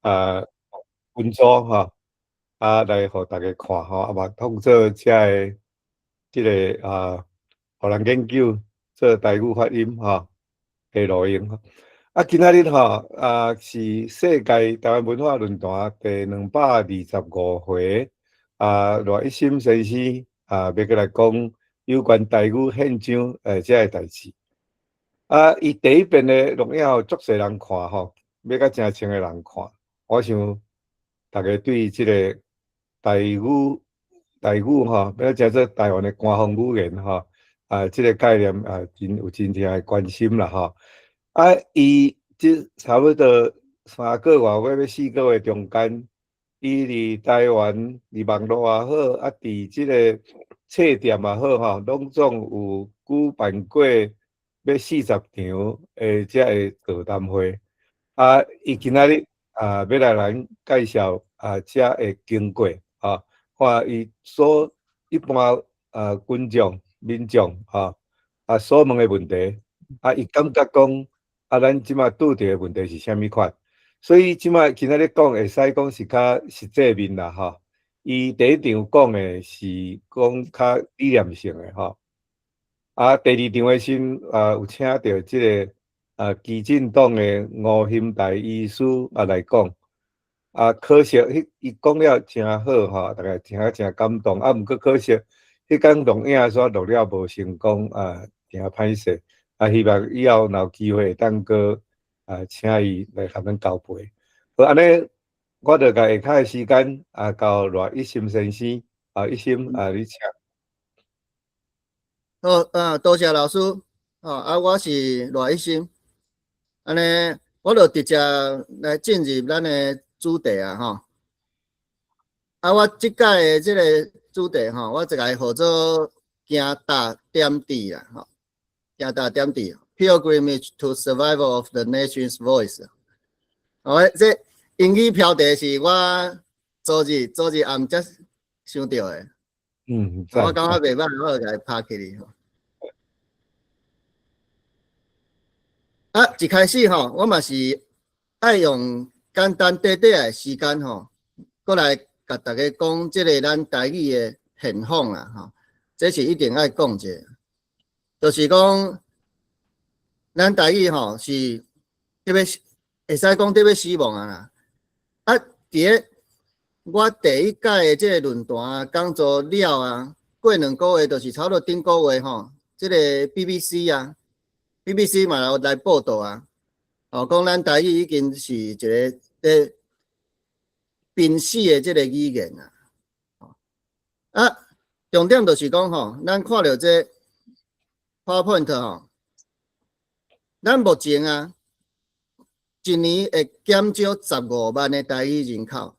啊分组吼，来互大家看吼，嘛通做互人研究做台语发音吼的录音吼。今仔日吼是世界台湾文化论坛第225回赖一心先生要过来讲有关台语现象遮个代志。伊第一遍的录影有足侪人看吼，要甲真千个人看。我想大家对即个台语吼，要叫做台湾的官方语言吼，即个概念真正的关心啦吼。伊即差不多3个月要4个月中间，伊伫台湾伫网络也好，伫即个册店也好吼，拢总有举办过要40场的遮个座谈会。伊今仔日要来咱介绍遮个经过看伊一般群众民众所问的问题，伊感觉讲咱即马拄着的问题是啥物款？所以今仔日讲会使讲是较实际面啦吼。伊第一场讲的是讲较理念性的吼。第二场的时有请到即个基进党的吴兴台医师来讲。可惜伊讲了真好吼，大家听真感动。毋过可惜迄间录影煞录了无成功真歹势。希望以后若有机会会当个请伊来甲咱交陪。好，安尼我着甲下骹的时间交赖一心先生。一心你请。好多谢老师。我是赖一心。安尼我就直接来进入咱的主题吼。我即届的即个主题吼，我就来号做行大点滴啦吼。行大点滴 ，Pilgrimage to Survival of the Nation's Voice。这英语标题是我昨日暗才想到的。我感觉袂歹，我就来拍起哩吼。一开始吼，我嘛是爱用简单短短的时间吼，过来甲大家讲即个咱台语的现况啦吼。这是一定爱讲者，就是讲咱台语吼是特别会使讲特别死亡啊啦。伫我第一届的即个论坛讲座了过2个月，就是差不多顶个月吼，即个 BBC 嘛有来报道讲咱台语已经是一个濒死的即个语言重点就是讲吼，咱看到这 PowerPoint 吼，咱目前一年会减少15万的台语人口，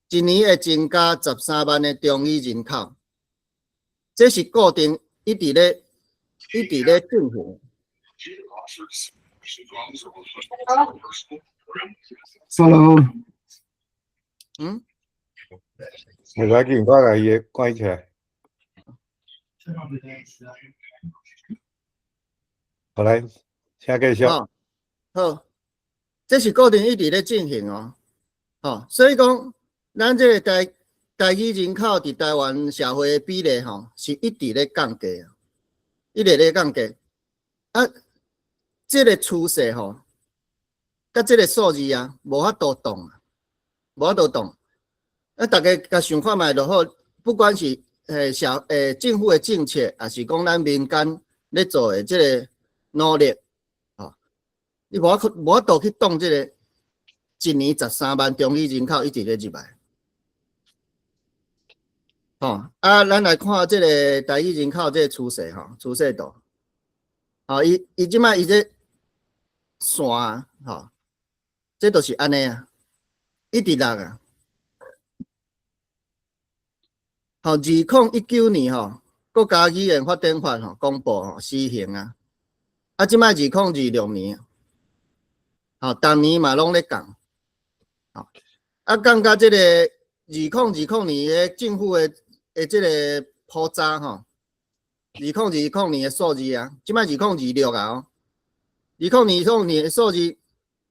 一年会增加13万的中语人口，这是固定一直咧进行。Hello。袂要紧，我甲伊关起来。好来，请继续。好，这是固定一直咧进行所以讲，咱这个台语人口伫台湾社会的比例是一直咧降低一直咧降低。这个趋势甲这个数字无法度动无法度动。大家甲想看卖就好，不管是政府的政策，还是讲咱民间咧做的即个努力你无法度去动即个一年13万中语人口一直咧入来。咱来看即个台语人口即个趋势趋势图。伊即摆伊这线这就是安尼一直落2019年国家语言发展法公布施行即摆2026年逐年嘛拢咧降降到即个2020年的政府的即个普查2020年的数字即摆20262020年的数字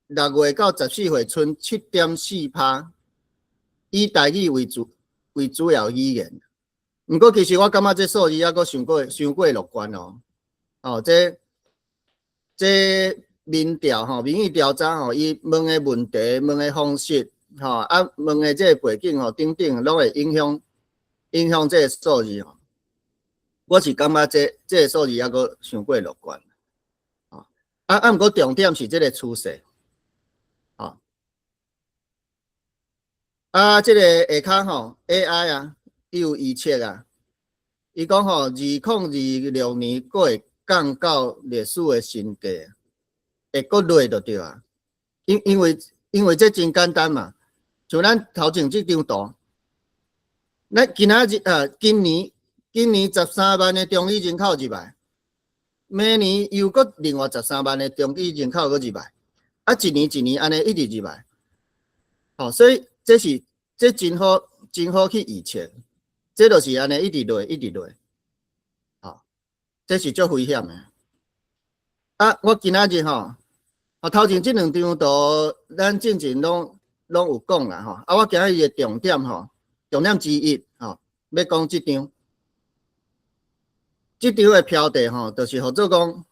6月到14岁，剩 7.4%， 以台语为主要语言。毋过其实我感觉这数字还阁伤过乐观哦。哦，这民调吼，民意调查吼，伊问的问题、问的方式吼，啊问的这个背景吼，等等，拢会影响这个数字吼。我是感觉这个数字还阁伤过乐观。毋过重点是这个趋势。这个下骹吼 ，AI 啊，伊有预测啊，伊讲吼，2026年佫会降到历史的新低，会佫落就对啊。因为这真简单嘛，像咱头前这张图，咱今年13万的中医人口入来，明年又佫另外13万的中医人口佫入来，一年一年安尼一直入来，所以这真好去预测，这就是安尼一直落，这是足危险的。我今仔日吼，头前这2张图，咱之前拢有讲啦吼。我今仔日的重点之一要讲这张的标题吼，就是叫做讲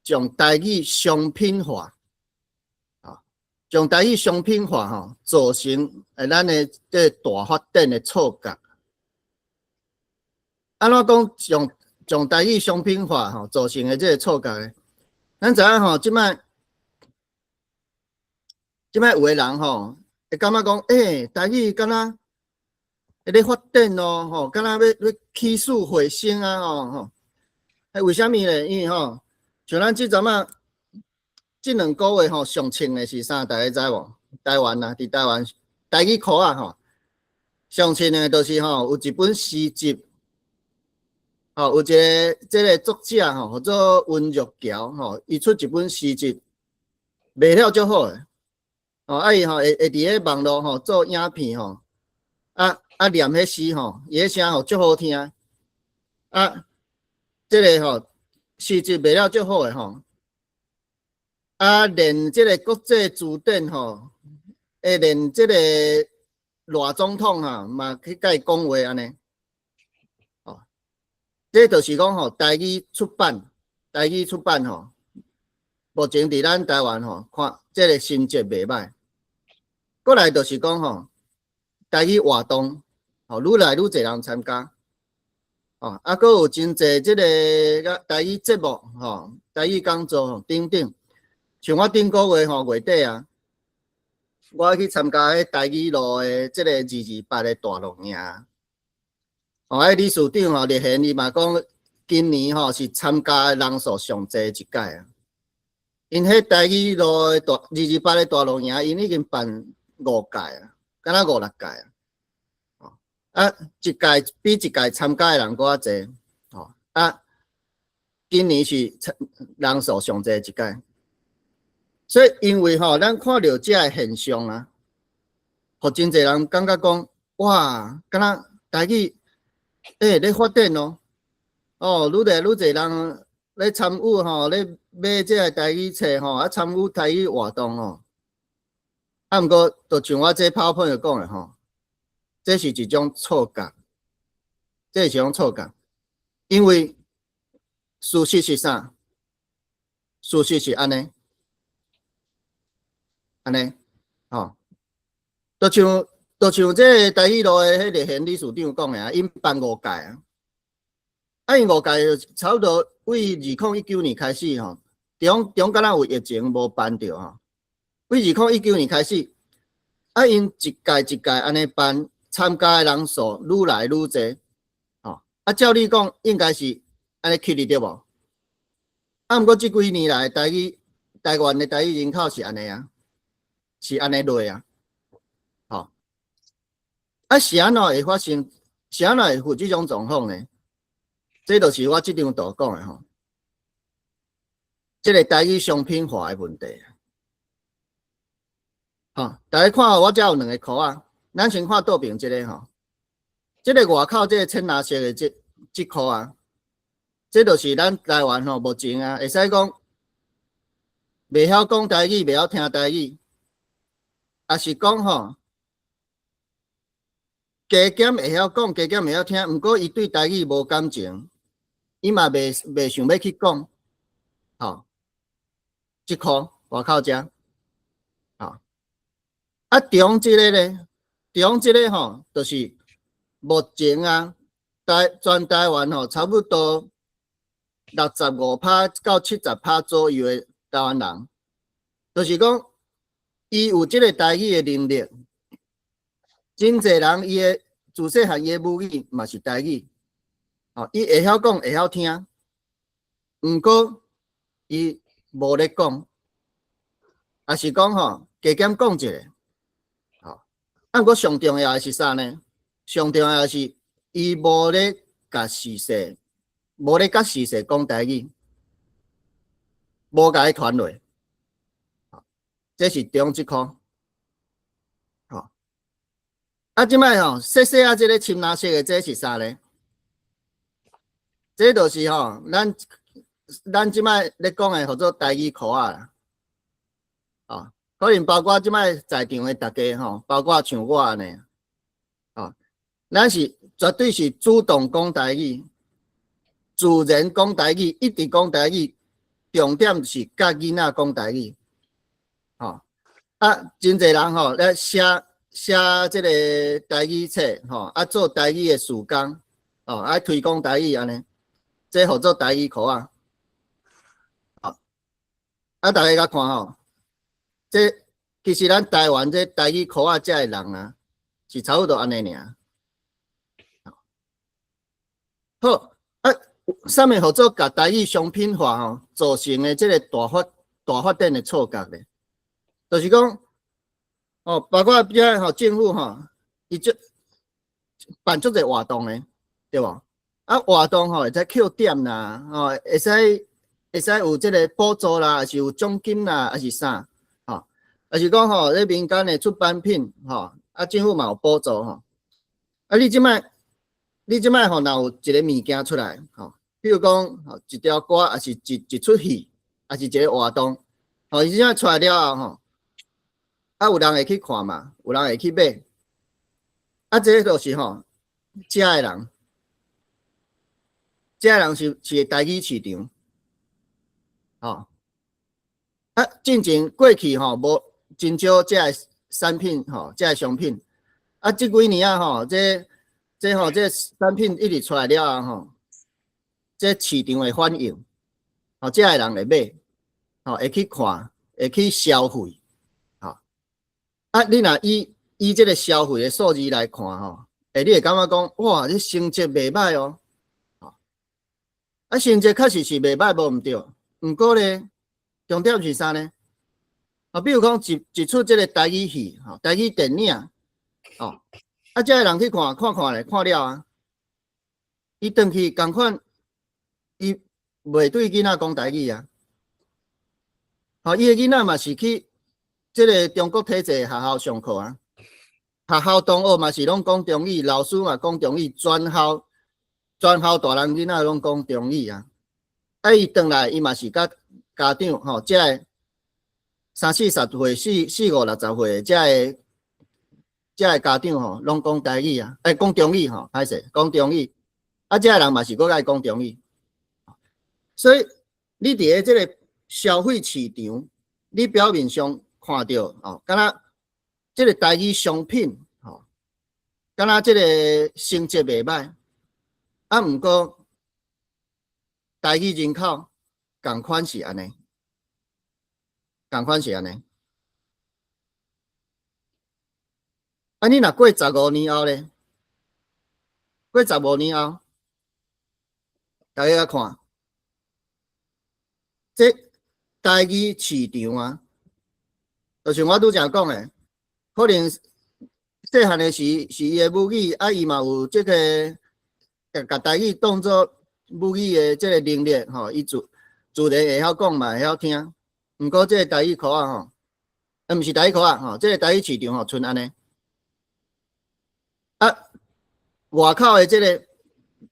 将台语商品化。将台语商品化吼，造成咱的这大发展的错觉。安怎讲将台语商品化吼，造成的这个错觉呢？咱知影吼，即摆有的人吼，会感觉讲，台语敢若会咧发展咯，吼，敢若要起死回生啊，吼。为虾米呢？因为吼，像咱即阵啊。这2个月吼，上称的是啥？大家知无？台湾啊，伫台湾台语课啊吼，上称的就是吼有一本诗集，有一个这个作者吼，叫做温玉桥吼，伊出一本诗集，卖了足好诶。伊吼会伫咧网络吼做影片吼，念迄诗吼，伊迄声吼足好听。这个吼诗集卖了足好诶吼。连这个国际字典吼，连这个赖总统嘛去甲伊讲话安尼，这就是讲吼，台语出版吼，目前伫咱台湾吼，看这个成绩袂歹。过来就是讲吼，台语活动吼，愈来愈侪人参加，佫有真侪这个台语节目吼，台语讲座等等。像我顶个月月底啊，我去参加迄台语路的这个228的大露营。理事长立宪伊嘛讲，今年是参加的人数上侪一届啊。因迄台语路的228的大露营，因已经办5届啊，敢若5、6届啊。一届比一届参加的人搁较侪。今年是人数上侪一届。所以，因为咱看到这个现象啊，互真侪人感觉讲，哇，敢若台语咧发展咯，愈来愈侪人咧参与咧买这个台语册参与台语活动毋过，就像我这PowerPoint朋友讲的这是一种错觉，因为事实是啥？事实是安尼。就像这台语路的迄立宪理事长讲的因办5届因5届差不多为2019年开始中敢若有疫情无办着为2019年开始，因一届一届安尼办，参加的人数愈来愈侪照理讲应该是安尼去哩对无？毋过这几年来台湾的台语人口是安尼是安尼落是安怎会发生？是安怎会有这种状况呢？这就是我这张图讲的这个台语商品化的问题大家看我这有2个箍咱先看倒边这个这个外口这个浅蓝色的这箍这就是咱台湾目前会使讲袂晓讲台语，袂晓听台语，也是讲吼，加减会晓讲，加减会晓听，毋过伊对台语无感情，伊嘛袂想要去讲，吼，即箍外口遮，吼，啊中即个咧，中即个吼，就是目前啊，全台湾吼，差不多65%到70%左右的台湾人，就是讲伊有即个台语的能力，真侪人伊的自细汉伊的母语嘛是台语，哦，伊会晓讲会晓听，毋过伊无咧讲，也是讲吼加减讲一下，吼，啊，毋过上重要的是啥呢？上重要的是伊无咧甲时势，无咧甲时势讲台语，无甲伊传落，这是中即箍。吼，啊，即摆吼，细细啊，即个深蓝色的这是啥呢？这就是吼，咱即摆咧讲的，叫做台语口啊啦，哦，可能包括即摆在场的大家吼，包括像我安尼，哦，咱是绝对是主动讲台语，自然讲台语，一直讲台语，重点是教囡仔讲台语，吼，啊，真侪人吼咧写即个台语册，吼，啊做台语的事工，哦，啊推广台语安尼，这叫做台语口啊。啊，大家甲看吼，这其实咱台湾这台语口啊，遮的人啊，是差不多安尼尔。好，啊，啥物合作甲台语商品化吼，造成的这个大发展的错觉咧，就是讲，哦，包括遮吼政府吼，伊就办足个活动咧，对无？啊，活动吼会使扣点啦，吼会使有即个补助啦，还是有奖金啦，还是啥？吼，还是讲吼，咧民间的出版品，吼，啊，政府嘛有补助吼。啊，你即摆吼，若有一个物件出来，吼，比如讲，吼，一条歌，还是一出戏，还是一个活动，吼，伊即摆出来了后，吼，啊，有人会去看嘛，有人会去买，啊，这就是吼，遮的人，是台语市场。吼，啊，进前过去吼无真少这产品吼，这商品，啊，即几年啊吼，这产品一直出来了吼，这市场的反应，吼，这人会买，吼，会去看，会去消费，吼，啊，你若以这个消费的数字来看吼，你会感觉讲，哇，这成绩袂歹哦，吼，啊，成绩确实是袂歹，无毋对。毋过咧，重点是啥呢？啊，比如讲一出即个台语戏，吼，台语电影，哦，啊，遮个人去看咧，看了啊，伊转去共款，伊袂对囡仔讲台语啊，吼，伊个囡仔嘛是去即个中国体制学校上课啊，学校同学嘛是拢讲中语，老师嘛讲中语，全校大人囡仔拢讲中语啊。啊，伊转来，伊嘛是甲家长吼，遮个30、40岁、45、60岁，遮个家长吼，拢讲台语啊，讲中语吼，歹势，讲中语。啊，遮个人嘛是搁爱讲中语。所以你伫咧即个消费市场，你表面上看到哦，敢若即个台语商品吼，敢若即个成绩袂歹，啊，毋过。台语人口共款是安尼，啊，你若过15年后咧，过15年后，大家看，这台语市场啊，就像我拄则讲诶，可能细汉诶是伊诶母语，啊，伊嘛有即个甲台语当作。母语的这个能力吼，伊自然会晓讲嘛，会晓听。毋过这个台语口啊吼，毋是台语口啊吼，这个台语市场吼，剩安尼。啊，外口的这个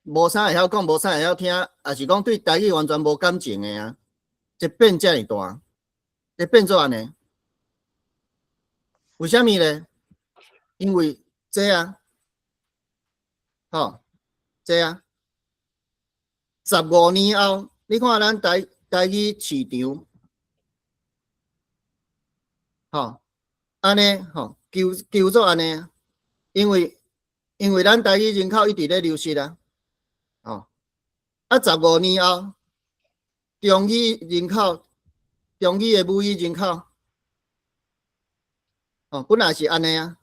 无啥会晓讲，无啥会晓听，也是讲对台语完全无感情的啊，这变遮尔大。会变做安尼？为什么呢？因为这啊，吼，这啊，15年后，你看咱台语市场，吼，安尼吼，救做安尼啊，因为咱台语人口一直咧流失啊，吼，啊，15年后，中语人口，中语的母语人口，哦，本来是安尼啊，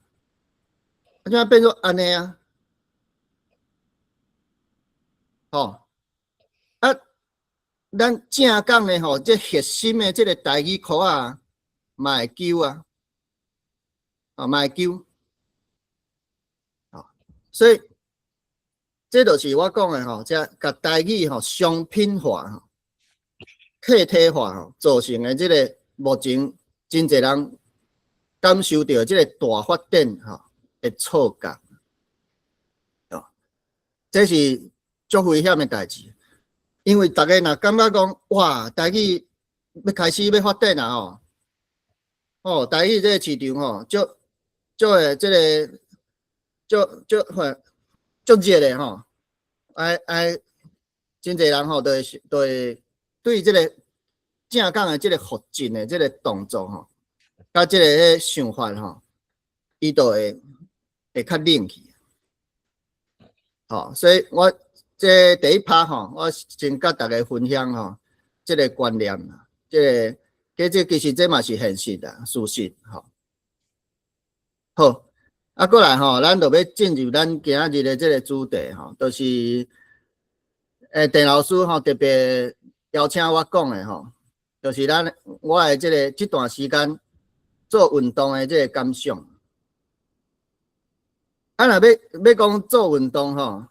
现在变做安尼啊，吼，啊，咱正港的吼，这核心的这个台语口啊，嘛会救啊，啊，嘛会救，啊，所以这就是我讲的吼，这甲台语吼商品化吼、客体化吼，造成的这个目前真侪人感受到这个大发展吼的错觉，哦，这是足危险的代志。因为大家若感觉讲，哇，台语要开始要发展啊吼，哦，台语这个市场吼，足诶，这个足热的吼，真侪人吼，都会对这个正港的这个发展的这个动作吼，甲这个想法吼，伊都会较冷去。吼，所以我这第一趴吼，我先甲大家分享吼，这个观念啦，这其实这嘛是现实啦，事实吼。好，啊，过来吼，咱就要进入咱今仔日的这个主题吼，就是陈老师吼特别邀请我讲的吼，就是我的这段时间做运动的这个感想。啊，若要讲做运动吼，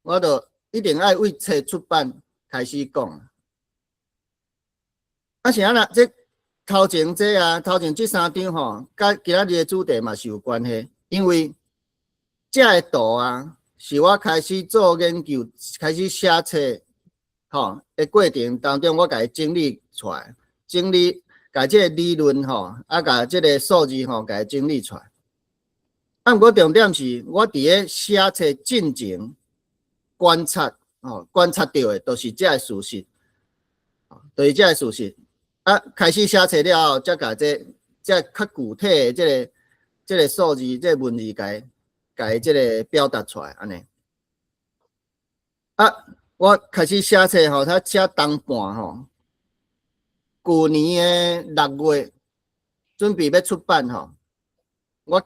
我就一定爱为册出版开始讲。啊，是安那这头前这啊，头前这3张吼，甲今仔日的主题嘛是有关系，因为这个图啊，是我开始做研究、开始写册吼的过程当中，我甲伊整理出来，甲这个理论吼，啊，甲这个数字吼，甲伊整理出来。啊，毋过重点是我伫咧写册进前观察，吼，观察到的都是这个事实，都是这个事实。啊，开始写册了后，才甲这较具体的这个数字、这个文字甲伊这个表达出来，安尼。啊，我开始写册吼，他写当半吼，去年的6月准备要出版吼，我我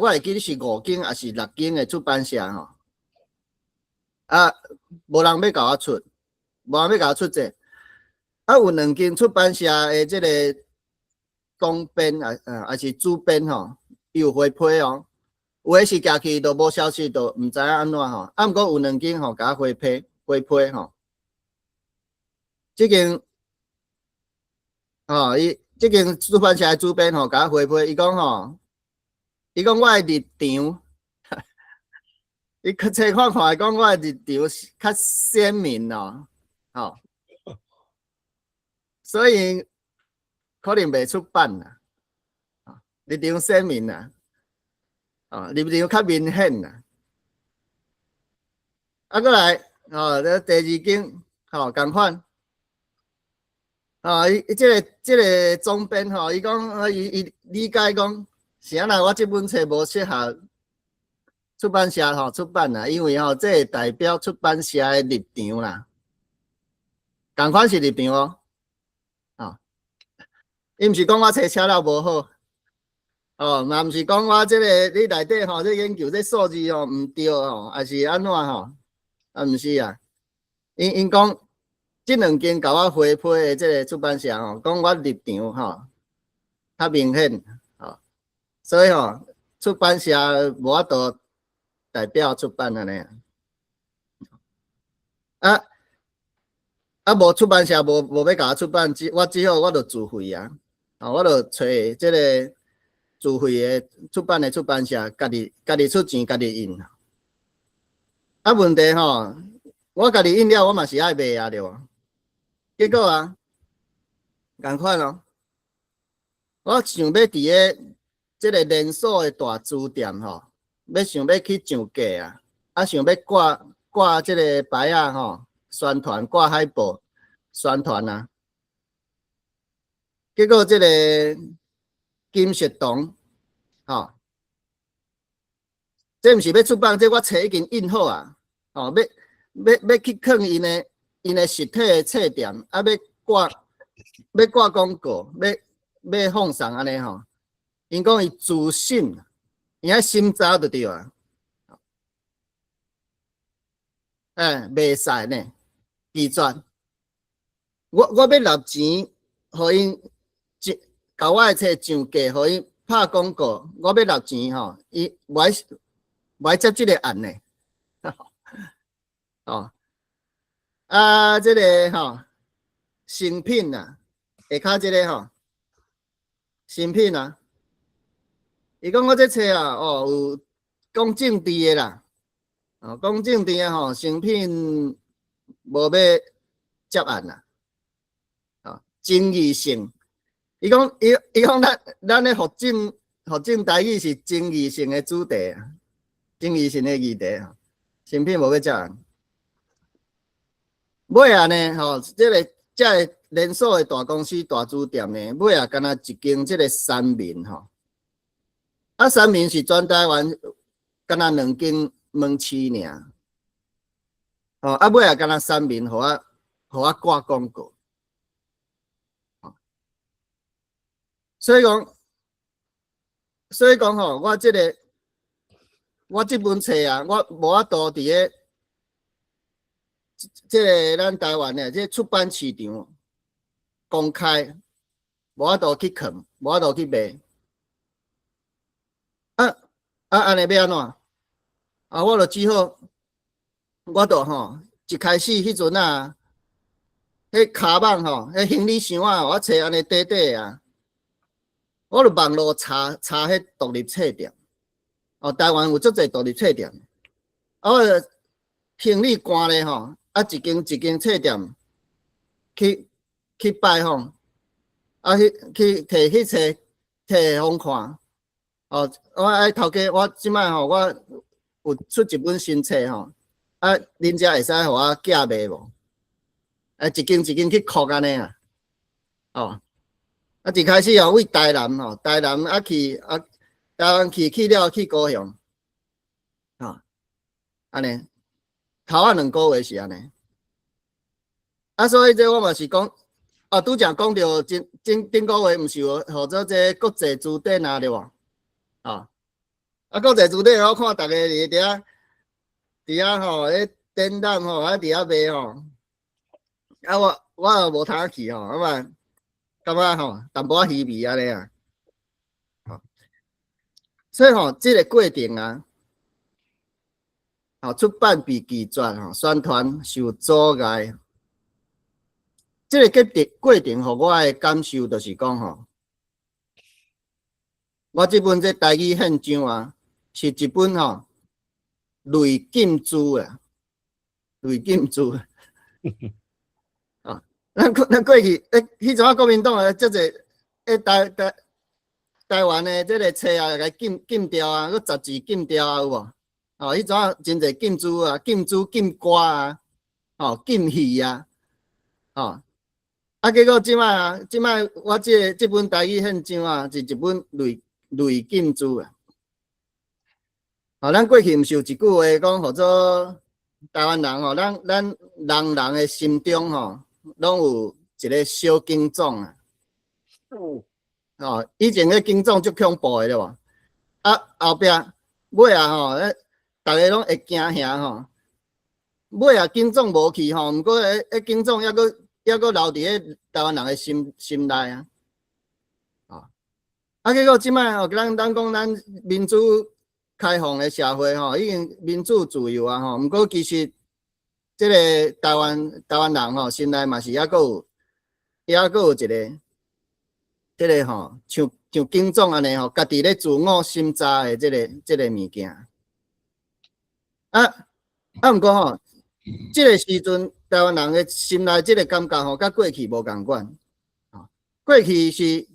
会记得是5间还是6间的出版社吼，啊，无人要甲我出，无人要甲我出这，啊，有2间出版社的这个总编还是主编吼，伊有回批哦，有诶是寄去都无消息，都毋知影安怎吼，啊，毋过有2间吼甲我回批吼，即间吼即间出版社的主编吼甲我回批，伊讲吼。伊讲我的立场，伊册看看，讲我的立场较鲜明咯，吼，所以可能袂出版啦，立场鲜明啦，立场较明显啦。啊，过来，第2间，共款，伊这个总编吼，伊讲，伊理解讲。是啊，我这本册无适合出版社出版啦，因为这代表出版社的立场啦，同款是立场哦，伊毋是讲我册写了无好，嘛毋是讲我这个你内底这研究这数字毋对还是安怎啊，毋是啊，因讲这2间甲我回批的这个出版社讲我立场较明显。所以出版社无法度代表出版安尼无出版社无要甲我出版，我只好我就自费啊，我就找这个自费的出版的出版社，家己出钱，家己印。啊，问题我家己印了，我嘛是爱卖啊，对无？结果共款哦。我想要伫个即个连锁的大书店吼，想要去上架啊，想要挂即个牌啊吼，宣传挂海报宣传啊。结果即个金石堂吼，这毋是要出版，这我册已经印好啊，吼，要去囥因的实体的册店，要挂广告，要放送安尼吼。因讲伊自信，伊爱心早就对啊。袂使呢，拒绝。我要纳钱，互因甲我的册上架，互伊拍广告，我要纳钱吼，伊无爱接即个案呢。哦，即个吼成品啊，下骹即个吼成品啊，伊讲我这册啊，有讲政治的啦，讲政治的吼，成品无要接案啦，争议性。伊讲咱咧福建台语是争议性的主题啊，争议性的议题啊，成品无要接案。尾啊呢，吼，这个连锁的大公司大书店呢，尾啊，敢若一间这个三民吼，三民是全台湾敢若2间门市尔，尾啊，敢若三民互我挂广告，所以讲吼，我这本册啊，我无法度伫个。这个咱台湾的这出版市场公开，无法度去囥，无法度去卖。安尼要安怎？我就只好，我就吼一开始迄阵啊，迄卡网吼，迄行李箱啊，我找安尼短短啊，我就网络查迄独立册店。台湾有足侪独立册店，我行李赶咧吼。一间册店去拜访，去摕迄册摕互看。我爱头家，我即摆吼，我有出一本新册吼，恁遮会使互我寄卖无？一间去哭安尼啊。一开始为台南吼，台南去台湾去了去高雄，安尼。头2个月是安尼，所以这我嘛是讲，拄则讲到顶个月，毋是有号做这国际书展啊，对无？国际书展我看大家伫遐吼，咧展览吼，伫遐卖吼，我也无通去吼，嘛感觉吼淡薄仔稀微安尼啊，所以吼，这个过程啊。出版被拒绝，宣传受阻碍。这个过程，互我的感受就是讲吼，我这本台语宪章啊，是一本类禁书啊，类禁书咱过去迄阵国民党足侪台湾的这个册啊，甲禁掉啊，佮杂志禁掉啊，有无？迄阵真侪禁书啊，禁书、禁歌啊，禁戏啊，结果即摆我这本台语宪章啊，是一本类禁书啊。咱过去毋是有一句话讲，号做台湾人吼，咱人的心中吼，拢有一个小警长啊。以前个警长足恐怖的对无？后壁尾啊吼。大家拢会惊吓吼，尾啊警长无去吼，毋过迄警长还阁留伫咧台湾人的心内啊。结果即摆吼，咱讲咱民主开放的社会吼，已经民主自由啊吼。毋过其实即个台湾人吼，心内嘛是还阁有一个即个吼，像警长安尼吼，家己咧自我审查的即个物件。毋过吼，即个时阵台湾人的心内即个感觉吼，甲过去无共款。过去是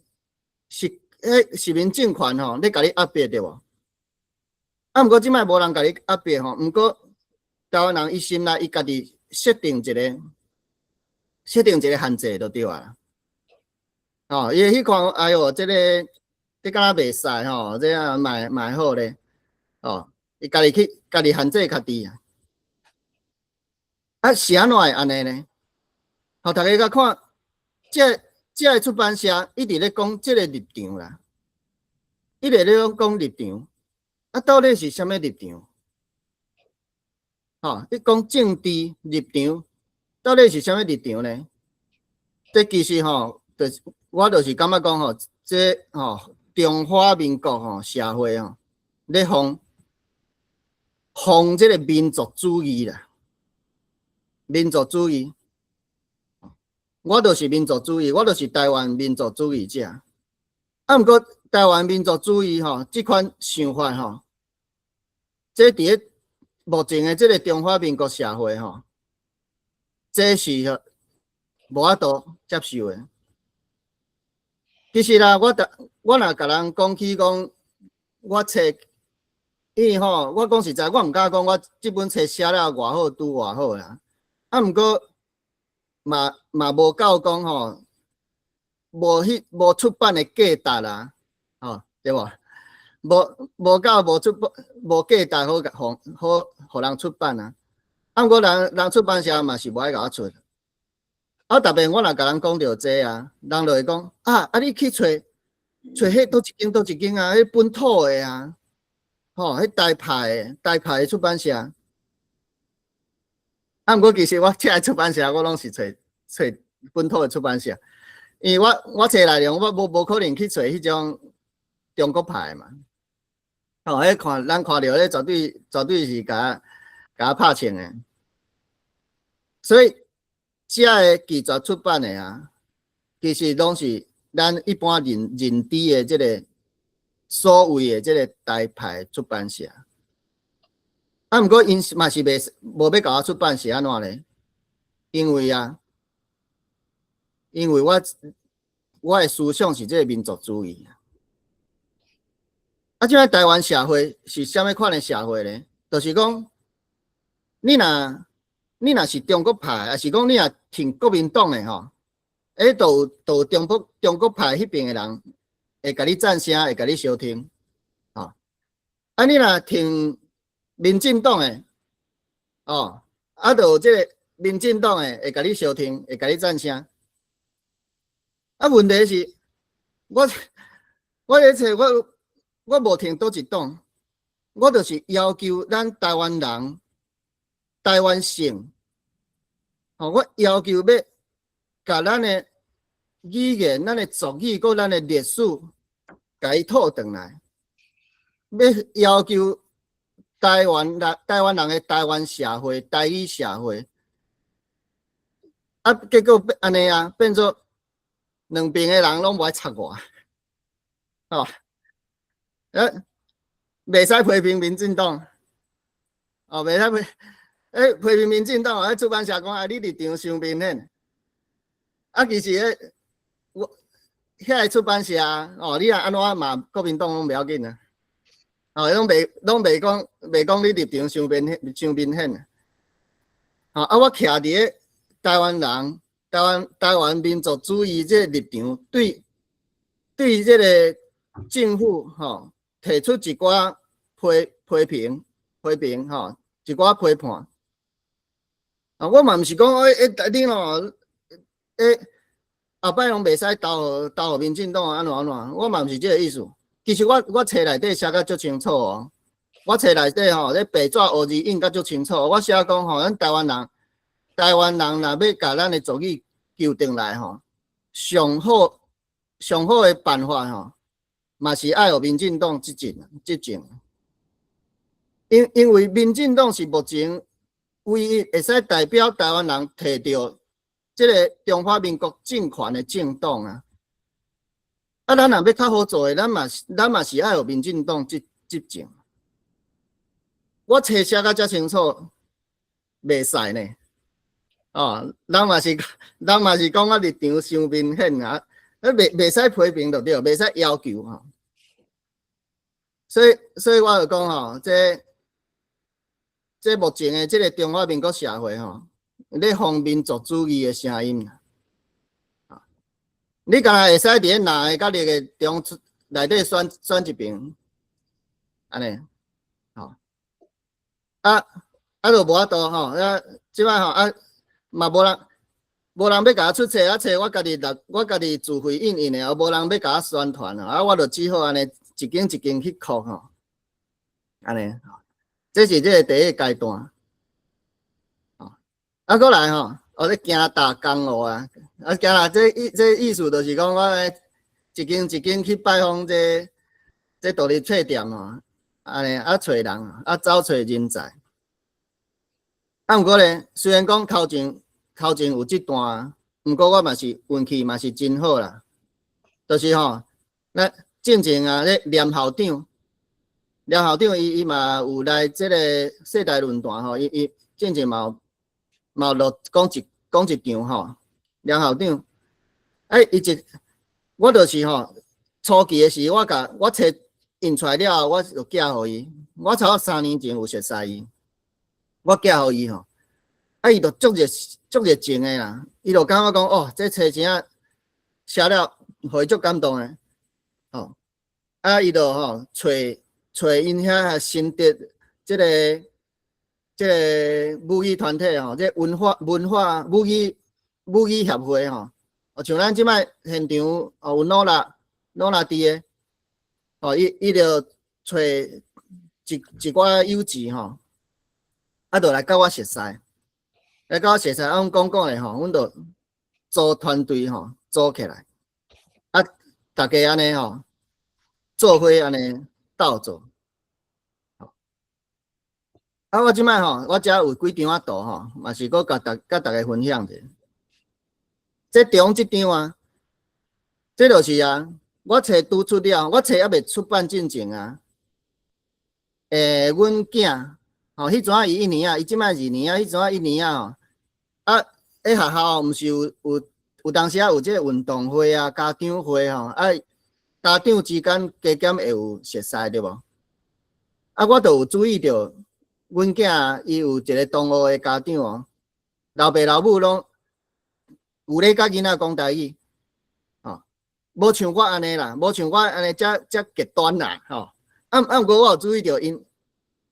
民政权吼，咧甲你压迫对无？啊，毋过即摆无人甲你压迫吼，毋过台湾人伊心内伊家己设定一个限制就对啊。哦，伊迄看，哎哟，这敢若袂使吼，这样买好咧。哦，伊家己限制家己啊。啊，是安怎会安尼呢？好，大家甲看，这个出版社一直咧讲这个立场啦，一直咧讲立场，啊，到底是啥物立场？吼，你讲政治立场，到底是啥物立场呢？这其实吼，就是我就是感觉讲吼，这吼中华民国吼社会吼，咧放这个民族主义啦，民族主义。我就是民族主义，我就是台湾民族主义者。啊，毋过台湾民族主义吼，即款想法吼，这伫咧目前的这个中华民国社会吼，这是无法度接受的。其实啦，我若甲人讲起讲，我册，因为吼，我讲实在，我毋敢讲我即本册写了偌好，拄偌好啦。啊，毋过嘛无够讲吼，无出版的价值啦，吼对无？无够无价值好人出版啊。啊，毋过人出版社嘛是无爱甲我出。啊，特别我若甲人讲着这啊，人就会讲啊，你去找迄倒一间啊，迄本土的啊，吼，迄台派的出版社。啊，毋过其实我这个出版社，我拢是找本土的出版社，因为我找内容，我无可能去找迄种中国派嘛。哦，迄咱看到迄绝对是甲拍枪的，所以这个记者出版的啊，其实拢是咱一般认知的这个所谓的这个台派出版社。啊，毋过因嘛是无要甲我出版是安怎咧？因为我的思想是这个民族主义。啊，即摆台湾社会是啥物款的社会咧？就是讲，你若是中国派，还是讲你若挺国民党的吼，都中国派迄边的人会甲你赞声，会甲你相挺，吼。啊，你若挺民进党的，哦，啊，就这个民进党的会甲你相挺，会甲你赞声。啊，问题是，我咧找我无挺倒一党，我就是要求咱台湾人、台湾性，吼，我要求要甲咱的语言、咱的族语、佮咱的历史，甲伊吐转来，要求台湾人的台湾社会、台语社会，啊，结果安尼啊，变做两边的人拢无爱插我，吼。袂使批评民进党，哦，袂使批评民进党，迄出版社讲啊，你立场伤明显。啊，其实我遐个出版社哦，你若安怎骂国民党拢袂要紧啊，哦，拢袂讲你立场伤明显。哦，啊，我徛伫个台湾人、台湾民族主义这个立场，对这个政府吼。提出一寡批评吼，一寡批判。啊，我嘛毋是讲你吼，后摆拢袂使投互民进党安怎，我嘛毋是即个意思。其实我册内底写甲足清楚哦，我册内底吼咧白纸黑字印甲足清楚。我写讲吼，咱台湾人若要甲咱的族语纠正来吼，上好的办法吼。嘛是爱有民进党执政，因为民进党是目前唯一会使代表台湾人摕到这个中华民国政权的政党啊。啊，咱若要较好做的，咱嘛是爱有民进党执政。我册写甲遮清楚，袂使呢。哦，咱嘛是讲啊立场伤明显啊。袂使批评就对，袂使要求吼。所以我就讲吼，这目前的这个中华民国社会吼，咧防民族主义的声音。你敢若会使伫咧哪个甲你个中内底选一边，安尼，吼，就无法度吼，即摆吼嘛无人要甲我出册，册我家己自费印的，无人要甲我宣传我就只好安尼一间一间去哭吼，安尼，这是这个第一阶段，过来吼。我咧行大江湖啊！行啦，这意思就是讲，我一间一间去拜访这独立册店吼，安尼找人找人才。毋过咧，虽然讲头前有这段，毋过我嘛是运气嘛是真好啦。就是吼，咱进前咧连校长伊嘛有来这个世代论坛吼，伊进前嘛有落讲一场吼，梁校长，我就是吼，初期的时我册印出来了，我就寄互伊。我差不多3年前有熟悉伊，我寄互伊吼，伊就足热情的啦，伊就感觉讲哦，这册真啊写了，互伊足感动的，吼，伊就吼找因遐新德这个母语团体吼，这文化母语协会吼，像咱即摆现场有诺拉伫的，伊就找一寡友志吼，就来甲我熟识，阮讲的吼，阮就组团队吼，组起来，大家安尼吼，做伙安尼斗做。我即摆吼，我遮有几张图吼，嘛是阁甲大家分享者。这张这就是我册拄出了，我册还未出版进前阮囝吼，迄阵伊1年伊即摆2年迄阵1年吼，学校毋是有当时有这个运动会家长会吼，家长之间加减会有熟识对无？我就有注意到。阮囝伊有一个同学的家长老爸老母拢有咧甲囡仔讲台语，无像我安尼啦，无像我安尼遮极端啦，毋过我有注意到因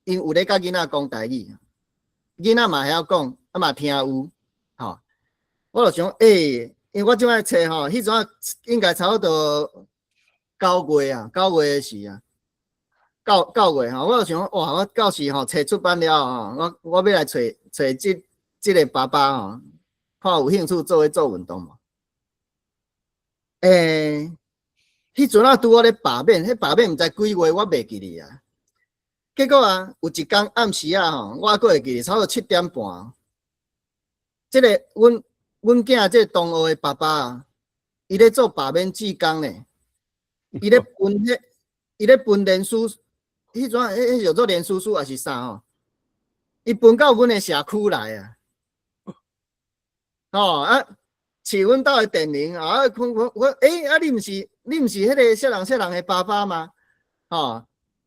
有咧甲囡仔讲台语，囡仔嘛晓讲，嘛听有，我就想因为我即摆册迄阵应该差不多9月的时9月我就想哇，我到时册出版了我要来找这个爸爸看有兴趣做运动嘛。迄阵拄好咧罢免，迄罢免毋知几月，我袂记哩啊。结果有一天暗时我还会记哩，差不多7点半，这个阮囝这个同学的爸爸伊咧做罢免志工呢，伊咧分连书。迄阵叫做连叔叔还是啥伊分到阮的社区来饲阮兜的电铃我你毋是迄个小人的爸爸吗？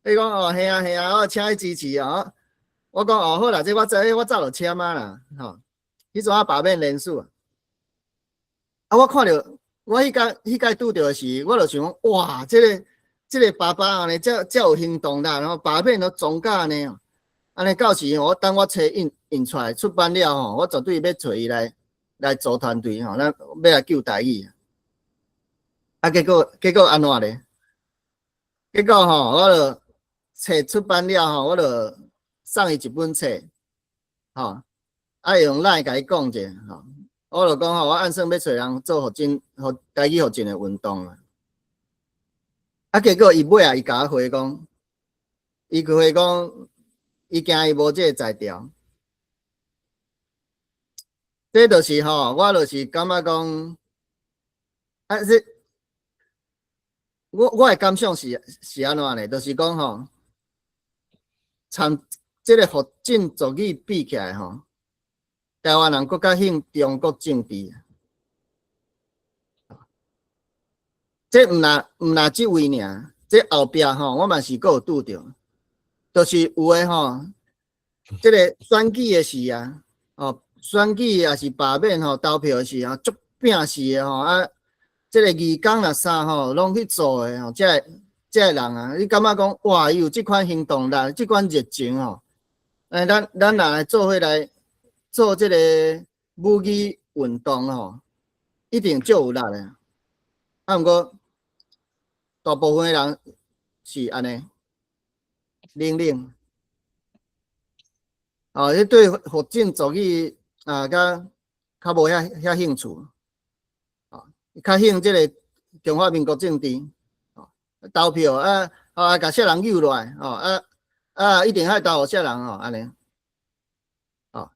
伊讲嘿啊，我请伊支持我讲好啦，这我早就签啦迄阵罢免连署我看到我迄届拄着的是，我就想哇，这个爸爸安尼遮有行动啦，然后罢免都总甲安尼安尼到时等我册印出来出版了我绝对要找伊来组团队咱要来救台语结果安怎咧？结果我就册出版了我就送伊一本册用LINE甲伊讲者我就讲我按算要找人做互台语互进的运动结果伊尾伊甲我回讲，伊惊伊无这个才调，这就是我就是感觉讲，我的感想是安怎呢？就是讲参这个福建族语比起来台湾人更较兴中国政治。这毋若即位尔，这后壁吼，我嘛是阁有拄着，就是有诶吼，即个选举诶时啊，哦，选举也是罢免吼投票诶时啊，足拼死诶吼啊，即个义工若啥吼，拢去做诶吼，这人啊，你感觉讲哇，伊有即款行动力，即款热情吼，咱若来做伙来做即个武艺运动吼，一定足有力诶。啊，毋过大部分诶人是安尼，冷。哦，迄对福建族语啊，较无遐兴趣，哦，较兴即个中华民国政治，哦，投票甲啥人诱落来，哦，一定爱投互啥人哦，安尼，哦，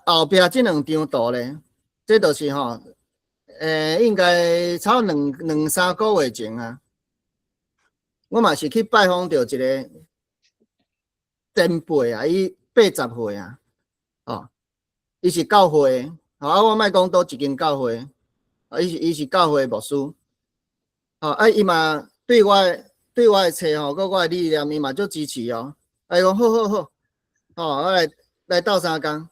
后壁即两张图咧，这就是吼，应该差两三个月前啊，我嘛是去拜访着一个前辈啊，伊80岁啊，哦。伊是教会，我莫讲倒一间教会，伊是教会牧师，伊嘛对我诶册吼，佮我诶理念，伊嘛足支持哦。伊讲好，我来斗相共，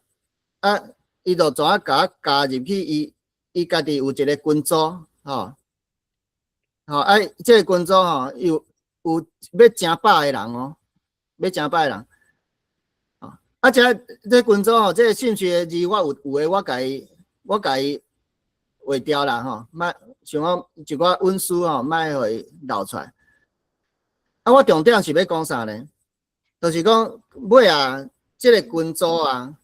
伊就怎甲我加入去伊家己有一个群组，即个群组吼，有要成百个人哦，要成百个人。这群组吼，这个信息字我有诶，我甲伊画掉啦吼，莫像我一寡文书吼，莫互伊流出来。我重点是要讲啥呢？就是讲尾啊，这个群组啊，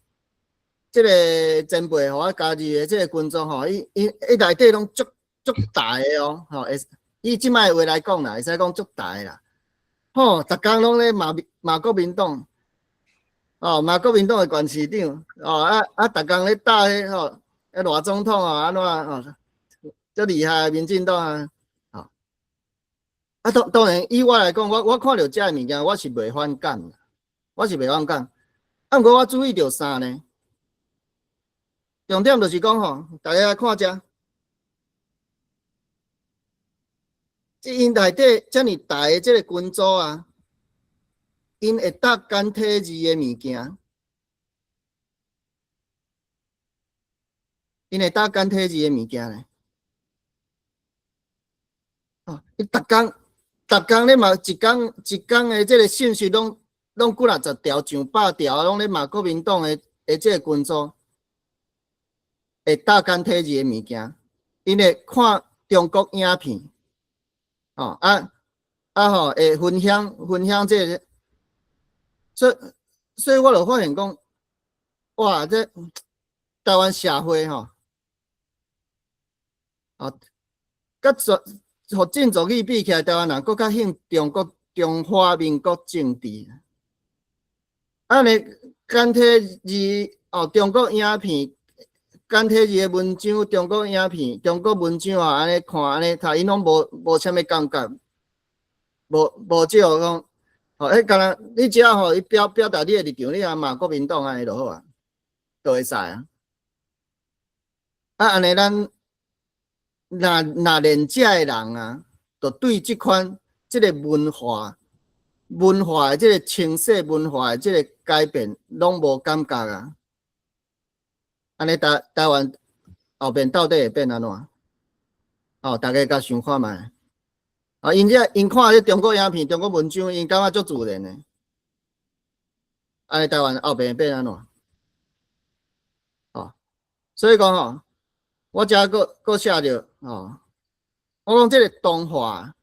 这个前辈互我加入诶，这个群组吼，伊内底拢足大诶哦，吼，以即摆话来讲啦，会使讲足大诶啦。吼，逐工拢咧骂国民党。哦，骂国民党诶县市长，逐工咧打迄吼，赖总统安怎哦，足厉害，民进党啊，当然以我来讲，我看到遮诶物件，我是袂反感，毋过我注意到啥呢？重点就是讲吼，大家来看遮，因内底遮尔大诶即个群组啊，因会搭简体字诶物件。因会搭简体字诶物件咧，伊逐工咧嘛，一工诶，即个信息拢几若十条、上百条，拢咧骂国民党诶即个群组，会搭简体字诶物件，因会看中国影片，会分享即个，所以我就发现讲，哇，这台湾社会吼。甲福建族语比起来，台湾人更较兴中华民国政治。尼简体字中国影片，简体字的文章，中国影片，中国文章安尼看安尼读，因拢无啥物感觉，无即个讲，敢若你只要伊表达你的立场，你也骂国民党安尼就好啊，就会使啊。安尼咱。若连遮诶人啊，就对即款即个文化诶即个清洗文化诶即个改变，拢无感觉啊。安尼台湾后边到底会变安怎？大家甲想看觅。因看迄中国影片、中国文章，因感觉足自然诶。安尼台湾后边会变安怎？所以讲吼。我遮搁写着我讲即个动画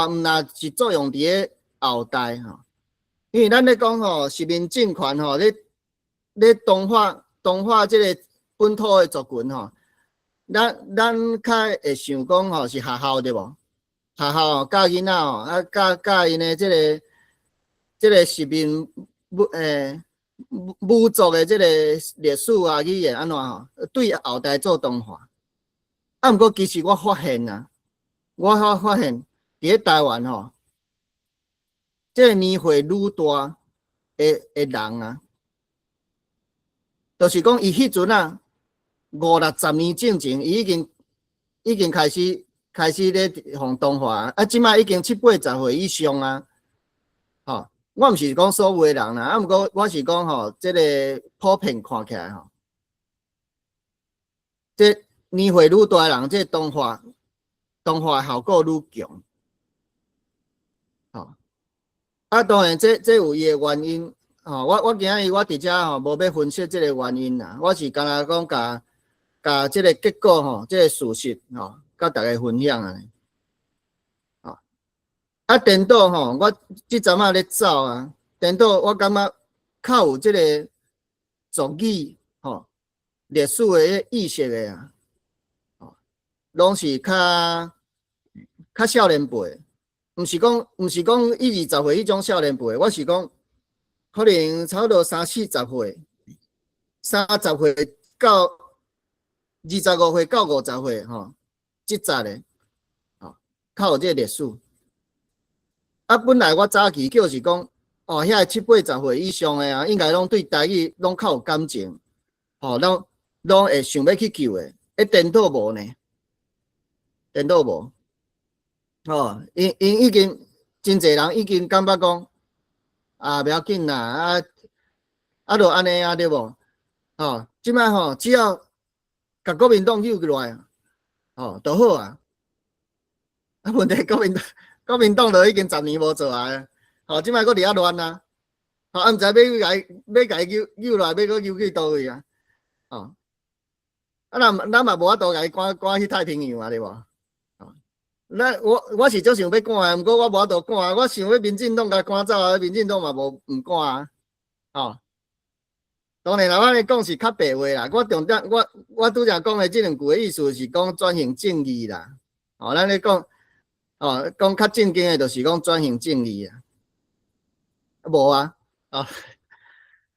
毋若是作用伫咧后代因为咱咧讲实名政权咧动画即个本土诶族群咱较会想讲是学校对无？学校教囡仔教因诶即个实名母族诶，即个历史啊、语言安怎对后代做同化。毋过其实我发现伫咧台湾即个年岁愈大诶人啊，就是讲伊迄阵50-60年之前，伊已经已经开始咧互同化，啊，即摆已经70-80岁以上啊，吼，我毋是讲所有诶人啦，啊，毋过我是讲吼，即个普遍看起来吼，即年岁愈大人，即同化效果愈强，吼，啊，当然这有伊诶原因，吼，我今日我伫遮吼无要分析即个原因啦，我是干那讲甲即个结果吼，即个事实吼，甲大家分享啊。啊，颠倒吼，我即阵仔咧走啊，颠倒我感觉较有即个俗语吼，历史的意识的啊，吼，拢是较少年辈，毋是讲1、20岁迄种少年辈，我是讲可能差不多30-40岁，30岁到25岁到50岁吼，即阵的吼，较有即个历史。啊，本来我早期就是讲，哦，遐70-80岁以上的啊，应该拢对台语拢较有感情，吼、拢会想要去救的，颠倒无呢？颠倒无，吼、因已经真侪人已经感觉讲，啊，袂要紧啦，就安尼啊，对无？吼、即摆吼，只要甲国民党救起来，吼、就好啊。啊，问题国民党就已经10年无做啊，吼，即摆佫伫遐乱啊，吼，啊，毋知要甲伊救来，要佫救去倒位啊，吼，啊，咱嘛无法度甲伊赶去太平洋啊，对无？吼，我是足想要赶啊，毋过我无法度赶啊，我想要民进党甲赶走啊，民进党嘛毋赶啊，吼。当然啦，我咧讲是较白话啦，我重点我拄则讲的即两句的意思是讲转型正义啦，吼，咱咧讲。哦，讲较正经的，就是讲转型正义啊，无啊，哦，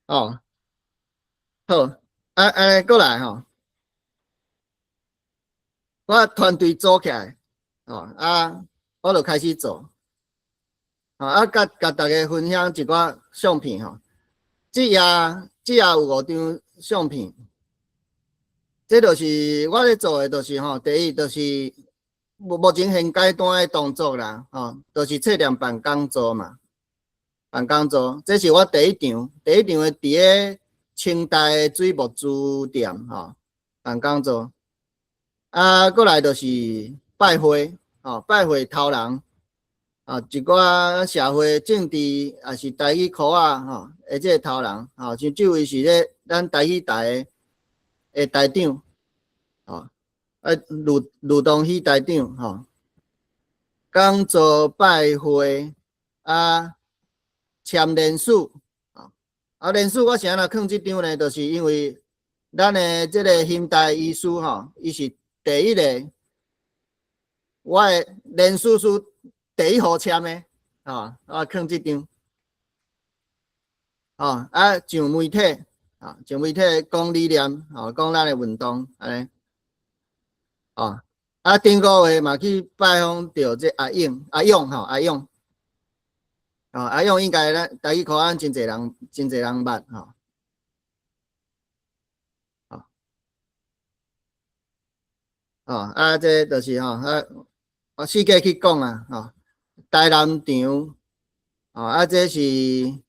哦，好，过来吼，我团队组起来，哦，我就开始做，甲大家分享一寡相片吼，这也有5张相片，这就是我咧做的，就是吼，第一就是。目前现阶段的动作啦，吼，就是测量办讲座嘛，办讲座，这是我第一场的伫咧清代的水木珠店吼办讲座，过来就是拜会，吼，拜会头人，一寡社会政治也是台语科啊，吼，即个头人，吼，像这位是咧咱台语台的台长，吼。吕东熙台长吼，讲做拜会签联署联署我是安怎放即张呢？就是因为咱的即个现代医师吼，伊是第一个我的联署书第一号签的我放即张上媒体上媒体讲理念讲咱的运动安尼。顶个月嘛去拜访到这阿勇阿勇应该咱台语口岸真侪人捌这就是我世界去讲啊台南场这是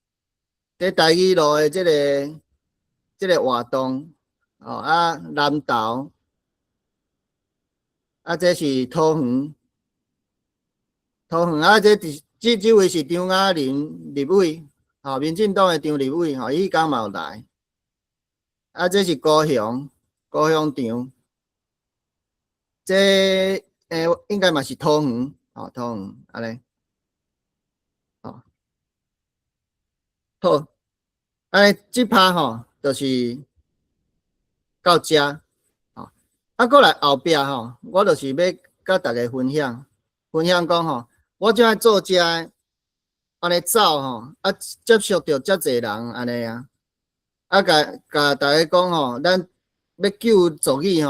在台语路的这个活动南投。这是桃园这位是张雅玲立委，民进党的张立委，伊刚嘛有来。这是高雄场，这应该嘛是桃园，桃园安尼，好，这趴就是到遮。过来后壁我就是要甲大家分享讲我怎样做遮安尼走接触到遮侪人安尼甲大家讲咱要救族语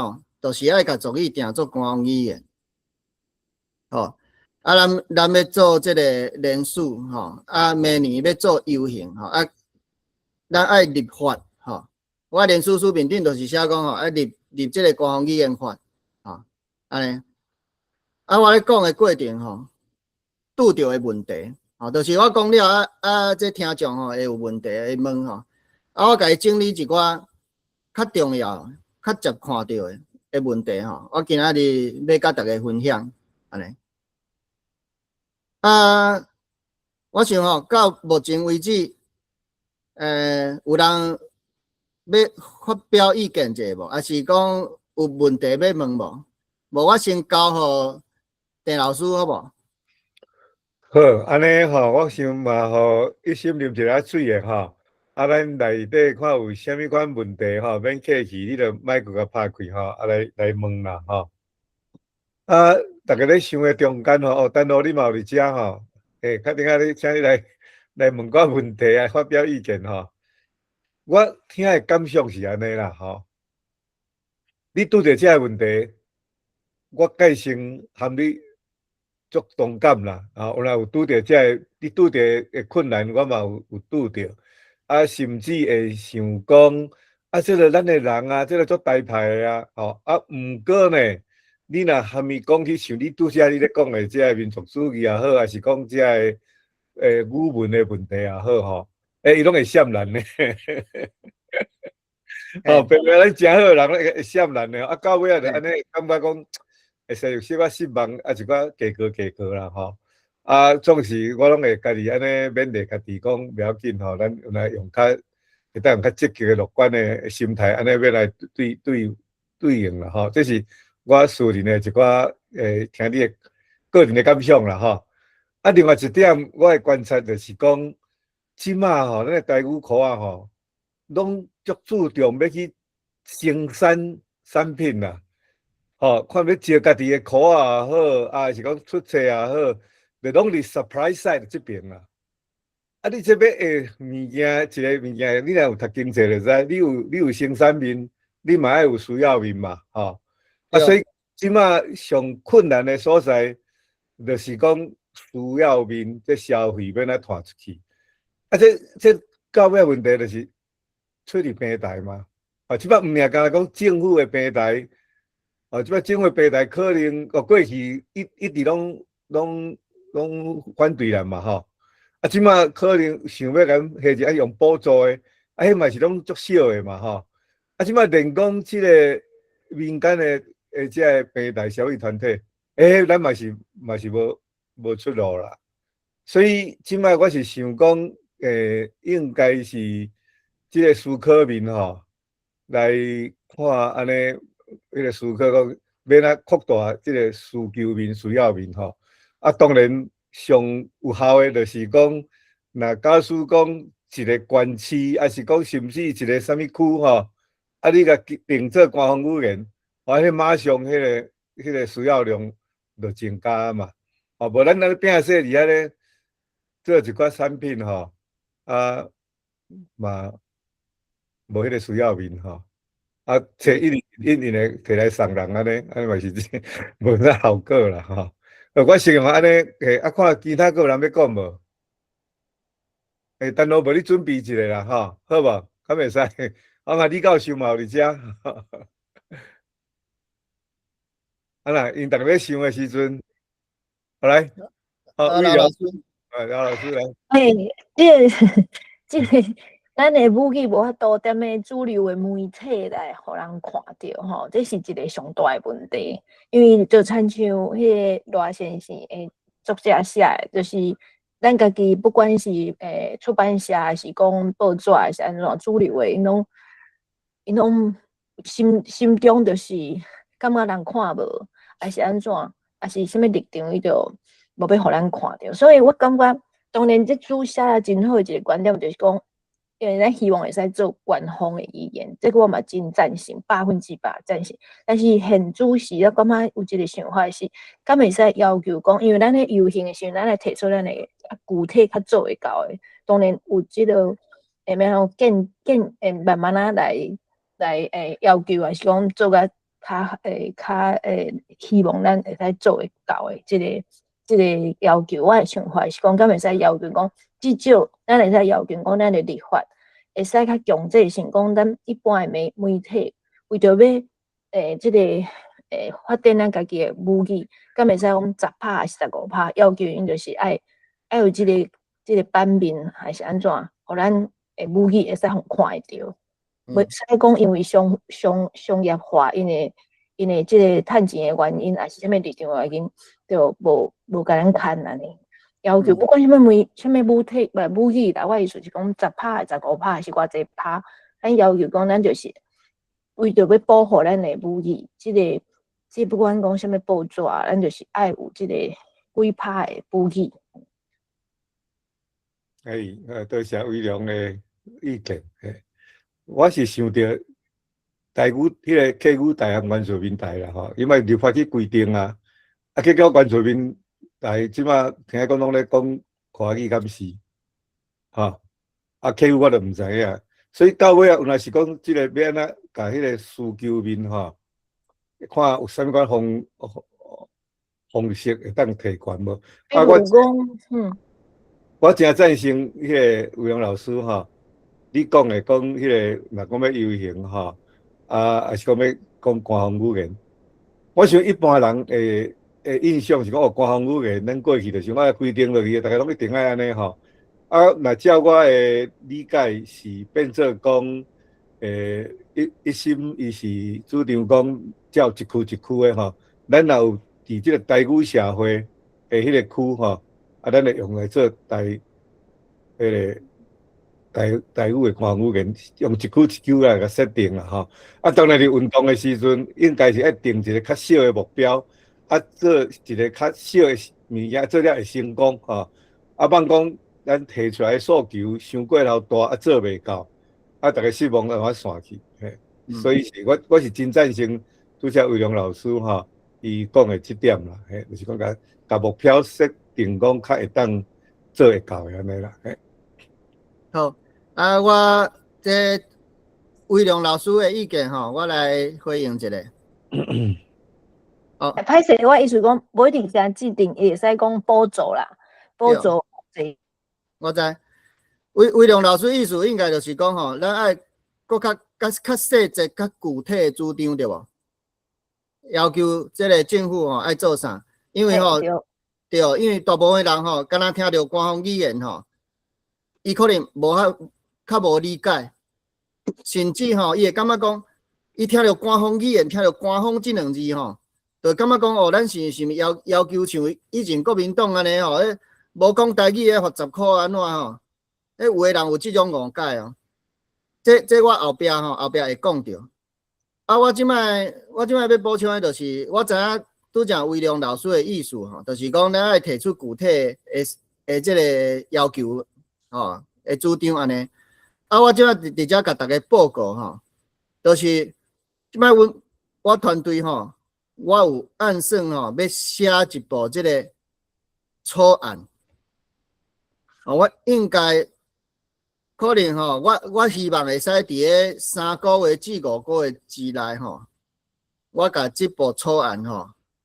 就是爱甲族语定做官方语言咱要做即个联署明年要做游行咱爱立法我联署书面顶就是写讲爱立即个官方语言法安尼。啊，我咧讲诶过程吼，拄着诶问题，吼，就是我讲了这听众吼会有问题会问吼，啊，我甲伊整理一寡较重要、较接看到诶问题吼，我今仔日要甲大家分享，安尼。啊，我想吼，到目前为止，有人要发表意见者无？还是讲有问题要问无？无，我先交互郑老师好无？好，安尼吼，我想嘛吼，一心啉一下水诶吼，啊，咱内底看有啥物款问题吼，免客气，你着莫搁甲拍开吼，啊来问啦吼。啊，逐个咧想诶中间吼，哦，等下你嘛有伫遮吼，确定啊，你请你来问我问题啊，发表意见吼。我听诶感想是安尼啦吼，你拄着遮个问题，我计先含你足同感啦，啊，有若有拄着遮个，你拄着诶困难，我嘛有拄着，啊，甚至会想讲，啊，即个咱诶人啊，即个足大派诶啊，吼，啊，毋过呢，你若含伊讲去像你拄则你咧讲诶，即个民族主义也好，还是讲即个语文诶问题也好，吼，伊拢会闪咱呢。哦，白话咱诚好人咧会闪咱咧，啊，到尾啊，就安尼感觉讲。会使有小可失望，啊，一寡加过啦吼。啊，总是我拢会家己安尼勉励家己讲，不要紧吼，咱来用较会当用较积极、乐观的心态，安尼要来对应啦吼。这是我私人的一寡听你的个人的感想啦吼。啊，另外一点我的观察就是讲，即马吼，咱的台语科啊吼，拢足注重要去生产产品啦。吼，看要招家己的课也好，啊是讲出册也好，就拢伫 supply side 这边啦。啊，你这要下物件，一个物件，你若有读经济就知，你有生产面，你嘛爱有需要面嘛，吼。啊，所以即马上困难的所在，就是讲需要面，这消费要哪拖出去。啊，这到尾问题就是出伫平台嘛。啊，即摆毋命干讲政府的平台。哦，即摆政府平台可能过去一直拢反对咱嘛吼，啊，即马可能想要咱下一用补助的，啊，迄嘛是拢足少的嘛吼，啊，即马连讲即个民间的即个平台消费团体，咱嘛是无出路啦，所以即摆我是想讲，应该是即个思考面吼来看安尼。迄个思考讲要哪扩大即个需求面、需要面吼。啊，当然上有效的，就是讲，若假使讲一个县市，还是讲甚至一个啥物区吼，啊，你甲定做官方语言，啊，迄马上迄个需要量就增加嘛。哦，无咱那拼说伫遐咧做一寡产品吼，啊嘛无迄个需要面吼。啊，摕一年的摕来送人安尼嘛是无啥效果啦吼。我形容安尼，啊，看其他个人要讲无？等下无你准备一下啦吼，好无？敢袂使？啊嘛，李教授嘛有伫遮。啊啦，因逐个要想的时阵，好来，好，魏刘老师，廖老师来。这个咱的武器无法度踮咧主流的媒体来互人看到吼，这是一个上大的问题。因为就亲像迄个罗先生诶作者写的，就是咱家己不管是出版社还是讲报纸还是安怎主流的，因拢心中就是感觉人看无，还是安怎，还是啥物立场，伊就无要互咱看到。所以我感觉。当然，这主写了真好一个观点，就是讲，因为咱希望会使做官方的语言，这个我嘛真赞成，100%赞成。但是现主时，我感觉有一个想法是，敢会使要求讲，因为咱咧游行的时候，咱来提出咱的具体较做会到的。当然有这个会咩慢慢来要求，还是讲做个较希望咱会使做会到的这个要求，我的想法是讲，敢会使要求讲，至少咱会使要求讲，咱的立法会使较强制性讲，咱一般的媒体为着要这个发展咱家己诶母语，敢袂使讲10%还是15%，要求因就是爱有即个版面还是安怎，互咱诶母语会使互看会着。袂使讲因为商业化，因为即个趁钱诶原因，还是啥物立场诶原因，就无甲咱看安尼。要求不管啥物母语啦，我意思是讲10%、15%还是偌济趴，咱要求讲咱就是为着要保护咱诶母语，即不管讲啥物报纸，咱就是爱有即个几趴诶母语。多谢威良诶意见。我是想着台语迄个客语台和原住民台啦吼，因为立法去规定啊，结果原住民台即马听讲拢咧讲华语敢是，客语我就毋知影，所以到尾啊，若是讲即个要安怎甲迄个需求面看有啥物款方式会当提悬无？我真赞成迄个吴良老师你讲的讲迄个，若讲要游行还是讲要讲官方语言，我想一般人的印象是讲官方语言，咱过去就是我规定落去，大家拢一定爱安尼若照我的理解是变做讲，一心伊是主张讲照一区一区的咱若有伫即个台语社会的迄个区咱会用来做迄个。台语的官方语言，用一句一句来甲设定啦当然，伫运动的时阵，应该是要定一个较小的目标，做一个较小的物件，做了会成功莫讲咱提出来的诉求伤过头大，做袂到，大家失望就散去。所以我是真赞成拄则威良老师伊讲的即点啦，就是讲甲目标设定讲较会当做会到的安尼啦。好。我这威良老师的意见我来回应一下。歹势，我意思讲，无一定是制定，会使讲补助啦，补助这。我知，威良老师意思应该就是讲咱爱搁较细节、较具体的主张对无？要求这个政府爱做啥？因为对，因为大部分人敢若听到官方语言伊可能较无理解，甚至伊会感觉讲，伊听到官方语言，听到官方这两字就感觉讲咱是物要求像以前国民党安尼无讲台语罚10块安怎有的人有这种误解这我后壁会讲到。我即摆要补充的就是，我知影拄则威良老师的意思就是讲咱爱提出具体的这个要求的主张安尼。我即摆直接甲大家报告就是即摆我团队我有按算要写一部即个草案我应该可能我希望会使伫个3个月至5个月之内我甲即部草案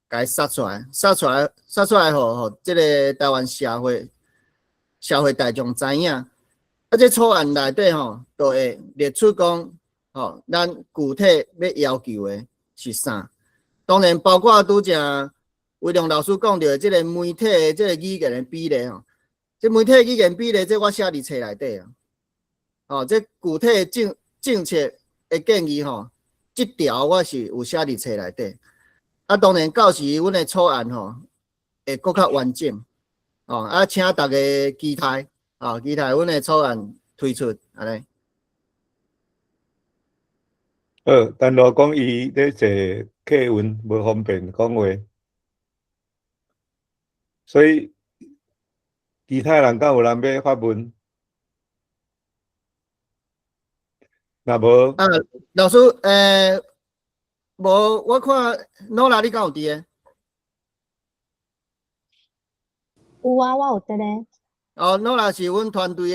甲伊杀出来互即个台湾社会大众知影。这草案内底就会列出讲咱具体要求的是啥。当然包括拄则威良老师讲到的这个媒体的这个语言的比例这媒体的语言比例，这我写伫册内底这具体的政策的建议这条我是有写伫册内底。当然到时阮的草案会更较完整请大家期待阮的草案推出安尼。但若讲伊咧坐客运无方便讲话，所以其他人敢有人要发问？若无老师无我看Nora你敢有伫个？有啊，我有伫咧。Nora 是阮团队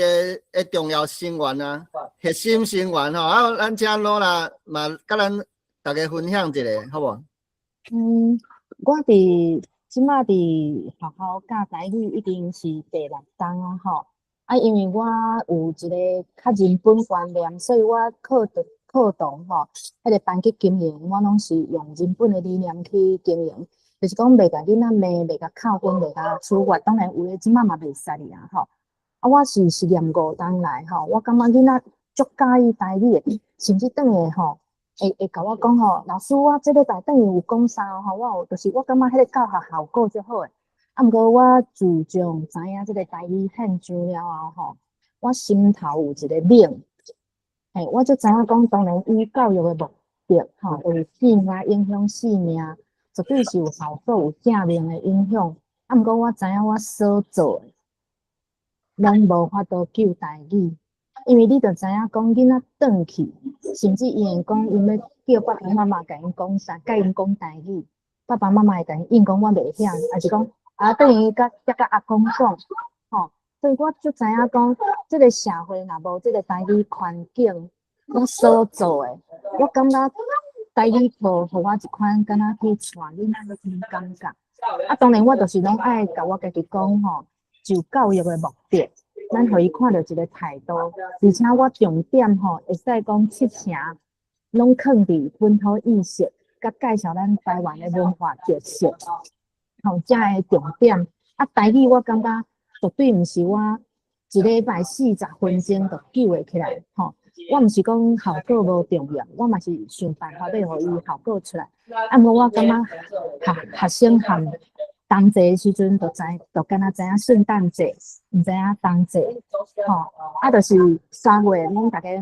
的重要成员核心成员咱请Nora嘛，甲咱大家分享一下，好无？我即马伫学校教台语已经是第6冬因为我有一个较认本观念，所以我课堂吼，迄个班级经营，我拢是用人本的理念去经营，就是讲袂甲囡仔骂，袂甲扣分，袂甲处罚。当然有诶，即摆嘛袂使啦吼。啊，我是念5冬来吼，我感觉囡仔足介意台语诶，甚至转下吼，会甲我讲吼，老师我即礼拜等于有讲啥吼，就是我感觉迄个教学效果足好诶。啊，毋过我自从知影即个台语现象了后吼，我心头有一个冷。我就知影讲，当然伊教育的目的吼，就是生活影响生命，绝对是有效果、有正面的影响。啊，毋过我知影我所做的，拢无法度救台语，因为你着知影讲囡仔转去，甚至伊会讲伊要叫爸爸妈妈甲因讲啥，甲因讲台语，爸爸妈妈会甲因应讲我袂晓，还是讲等于甲阿公讲，吼。所以我就知影讲，即个社会若无即个台语环境，我所做诶，我感觉台语课互我一款敢若去带囡仔迄种感觉。啊，当然我就是拢爱甲我家己讲吼，就教育诶目的，咱互伊看到一个态度，而且我重点吼会使讲70%拢放伫本土意识，甲介绍咱台湾诶文化特色，吼，这个重点。啊，台语我感觉。绝对毋是我一礼拜40分钟就救会起来，吼！我毋是讲效果无重要，我嘛是想办法要互伊效果出来。啊，无我感觉学生含同齐的时阵，就敢若知影圣诞节，毋知影冬节，吼！啊，就是3月，恁大家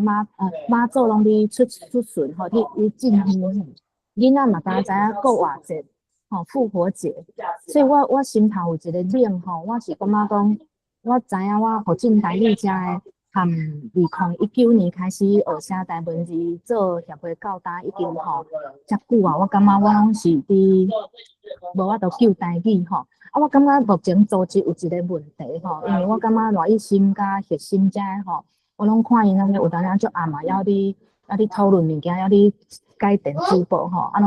妈祖拢伫出巡，吼，去进香，囡仔嘛敢知影国外节。复活节，所以我心头有一个冷吼，我是感觉讲，我知影我福建台语遮个，含2019年开始学写台文字，做协会教导已经吼遮久啊，我感觉我拢是伫无法度救台语吼。啊，我感觉目前组织有一个问题吼，因为我感觉赖一心甲核心遮个吼，我拢看因那个有当时做暗嘛，要伫讨论物件，要伫改电子报吼，啊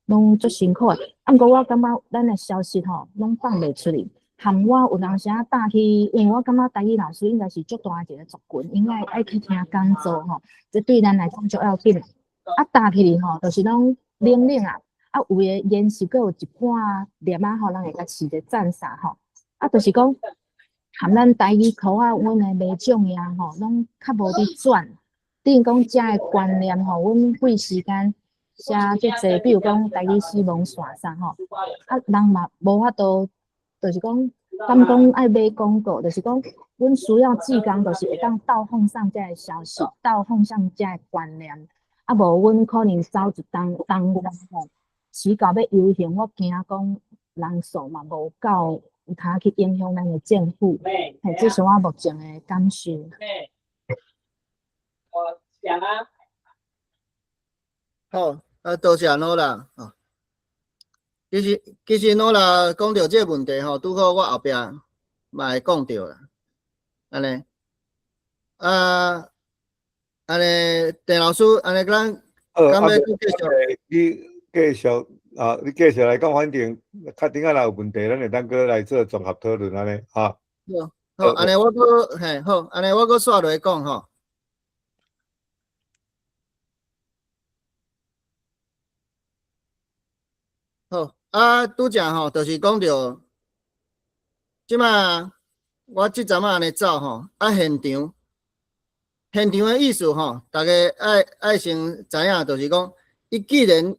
拢足辛苦诶。啊，毋过我感觉咱诶消息吼，拢放袂出去。含我有当时打去，因为我感觉台语老师应该是足大一个族群，应该爱去听讲座吼，这对咱来讲足要紧。啊，打起吼，就是拢冷冷啊，啊有诶言是阁有一半粒仔吼，人会甲饲者赞赏吼。啊，就是讲含咱台语口啊，阮诶卖种呀吼，拢较无伫转。等于讲遮诶观念吼，阮费时间。写足济，比如讲台语死亡线啥吼，啊人嘛无法度，就是讲，敢讲爱买广告，就是讲，阮需要志工，就是会当倒放上遮个消息，倒放上遮个观念，啊无阮可能走一当月吼，迟到要游行，我惊讲人数嘛无够，有通去影响咱个政府，嘿，这是我目前的感受。我讲啊。好，多谢诺啦。其实诺啦讲到这个问题吼，拄好我后壁嘛会讲到啦。安尼，安尼，陈老师，安尼咱敢要继续？你继续来讲，反正确定若有问题，咱会当搁来做综合讨论安尼，哈。好，安尼我搁好，安尼我搁刷落去讲吼。好，拄则吼，就是讲到即摆我即阵安尼走吼，现场的意思吼，大家爱先知影，就是讲，伊既然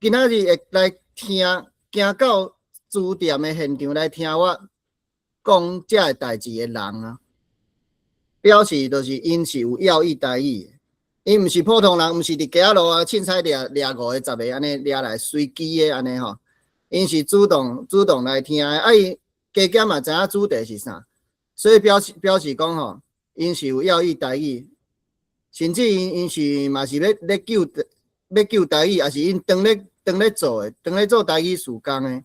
今仔日会来听，行到书店的现场来听我讲遮个代志的人啊，表示就是因是有要义台语的。因毋是普通人，毋是伫街仔路啊，凊彩掠5个、10个安尼掠来随机的安尼吼。因是主动来听的，啊伊加减嘛知影主题是啥，所以表示讲吼，因是有要义台语，甚至因是嘛是要救台语，也是因当咧做的，当咧做台语事工的，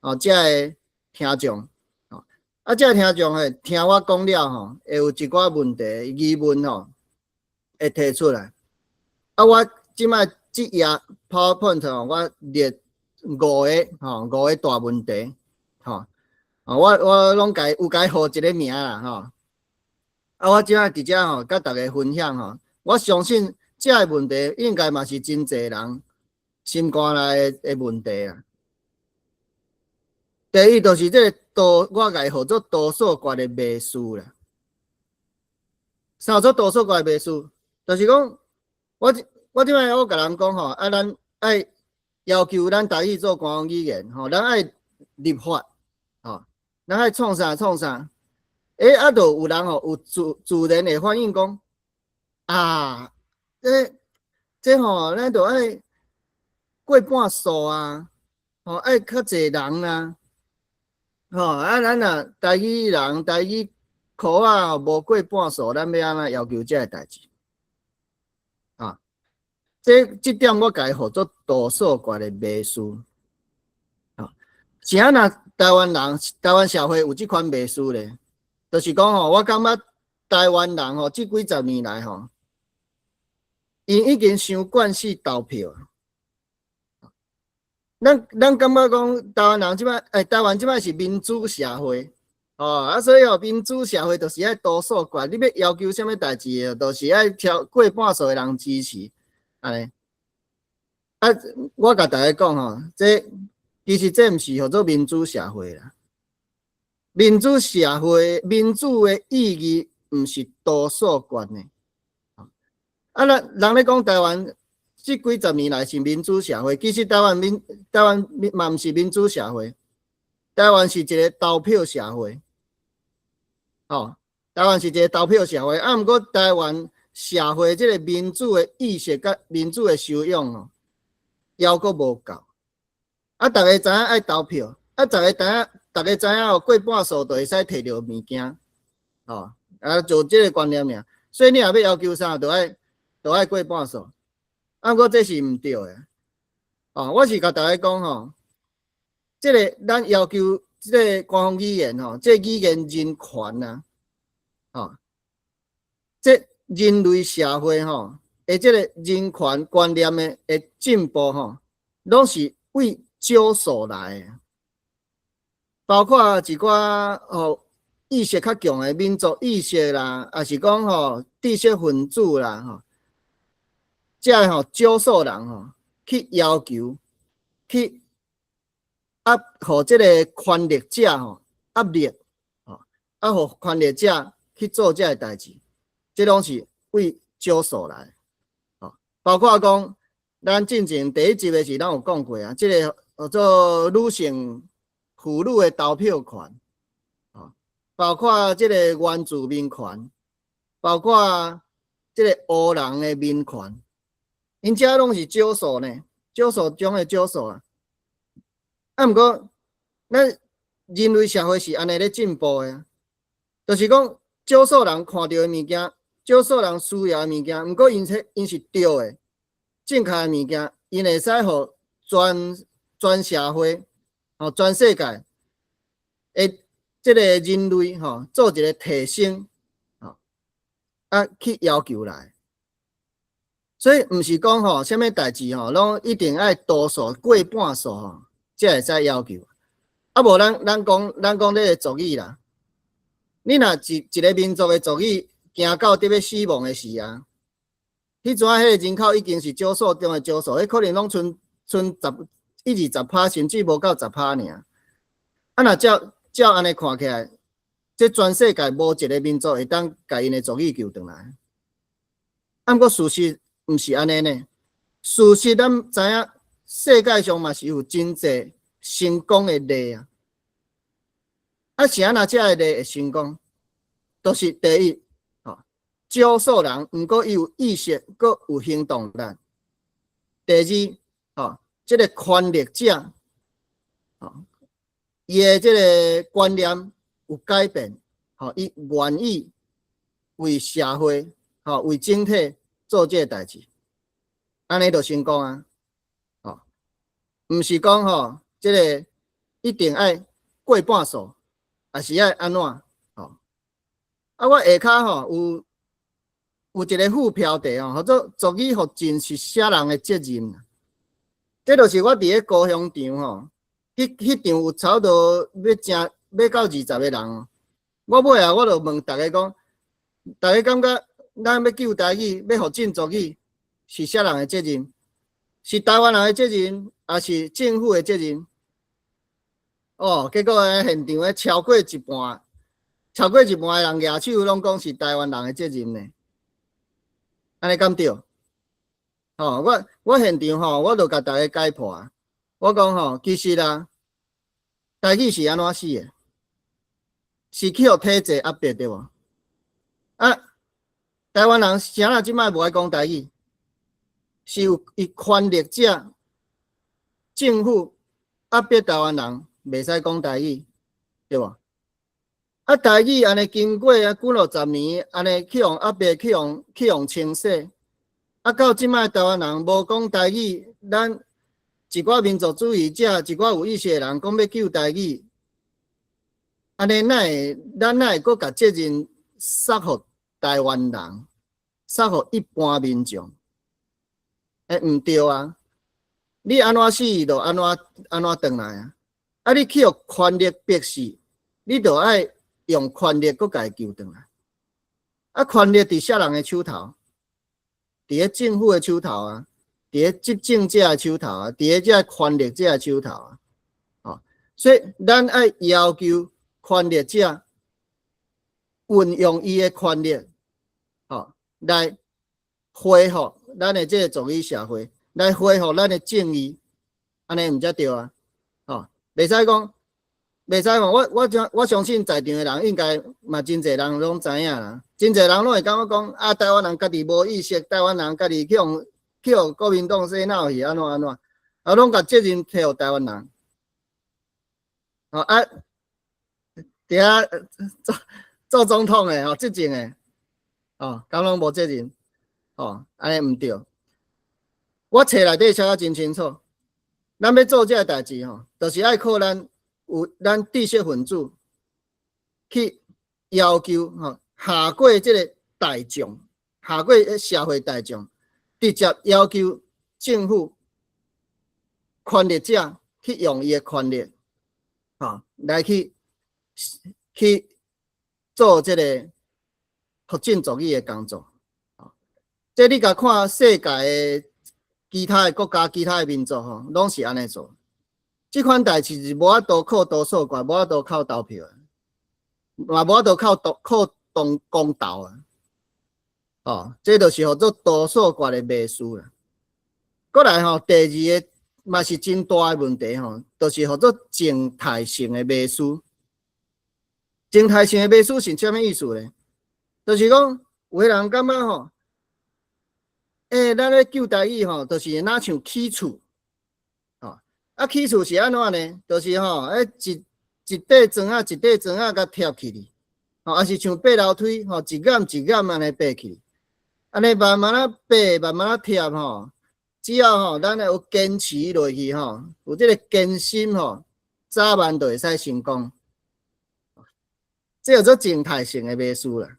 哦，遮个听众，哦，啊，遮个听众诶，听我讲了吼，会有一寡问题疑问吼。会提出来，啊！我即摆即页 PowerPoint 吼，我列5个大问题，吼，我拢有甲伊号一个名啦，吼。啊，我即摆伫遮吼，甲大家分享吼，我相信这个问题应该嘛是真侪人心肝内的问题啊。第一就是这个我甲伊号做多数决的秘书啦。啥做多数决的秘书？就是讲，我即摆我甲人讲吼，咱爱要求咱台语做官方语言吼，咱爱立法吼，咱爱创啥创啥。就有人吼有自然的反应讲啊，这吼咱就爱过半数啊，吼爱较侪人啊，吼咱若台语人台语口啊无过半数，咱要安怎要求这个代志？啊，这点我甲伊号做多数决的秘书。啊，啥若台湾社会有这款秘书咧？就是讲吼，我感觉台湾人吼，这几十年来吼，因已经伤惯势投票。咱感觉讲台湾人即摆，台湾即摆是民主社会，所以民主社会就是爱多数决，你要要求什么代志，就是爱过半数的人支持，安尼。我甲大家讲吼，其实这毋是叫做民主社会啦。民主社会，民主的意义毋是多数决呢。人咧讲台湾这几十年来是民主社会，其实台湾嘛毋是民主社会，台湾是一个投票社会。台湾是一个投票社会，毋过台湾社会这个民主的意识甲民主的修养还阁无够。大家知影爱投票，大家知影过半数就会使摕到物件，就这个观念尔。所以你若要求啥，就爱过半数。毋过这是毋对的。我是甲大家讲吼，这个咱要求这个官方语言吼，这个语言人权啊，这人类社会吼，这个人权观念的进步吼，拢是为少数来的。包括一寡意识较强的民族意识啦，也是讲知识分子啦，这少数人去要求，去互这个权力者压力，互权力者去做这个代志，这拢是为少数来。包括讲咱进前第一集的时，咱有讲过啊，这个叫做女性妇女的投票权，包括这个原住民权，包括这个黑人的民权，因遮拢是少数呢，少数中的少数啊。毋过，咱人类社会是安尼咧进步的，就是讲少数人看到的物件，少数人需要的物件，毋过因是对的，正确的物件，因会使互全社会。全世界诶，这个人类做一个提升，去要求来，所以毋是讲什么代志拢一定爱多数过半数才会使要求。无咱讲这个族语啦，你若一个民族的族语行到得要死亡的时啊，迄阵迄个人口已经是少数中的少数，迄可能拢剩10%甚至无到10%尔。若照安尼看起来，这全世界无一个民族会当甲因的族语救回来。毋过事实毋是安尼呢？事实咱知影，世界上嘛是有真济成功的例啊。啥若遮个例会成功？就是第一，少数人毋过伊有意识，阁有行动力。第二，这个权力者，伊的这个观念有改变，伊愿意为社会，为整体做这个代志，安尼就成功啊！毋是讲这个一定爱过半数，也是爱安怎？我下骹有一个副标题叫做“族语复振是写人的责任”。这就是我伫咧高雄场迄场有差不多要到20个人。我尾啊，我就问大家讲，大家感觉咱要救台语，要复振族语，是啥人的责任？是台湾人的责任，还是政府的责任？哦，结果现场超过一半的人举手，拢讲是台湾人的责任呢。安尼敢对？哦，我现场吼，我就甲大家解破啊。我讲吼，其实啊，台语是安怎死的？是去互体制压迫对无？啊，台湾人啥人即摆无爱讲台语？是有伊权力者、政府压迫台湾人，袂使讲台语，对无？啊，台语安尼经过几60年，安尼去用压迫，去用清洗。啊，到即摆台湾人无讲台语，咱一寡民族主义者、一寡有意识的人讲要救台语，安尼咱哪会阁甲责任撒互台湾人，撒互一般民众？毋对啊！你安怎死就安怎转来啊！啊，你去互权力逼死，你就爱用权力阁家救转来。啊，权力伫啥人的手头？伫咧政府的手头啊，伫咧执政者的手头啊，伫咧这权力者的手头啊。哦，所以咱爱要求权力者运用伊的权力，哦，来恢复咱的这个族裔社会，来恢复咱的正义，安尼毋才对啊！哦，袂使讲，我相信在场的人应该嘛真侪人拢知影啦，真侪人拢会感觉讲啊，台湾人家己无意识，台湾人家己去互国民党洗脑去安怎，啊，拢甲责任推互台湾人。哦啊，伫遐做总统的吼，执政的，哦，敢拢无责任，哦，安尼毋对。我册内底写啊真清楚，咱要做这个代志吼，就是爱靠咱知识分子去要求吼，下过这个大众，下过社会大众，直接要求政府权力者去用伊的权力，吼，来去做这个复振族裔的工作。这你甲看世界的其他的国家、其他的民族吼，拢是安尼做。这款代志是无法度靠多数决，无法度靠投票，嘛无法度靠公道啊！哦，这就是叫做多数决的迷思啦。过来吼，第二个嘛是真大的问题吼，就是叫做静态性的迷思。静态性的迷思是啥物意思咧？就是讲有个人感觉吼，咱咧救台语吼，就是若像起厝。啊，起厝是安怎呢？就是吼，一块砖啊，一块砖啊，甲贴起哩，吼，还是像爬楼梯，吼，一杆一杆安尼爬起，安尼慢慢啊爬，慢慢啊贴吼。只要吼，咱有坚持落去吼，有这个坚心吼，早晚就会使成功。这叫做静态性的迷思啦。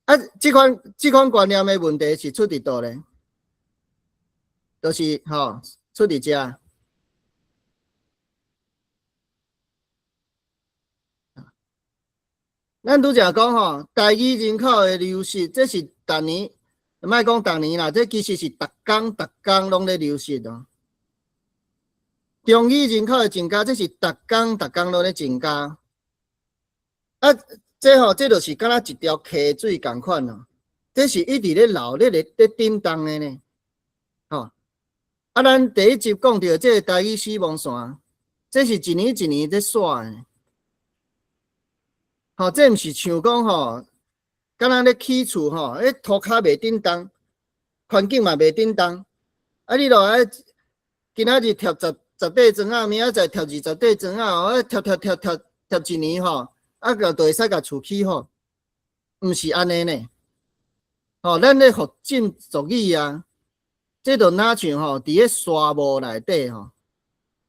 啊，这款观念的问题是出伫倒咧？就是吼，出伫遮。咱拄则讲吼，台语人口的流失，这是逐年，莫讲逐年啦，这其实是逐工拢咧流失哦。中语人口的增加，这是逐工拢咧增加。啊，这就是敢若一条溪水共款哦，这是一直咧流咧震动的呢。吼，啊，咱第一集讲到这个台语死亡线，这是一年一年在刷的。吼，这毋是像讲吼，敢若咧起厝吼，涂骹袂震动，环境嘛袂震动。啊，你落来今仔日贴十块砖啊，明仔载贴20块砖啊，贴一年吼，啊就会使甲厝起好，毋是安尼呢。吼，咱咧复振族语啊，这就若像吼，伫咧沙漠内底吼，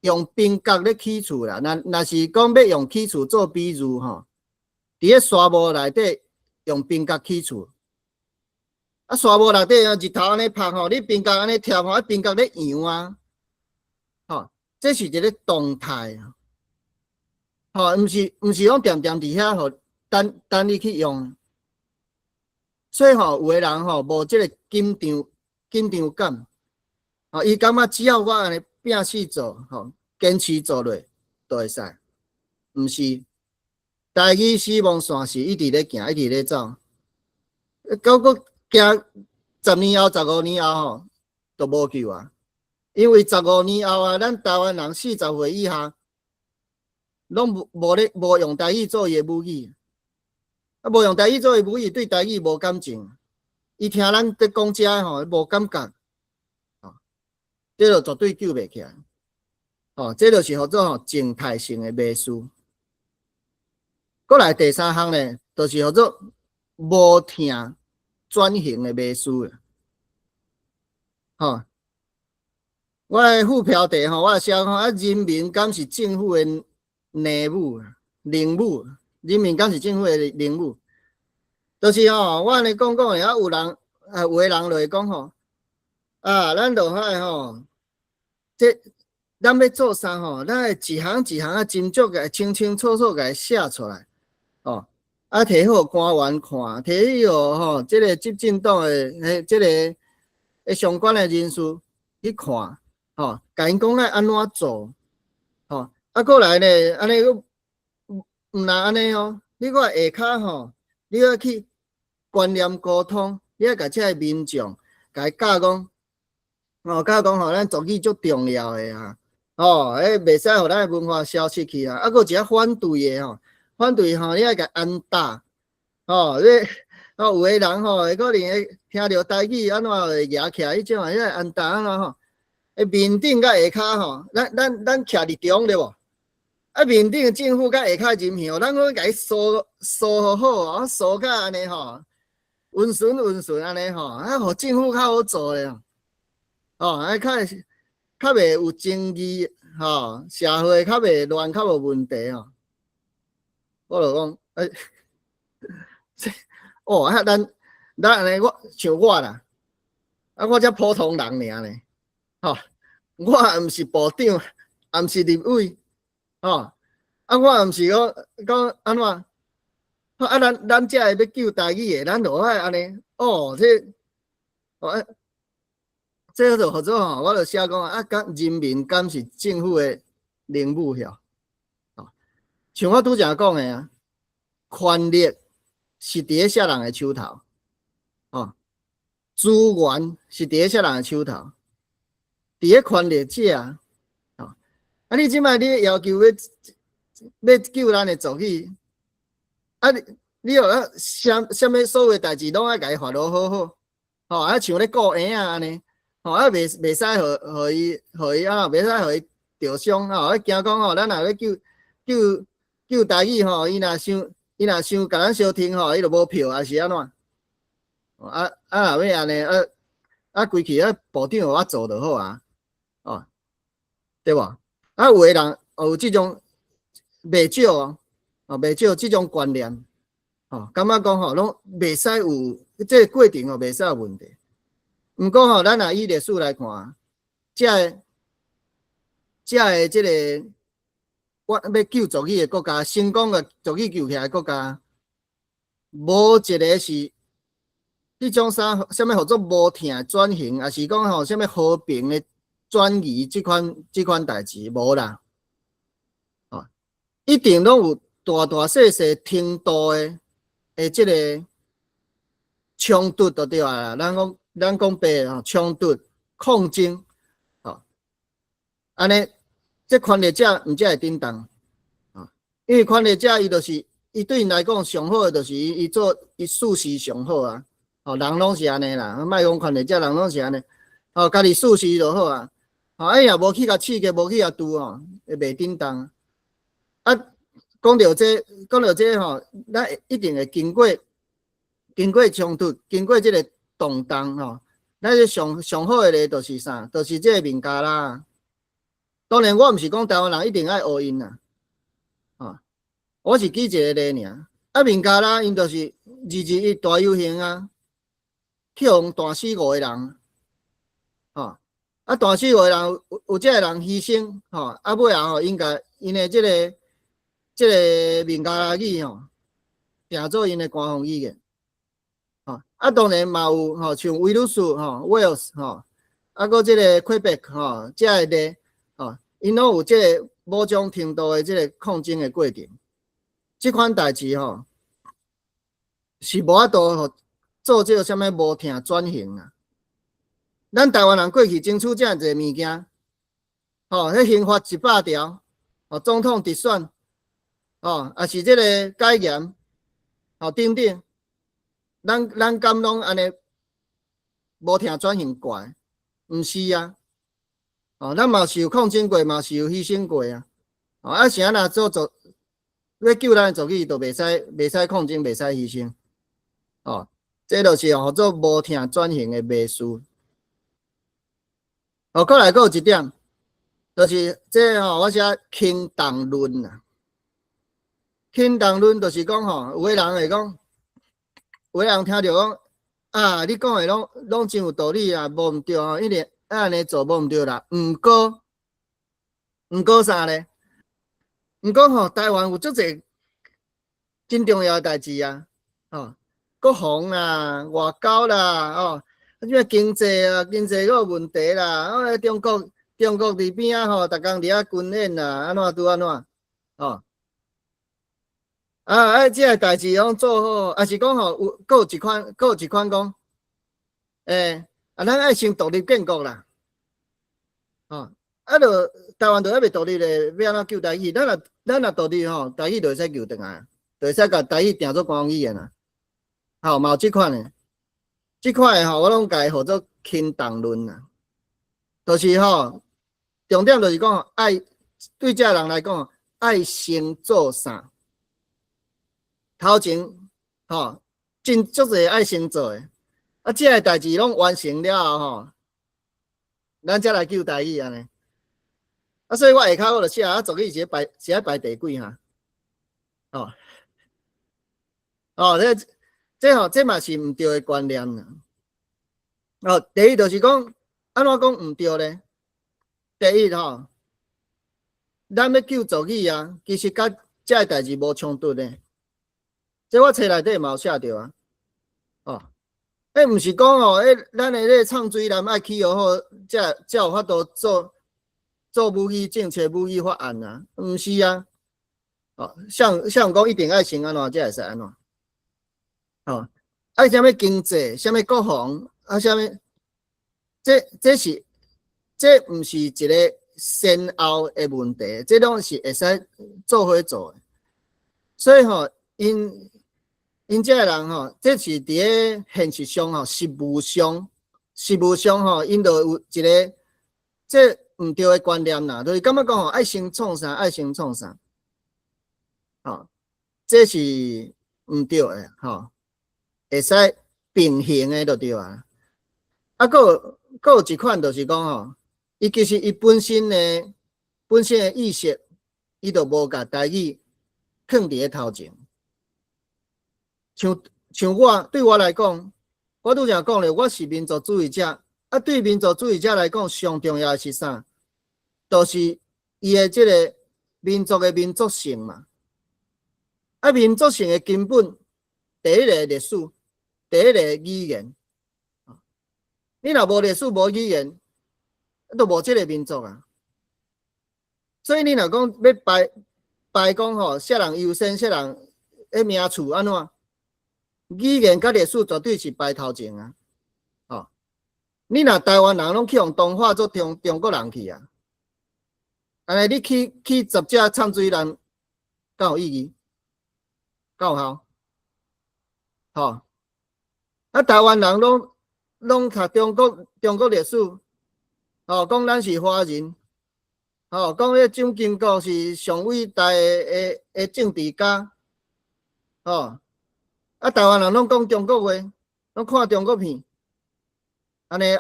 用冰角咧起厝啦。若是讲要用起厝做比喻吼。伫咧沙漠内底用冰角起厝，啊沙漠内底日头安尼晒吼，你冰角安尼贴吼，冰角咧扬啊，吼，这是一个动态啊，吼，毋是讲定伫遐吼，等你去用，所以吼有个人吼无即个紧张紧张感，哦，伊感觉只要我安尼拼死做，吼，坚持做落就会使。毋是，台语死亡线是一直咧行，一直咧走，到个行10年后、15年后吼，都无救啊！因为15年后啊，咱台湾人40岁以下，拢无用台语做伊诶母语，啊，无用台语做伊母语，对台语无感情，伊听咱在讲遮吼无感觉，哦，这就绝对救袂起来，哦，这就是叫做吼静态性诶迷思。过来第3项呢，就是叫做无听转型的迷思啦。吼，我的副标题吼，我写讲啊，人民敢是政府的内务、灵武？人民敢是政府的灵武？就是吼，我安尼讲的啊，有人有的人就会讲吼，啊，咱落海吼，这咱要做啥吼，咱会一行一行啊，斟酌个清清楚楚个写出来。哦，啊，摕好官员看，摕去吼，即个执政党诶，即个相关诶人士去看，吼，甲因讲咱安怎做，吼，啊，过来呢，安尼个毋若安尼哦，你看下骹吼，你要去观念沟通，你要甲遮个民众甲伊教讲，哦，教讲吼，咱族语足重要诶啊，哦，袂使互咱诶文化消失去啊，啊，佫一个反对诶吼。反对吼，你爱甲安搭，吼，你有诶人吼，会可能会听着台语，安怎会举起来？迄种啊，你爱安搭安怎吼？面顶甲下骹吼，咱徛伫中对无？啊，面顶政府甲下骹人票，咱可甲伊梳好好，梳甲安尼吼，温顺安尼吼，啊，互政府较好做诶吼，啊，较袂有争议，吼，社会较袂乱，较无问题吼。我就讲，哦，啊，咱安尼，像我啦，啊，我只普通人尔呢，吼，我也毋是部长，也毋是立委，吼，啊，我也毋是讲安怎，啊，咱遮会要救台语的，咱就爱安尼，哦，哦，这就合作吼，我就写讲啊，人民敢是政府的灵武晓，哦，像我拄则讲的啊。权力是伫咧啥人的手头，哦，资源是伫咧啥人的手头，伫咧权力者啊，哦，啊，你即摆你要求要救咱的族语，啊，你有啥物所有代志拢爱甲伊发落好好，吼，啊，像咧顾婴啊安尼，吼，啊，袂使互伊啊，袂使互伊着伤，吼，啊，惊讲吼，咱若要救台语吼，伊若想甲咱相挺吼，伊就无票，还是安怎？若要安尼，规气部长互我做就好啊，哦，对无？啊，有诶人有即种袂少哦，袂少即种观念，哦，感觉讲吼，拢袂使有这个过程吼，袂使有问题。毋过吼，咱若以历史来看，遮个即个。我要救族语的国家，成功的族语救起来的国家，无一个是迄种啥物叫做无听转型，还是讲吼啥物和平的转移即款代志无啦，哦，一定拢有大细程度的即个冲突就对啊啦。咱讲白吼，冲突、抗争，哦，安尼。这权力者毋才会顶当，啊，因为权力者伊就是伊对因来讲上好诶，就是伊做伊处事上好啊，哦，人拢是安尼啦，莫讲权力者，人拢是安尼，哦，家己处事就好啊，哦，若无去甲刺激，无去甲拄吼，会袂顶当。啊，讲到这吼，咱一定会经过冲突，经过这个动荡吼，咱上好诶咧，就是啥？就是这个民家啦。当然，我毋是讲台湾人一定爱学因啦，啊，我是举一个例尔。啊，民家啦，因就是一大游行啊，去互大死5个人，啊，大死5个人有这个人牺牲，啊，尾后吼，因的这个民家语吼，定做因的官方语言，当然嘛有像威尔斯Wales 搁即个Quebec 遮个咧因拢有即个某种程度的即个抗争的过程。即款代志是无法度做即个啥物无听转型啊。咱台湾人过去争取遮侪物件，迄刑法100条，总统直选，也是即个戒严，等等，咱敢拢安尼无听转型过？毋是啊，咱嘛是有抗争过，嘛是有牺牲过啊。是安那做要救咱的族语，就袂使抗争，袂使牺牲。这就是叫做无听转型的迷思。过来，阁有一点，就是这我写轻重论啊。轻重论就是讲有个人会讲，有个人听着讲你讲的拢真有道理啊，无毋对一定安尼做无毋对啦。毋过啥呢？毋过台湾有足侪真重要的代志啊，国防啦、外交啦，经济啊，经济个问题啦，中国伫边逐工伫遐军演啦，安怎拄安怎，即个代志拢做好，是讲阁有一款讲，咱爱先独立建国啦，就台湾就还未独立咧，要安怎救台语？咱若独立台语就会使救转来，就会使甲台语定做官方语言啊。嘛有即款的，我拢甲伊号做轻重论啊。就是重点就是讲爱对这人来讲，爱先做啥？头前真足侪爱先做的，这个代志拢完成了后咱才来救台语安尼。所以我下骹我就写族语是爱排第几哈？这嘛是毋对的观念啦。第一就是讲，安怎讲毋对咧？第一咱要救族语啊，其实甲这个代志无冲突咧。这我册内底嘛有写着啊。毋是讲咱的咧唱水南爱起好，才有法度做武器政策、武器法案啊，毋是啊。像讲一定爱先安怎，才会使安怎。爱啥物经济、啥物国防啥物，这毋是一个先后的问题，这拢是会使做伙做的。所以因这个人这是伫咧现实上实务上因就有一个这毋对的观念啦，就是感觉讲爱先创啥，爱先创啥，这是毋对的会使并行的就对啊。阁有一款就是讲伊其实伊本身的意识，伊就无甲台语放伫咧头前。像对我来讲，我拄则讲咧，我是民族主义者。对民族主义者来讲，上重要的是啥？就是伊的即个民族的民族性嘛。民族性的根本，第一个历史，第一个语言。你若无历史无语言，就无即个民族啊。所以你若讲要排讲啥人优先，啥人名次安怎？语言甲历史绝对是排头前啊！你若台湾人拢去用同化做中国人去啊？安尼你去10只唱水人，敢有意义？敢有效？台湾人拢读中国历史，讲咱是华人，讲迄蒋经国是上伟大的政治家，台湾人拢讲中国话，拢看中国片，安尼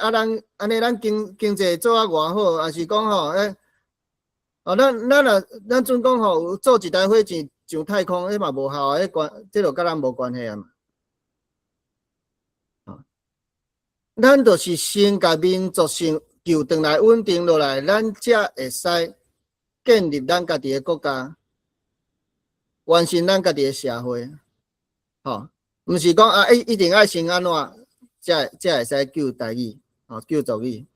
咱经济做啊偌好，还是讲咱准讲有做一台火箭上太空，迄嘛无效啊，这就甲咱无关系啊嘛。咱就是先甲民族性救转来稳定落来，咱才会使建立咱家己的国家，完成咱家己的社会。毋是讲啊，一定爱先安怎，才会使救台语，救族语，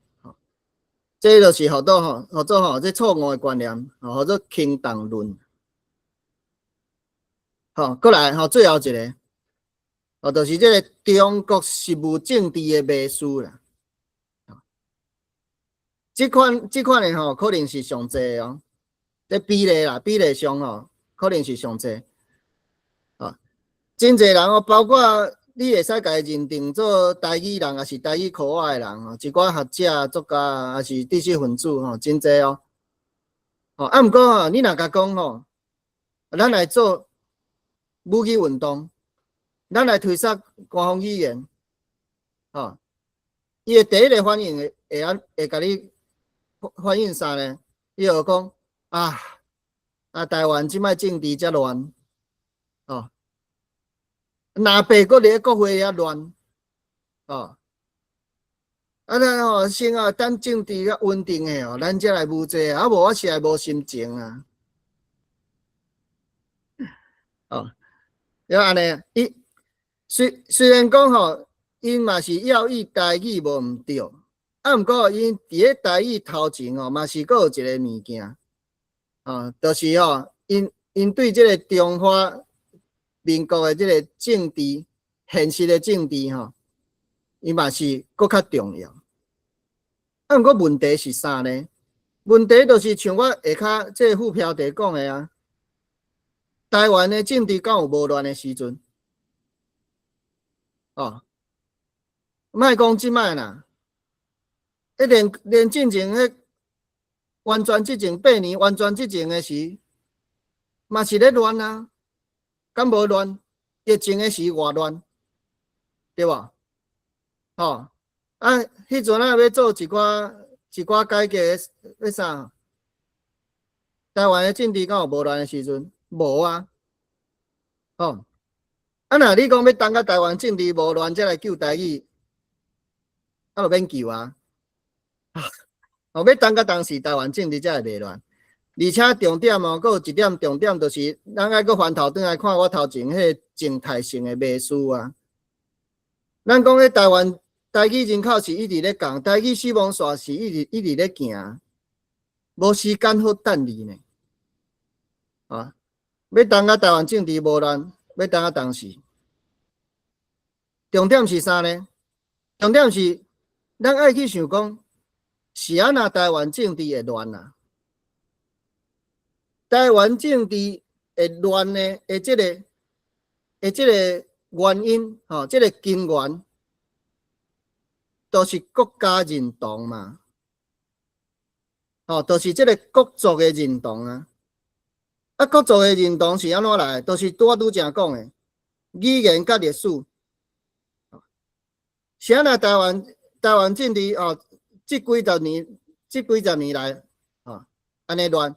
这就是号做这错误的观念，号做轻重论。过来最后一个，就是这个中国实务政治的秘书啦。这款的可能是上济哦，这比例上可能是上济。真侪人包括你会使家认定做台语人，也是台语口话的人一寡学者、作家，也是知识分子真侪哦。毋过你若甲讲咱来做母语运动，咱来推广官方语言，伊的第一个反应会甲你反应啥呢？伊就讲台湾即摆政治遮乱，若白搁伫国会遐乱，咱先等政治较稳定的咱才来舞这，无我实在无心情啊。要安尼，虽然讲因嘛是要以台语无毋对，毋过因伫咧台语头前嘛是阁有一个物件，就是因对即个中华民国的即个政治现实的政治伊嘛是阁较重要。毋过问题是啥呢？问题就是像我下骹即个副标题讲的台湾的政治敢有无乱的时阵？莫讲即摆啦，连进前迄完全之前8年完全之前的时，嘛是咧乱啊，敢无乱？疫情的时偌乱，对无？迄阵要做一寡改革，要啥？台湾的政治敢有无乱的时阵？无啊。若你讲要等到台湾政治无乱才来救台语，就免救啊！要等到当时台湾政治才会袂乱，而且重点阁有一点重点，就是咱爱阁翻头转来看我头前迄静态性的秘书啊。咱讲迄台湾台语人口是一直咧降，台语死亡线是一直咧行，无时间好等你呢。要等到台湾政治无乱，要等到当时。重点是啥呢？重点是咱爱去想讲，是安那台湾政治会乱啊？台湾政治会乱呢？即个原因，即个根源，都是国家认同嘛，都是即个国族的认同啊。国族的认同是安怎来？都是我拄则讲的语言甲历史。是安那台湾政治这几十年来安尼乱，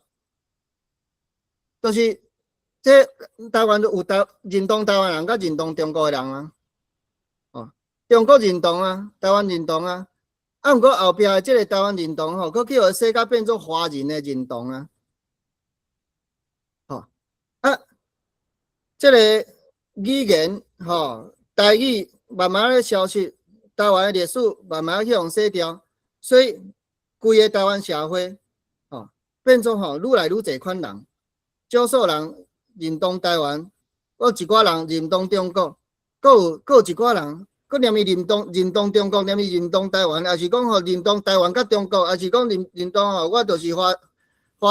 就是这台湾有认同台湾人，甲认同中国的人啊，中国认同啊，台湾认同啊，毋过后壁的这个台湾认同佫叫做世界变做华人的认同啊，这个语言台语慢慢咧消失。台湾的历史慢慢去用洗掉，所以规个台湾社会变做愈来愈侪款人，少数人认同台湾，有一寡人认同中国，佫有一寡人佫念伊认同中国，念伊认同台湾，也是讲认同台湾甲中国，也是讲认同我就是华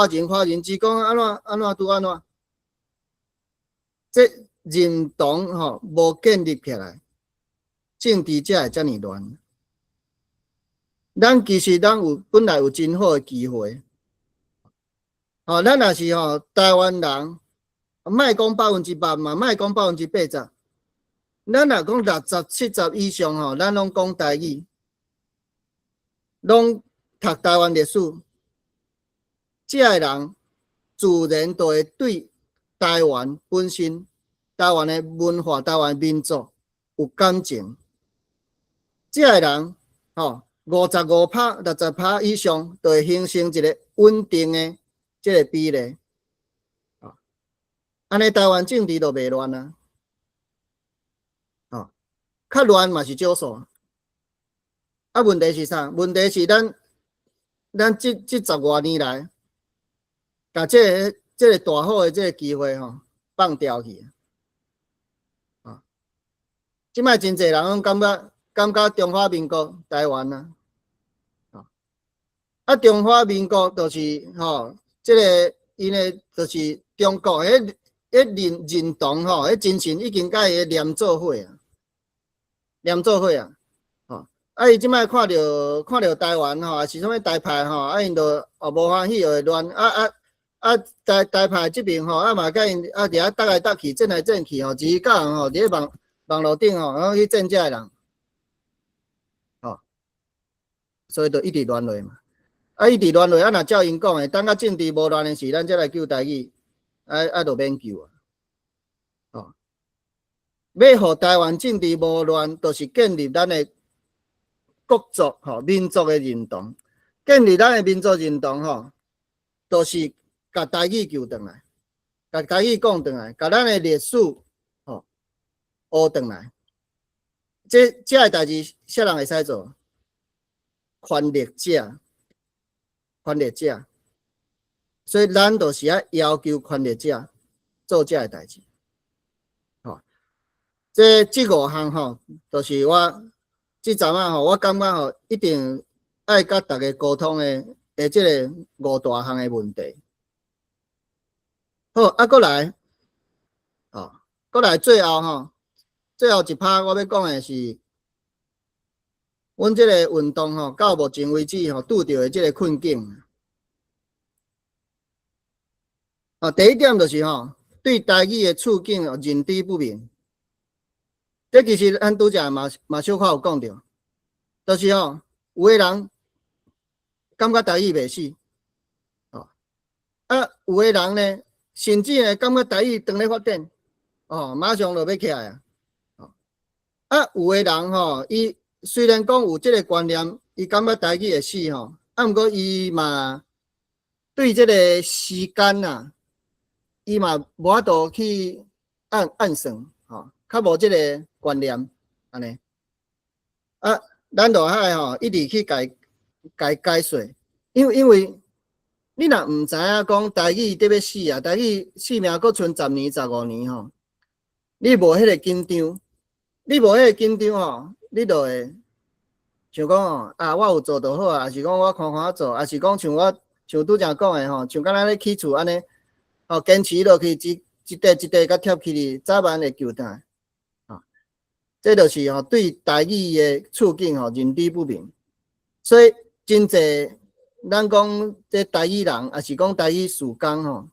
人，只讲安怎拄安怎，这认同无建立起来。政治才会遮尔乱。其实本来有真好的机会，咱若是台湾人，莫讲100%嘛，莫讲80%，咱若讲60、70以上咱拢讲台语，拢读台湾历史，这个人自然就会对台湾本身、台湾的文化、台湾民族有感情。这个人55%、60%以上，就会形成一个稳定的这个比例。安尼台湾政治就袂乱啊。较乱嘛是少数。啊，问题是啥？问题是咱这10多年来，把这个大好的这个机会吼放掉去。啊，即摆真侪人拢感觉中华民国台湾啊，啊中华民国就是这个因为就是中国迄认同迄精神已经甲伊连做伙啊，啊，伊即摆看到台湾还是啥物台派啊，因就无欢喜会乱台派即边啊嘛甲因伫遐搭来搭去，争来争去只是甲人伫咧网络顶然后去争遮人，所以就一直乱落嘛。啊，一直乱落，若照因讲的，等到政治无乱的时，咱才来救台语，就免救啊。要互台湾政治无乱，就是建立咱的国族民族的认同，建立咱的民族认同就是甲台语救转来，甲台语讲转来，甲咱的历史学转来。这个代志，啥人会使做？权力者。所以咱就是要求权力者做这个代志。这5项就是我这阵我感觉一定爱甲大家沟通的这个5大项的问题。好，过来，最后一趴我要讲的是，阮这个运动到目前为止拄到的这个困境。第一点就是对台语的处境认知不明。这其实咱拄则嘛小可有讲到，就是有的人感觉台语袂死，有的人呢，甚至呢感觉台语当咧发展，马上就要起来啊。有的人伊虽然讲有这个观念，伊感觉台语会死毋过伊嘛对这个时间伊嘛无法度去按算较无这个观念安尼咱大海一直去解说，因为你若毋知影讲台语得要死台语性命阁剩10年15年你无迄个紧张，你就会想讲我有做就好还是讲我看做，还是讲像拄则讲的像敢若咧起厝安尼坚持落去一块甲贴起哩，早晚会救倒。这就是对台语的处境认知不明，所以真济咱讲这台语人，还是讲台语事工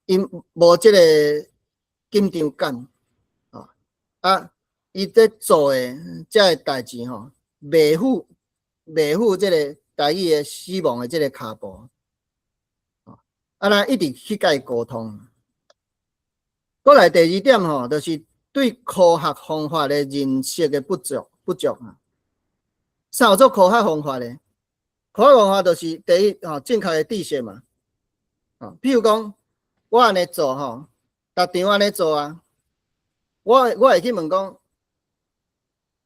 因无这个紧张感伊在做的这个代志袂负这个台语的死亡的这个脚步咱一直去甲伊沟通。过来第二点就是对科学方法的认识的不足啥叫做科学方法呢？科学方法就是第一正确的知识嘛譬如讲我安尼做逐场安尼做我会去问讲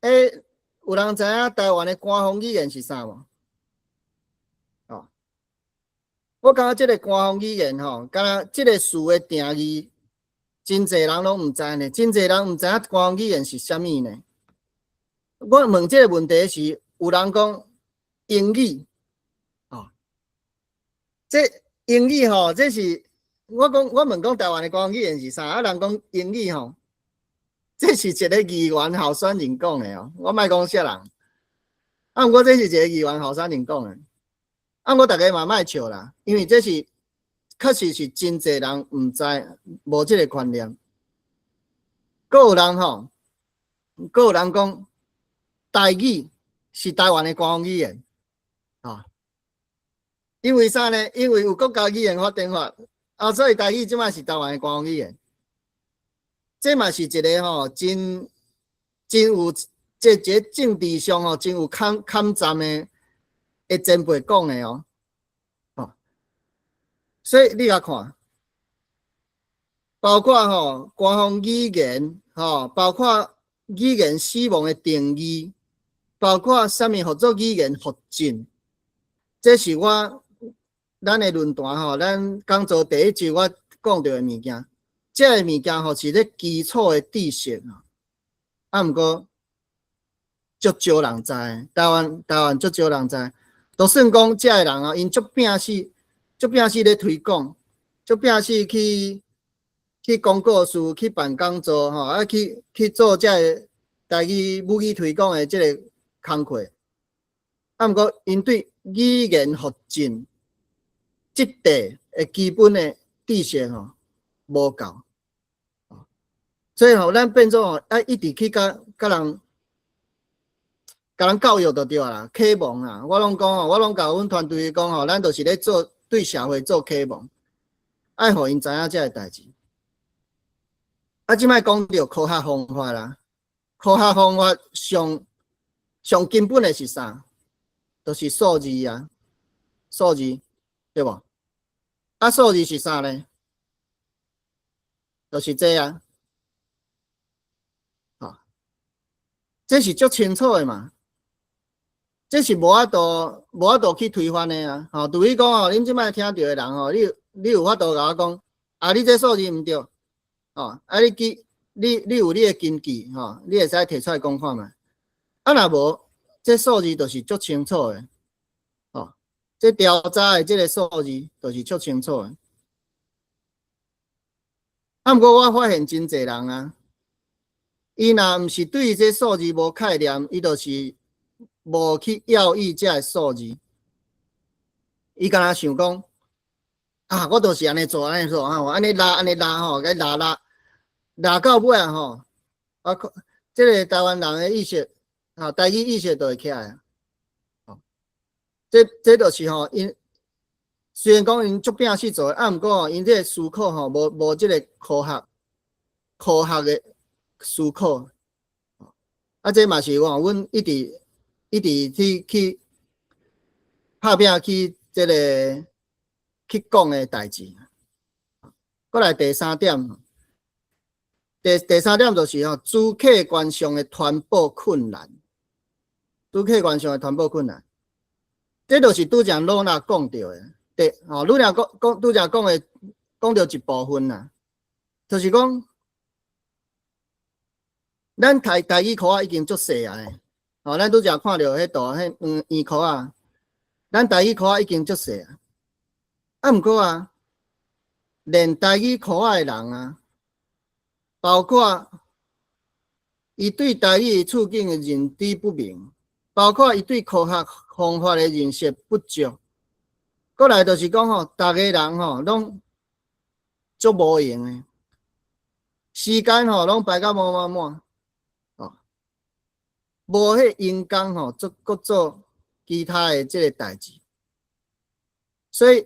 有人知影台湾的官方语言是啥无？我感觉这个官方语言敢若这个词的定义，真侪人拢毋知呢，真侪人毋知影官方语言是啥物呢？我问这个问题是，有人讲英语这英语这是我问讲台湾的官方语言是啥？人讲英语这是一个议员候选人讲的我莫讲啥人。毋过这是一个议员候选人讲的。我大家嘛莫笑啦，因为这是确实是真侪人毋知无这个观念。阁有人讲台语是台湾的官方语言因为啥呢？因为有国家语言法典法所以台语即摆是台湾的官方语言。这嘛是一个真有这政治上真有抗战的前辈讲的所以你甲看，包括官方语言包括语言死亡的定义，包括什么合作语言核准，这是咱的论坛咱讲座第一集我讲到的物件，这个物件是咧基础的知识毋过足少人知，台湾足少人知，就算讲这个人因足拼死咧推广，足拼死去广告书去办讲座去做这个台语母语推广的这个工作，毋过因对语言核准质地的基本的知识无够，所以咱变做一直去甲人教育就对啦，启蒙啦。我拢讲我拢甲阮团队讲咱就是咧做对社会做启蒙，爱互因知影这个代志。即摆讲到科学方法啦，科学方法上根本的是啥？就是数字啊，数字对无？数字是啥呢？就是这啊，这是足清楚的嘛，这是无法度去推翻的啊。除非讲恁即摆听到的人你有法度甲我讲你这数字毋对你有你的根据你会使摕出来讲看嘛。若无，这数字就是足清楚的这调查的这个数字就是足清楚的。毋过我发现真侪人伊若毋是对这数字无概念，伊就是无去要意这个数字。伊敢若想讲我就是安尼做安尼做安尼拉该拉到尾这个台湾人的意识台语意识就会起来这就是因虽然讲因足拼死做毋过因这个思考无这个科学的思考这嘛是阮一直去拍拼去这个去讲的代志。过来第三点，第三点就是主客观上的传播困难，主客观上的传播困难，这就是拄则罗娜讲到的。罗娜拄则讲到一部分啦，就是讲咱台语课已经足细啊咱拄则看到迄图圆课咱台语课已经足细毋过练台语课的人包括伊对台语处境的认知不明，包括伊对科学方法的认识不足，过来就是讲逐个人拢足无用的，时间拢排到满无迄用功搁做其他的这个代志，所以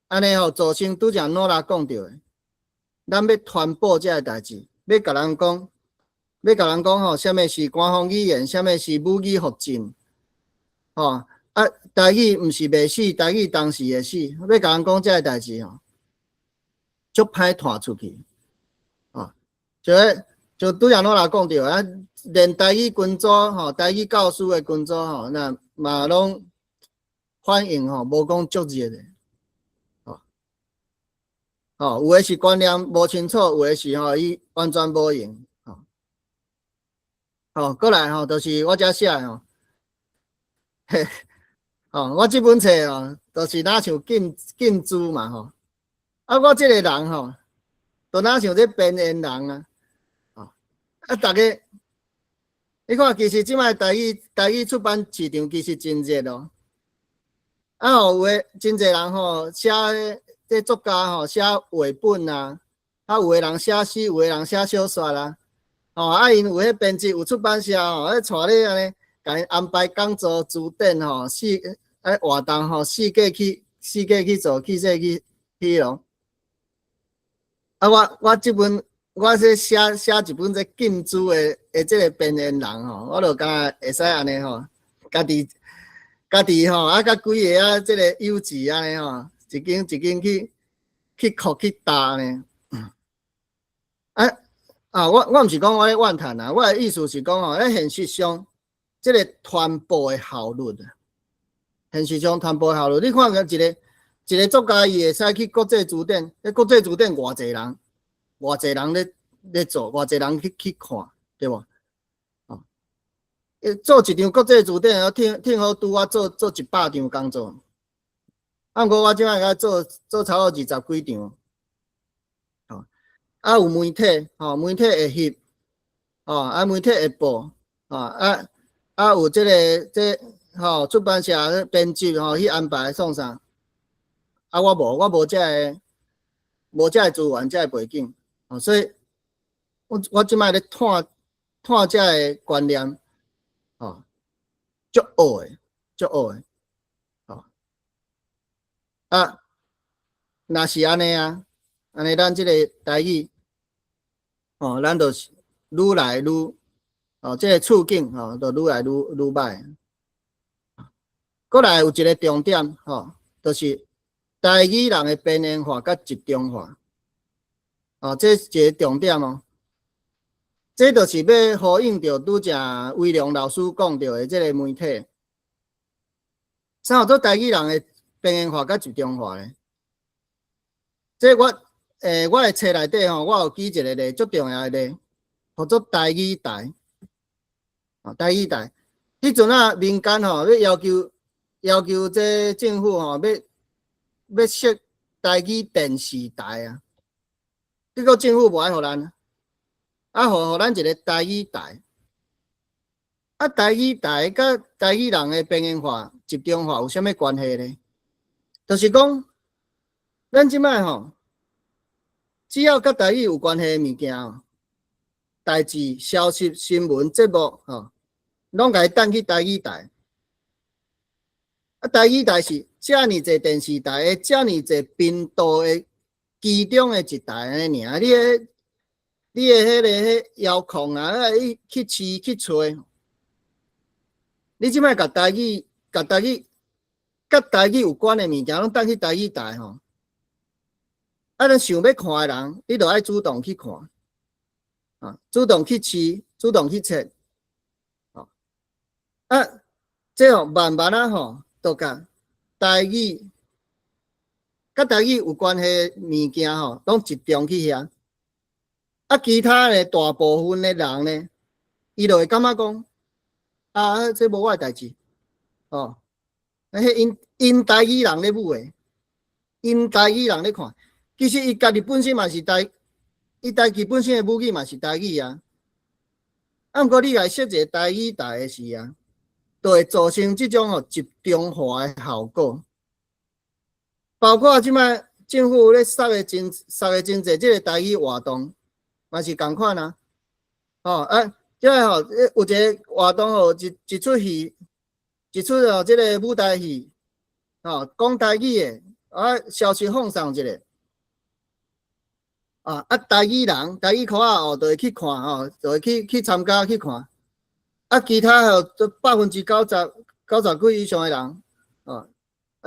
安尼造成拄则诺拉讲到的，咱要传播这个代志，要甲人讲什么是官方语言，什么是母语核准台语毋是袂死，台语当时会死，要甲人讲这个代志足歹传出去就拄则诺拉讲到连台语群组台语教师的群组那嘛拢反应无讲足热的有的是观念无清楚，有的是伊完全无用过来就是我遮写我这本册就是哪像禁书嘛我这个人就哪像这边缘人大家你看，其实即摆台语出版市场其实真热有诶真侪人写这作家写绘本有诶人写诗，有诶人写小说啦因有迄编辑有出版社带你安尼，甲因安排讲座、书展活动四界去做，去说去咯。我这本。我是写一本这禁书的这个边缘人我就敢会使安尼家己甲几个这个幼稚安尼一间去哭去打呢我毋是讲我咧怨叹啊，我的意思是讲吼，咧现实上，即个传播的效率啊，现实上传播效率，你看一个作家伊会使去国际书展，咧国际书展偌济人咧做，偌济人去看，对无？哦，做一场国际书展，挺好拄我做100场工作，啊，毋过我即摆甲做差不多20几场。有媒体，媒体会翕，媒体会报，有出版社编辑去安排创啥，我无遮个资源，遮个背景，所以我即摆咧探遮个观念，足学的，若是安尼啊，安尼咱即个台语。咱就是愈来愈，这个处境就愈来愈歹。过来有一个重点，就是台语人的边缘化甲集中化，这是一个重点哦。这就是要呼应到拄则威良老师讲到的这个媒体，啥叫做台语人的边缘化甲集中化咧？这我的册内底我有举一个例，足重要的例，叫做台语台。台语台，迄阵啊，民间要要求这政府要设台语电视台啊，结果政府无爱互咱，互咱一个台语台。台语台甲台语人的边缘化、集中化有啥物关系呢？就是讲，咱即摆只要甲台语有关系的物件，代志、消息、新闻、节目，拢甲伊等去台语台。台语台是遮尔济电视台的遮尔济频道的其中的一台安尼尔。你的迄遥控啊，去试去找，你即摆甲台语有关的物件，拢等去台语台咱想要看的人，你就爱主动去看，主动去试，主动去测，这慢慢都甲台语有关系的物件拢集中去遐，其他的大部分的人呢，伊就会感觉讲，这无我的代志，因台语人咧舞的，因台语人咧看。其实伊家己本身嘛是伊家己本身的母语嘛是台语啊。毋过你来设一个台语台的时啊，就会造成即种集中化的效果。包括即摆政府咧杀的真济即个台语活动，嘛是共款啊。即个有一个活动一出戏，一出即个舞台戏，讲台语的，消息放送一个。台语人、台语口仔就会去看就会去参加去看。其他90%几以上的人，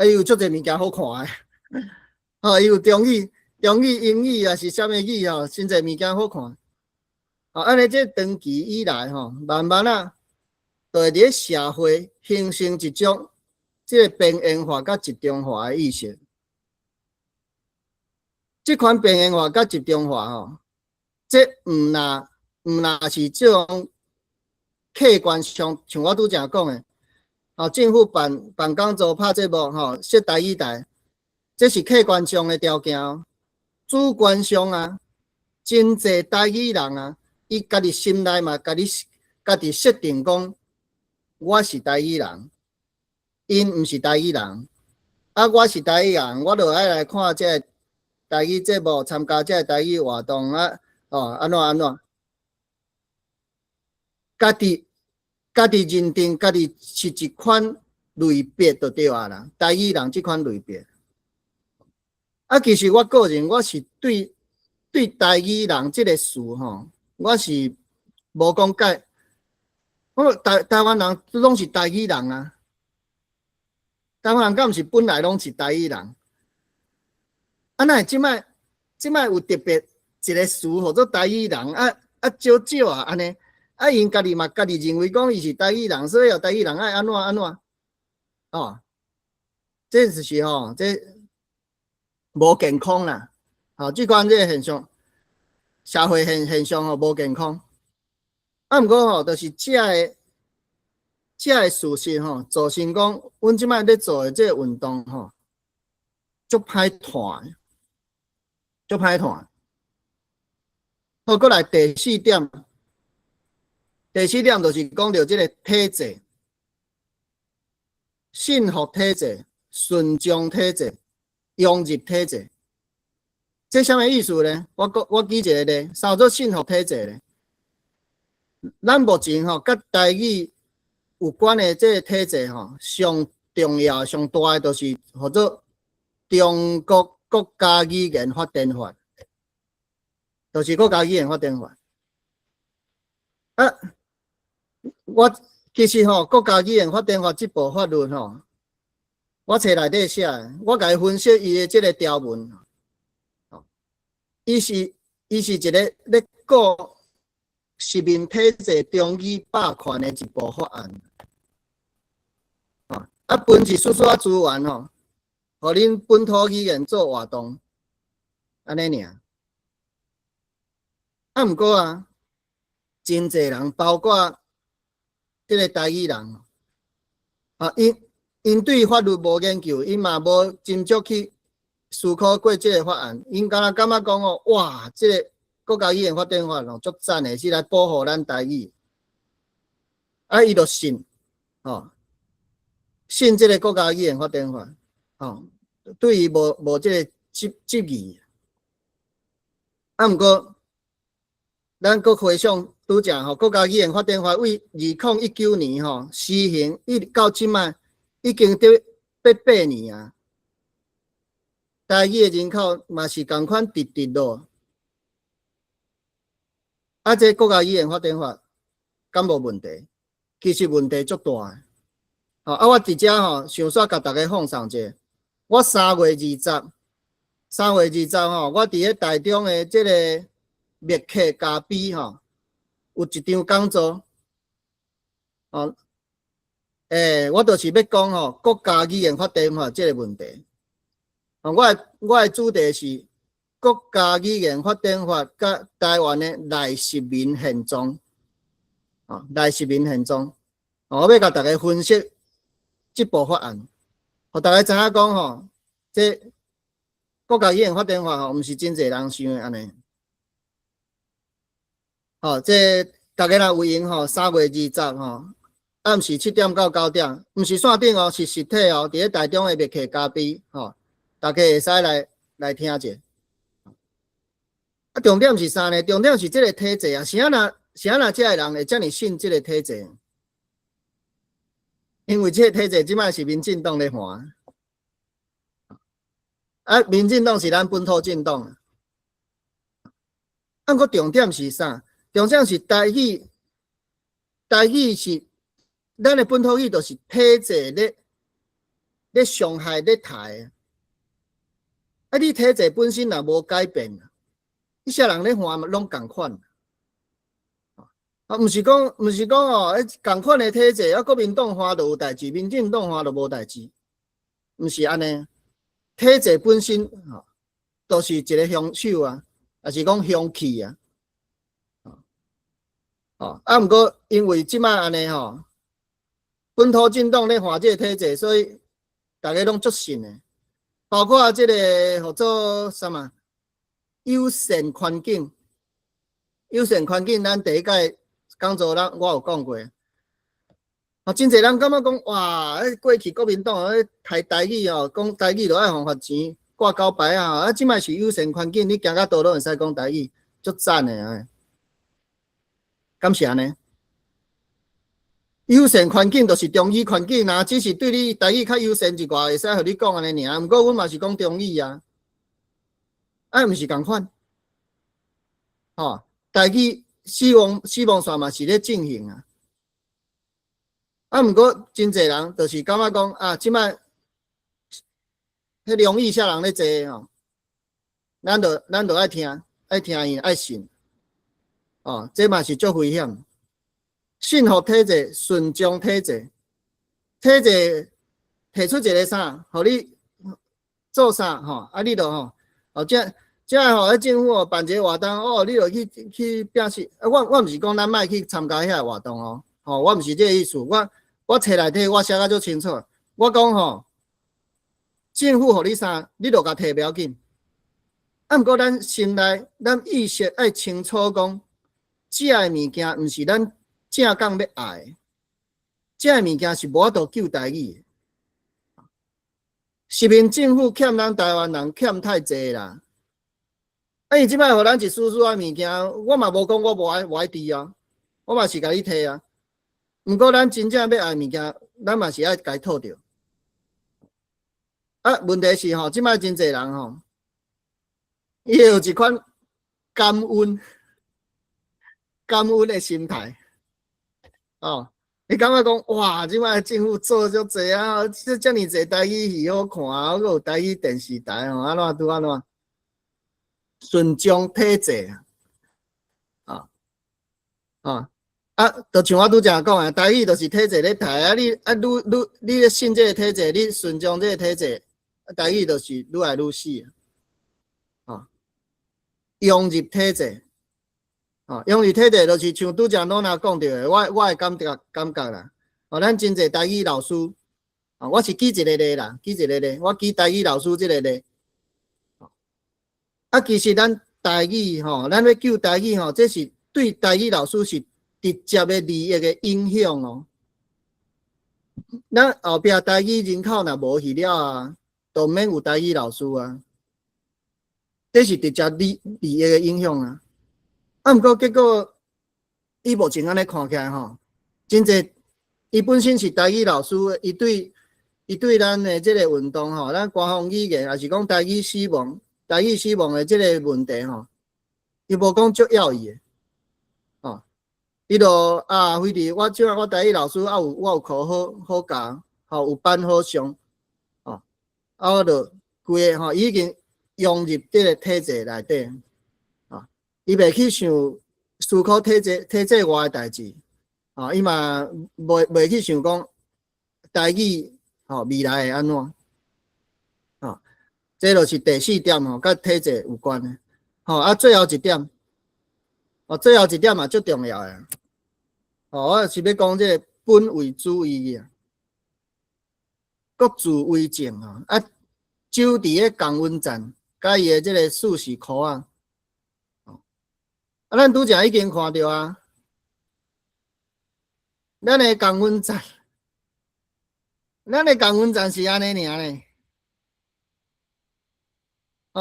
伊有足侪物件好看的，伊有中语、英语啊是啥物语真侪物件好看。安尼这长期以来慢慢就会伫社会形成一种即个边缘化甲集中化的意识。这款边缘化甲集中化这毋若是这种客观上，像我拄则讲的，政府办工作、拍节目设台语台，这是客观上的条件。主观上真侪台语人伊家己心内嘛，家己设定讲，我是台语人，因毋是台语人，我是台语人，我就爱来看这个台语节目，参加这个台语活动安怎？家己认定家己是一款类别就对啦，台语人这款类别。其实我个人我是对台语人这个事我是无讲解。台湾人拢是台语人啊，台湾人敢毋是本来拢是台语人？那即摆有特别一个词叫做台语人少少啊安尼，因家己嘛家己认为讲伊是台语人，所以台语人爱安怎安怎，哦，这就是吼，这无健康啦，即款这现象，社会现象吼无健康。毋过吼，就是这个事实吼，造成讲，阮即摆咧做的这个运动吼，足歹赚，足歹赚。好，过来第四点，就是讲到这个体制，信服体制、顺从体制、融入体制。这啥物意思呢？我举一个例，啥做信服体制呢？咱目前吼，甲台语有关的这个体制吼，上重要、上大的就是叫做中国国家语言发展法，就是国家语言发展法。我其实吼，国家语言发展法这部法律吼，我册内底写，我甲伊分析伊的这个条文，伊是一个咧顾实民体制中语霸权的一部法案。分是输出资源吼，互恁本土语言做活动，安尼尔。毋过啊，真侪人，包括即个台语人，因对法律无研究，因嘛无斟酌去思考过即个法案，因敢若感觉讲哦，哇，即个国家语言发展法哦，足赞的，是来保护咱台语。伊就信，信即个国家语言发展法，对于无即个质疑。毋过，咱搁回想拄则吼，国家语言发展法为2019年施行，到即摆已经得8年啊。台语的人口嘛是共款直落。这国家语言发展法敢无问题？其实问题足大的。我直接想煞甲大家放送者，我3月20号，我伫咧台中的即个密客咖啡有一场讲座，我就是要讲国家语言发展法即个问题。我的主题是国家语言发展法甲台湾的内实民现状，内实民现状，我要甲大家分析这部法案，互大家知影讲这国家语言发展法毋是真侪人想的安尼。这大家若有闲3月20暗时7点到9点，毋是线顶是实体伫咧台中的密客咖啡大家会使来听者。重点是啥呢？重点是这个体制啊，是安那这个人会遮尔信这个体制？因为这个体制即摆是民进党咧换，民进党是咱本土政党。过重点是啥？重点是台语是咱的本土语，就是体制咧伤害咧害。你体制本身若无改变，一些人咧换拢共款。毋是讲共款的体制，国民党换就有代志，民进党换就无代志，毋是安尼。体制本身都是一个凶手啊，也是讲凶器啊。毋过因为即摆安尼本土政党咧换这个体制，所以大家拢足信的，包括这个叫做啥嘛友善环境，咱第一届讲座我有讲过。真侪人感觉讲哇，过去国民党台语讲台语就爱互罚钱挂高牌啊，即摆是友善环境，你行到倒都会使讲台语，足赞的感谢呢。友善环境就是中语环境啊，只是对你台语较友善一寡，会使互你讲安尼尔。毋过阮嘛是讲中语啊，毋是共款。台语死亡线嘛是咧进行啊。毋过真侪人就是感觉讲即摆迄容易啥人咧坐咱就爱听因爱信。哦，这嘛是足危险。信服体制，顺从体制，体制提出一个啥，互你做啥吼，啊，你著吼，哦，这吼，政府哦办一个活动，哦，你著去表示，我毋是讲咱莫去参加遐个活动哦，吼，我毋是这个意思，我册内底我写甲足清楚，我讲吼，政府互你啥，你著甲摕不要紧，啊，毋过咱心内咱意识爱清楚讲，这个物件毋是咱正港要爱的，这个物件是无法度救台语的。是面政府欠咱台湾人欠太济啦。啊，伊即摆互咱一丝丝仔物件，我嘛无讲我无爱挃啊，我嘛是甲你摕啊。毋过咱真正要爱物件，咱嘛是爱家讨着。啊，问题是吼，即摆真济人吼，伊有一款感恩的心态，哦。你感觉讲哇，即摆政府做足济啊，遮尔济台语戏好看啊，还有台语电视台吼，安怎拄安怎？顺从体制啊，就像我拄则讲啊，台语就是体制咧抬啊，你咧信这个体制，你顺从这个体制，台语就是愈来愈死啊，融入体制。哦，融入体制就是像拄则罗娜讲到的，我的感觉啦。哦，咱真侪台语老师，哦，我是举一个例啦，我举台语老师这个例。啊，其实咱台语吼，咱要救台语吼，这是对台语老师是直接的利益的影响哦。咱后壁台语人口若无去了啊，都免有台语老师啊，这是直接利益的影响啊。啊，毋过结果，伊目前安尼看起来吼，真济，伊本身是台语老师，伊对咱的即个运动吼，咱官方语言也是讲台语死亡的即个问题吼，伊无讲足要义的，哦，伊就非得我即我台语老师我有课好教，吼有班好上，哦，我就规个吼已经融入即个体制内底。伊袂去想思考体制外的代志，啊，伊嘛袂去想讲台语未来会安怎，啊，这就是第四点吼，甲体制有关的，最后一点，最后一点嘛最重要的，我是要讲这个本位主义啊，各自为政守伫个江温站，甲伊的这个四时箍啊。咱拄则已经看到啊，咱的江温站是安尼尔咧。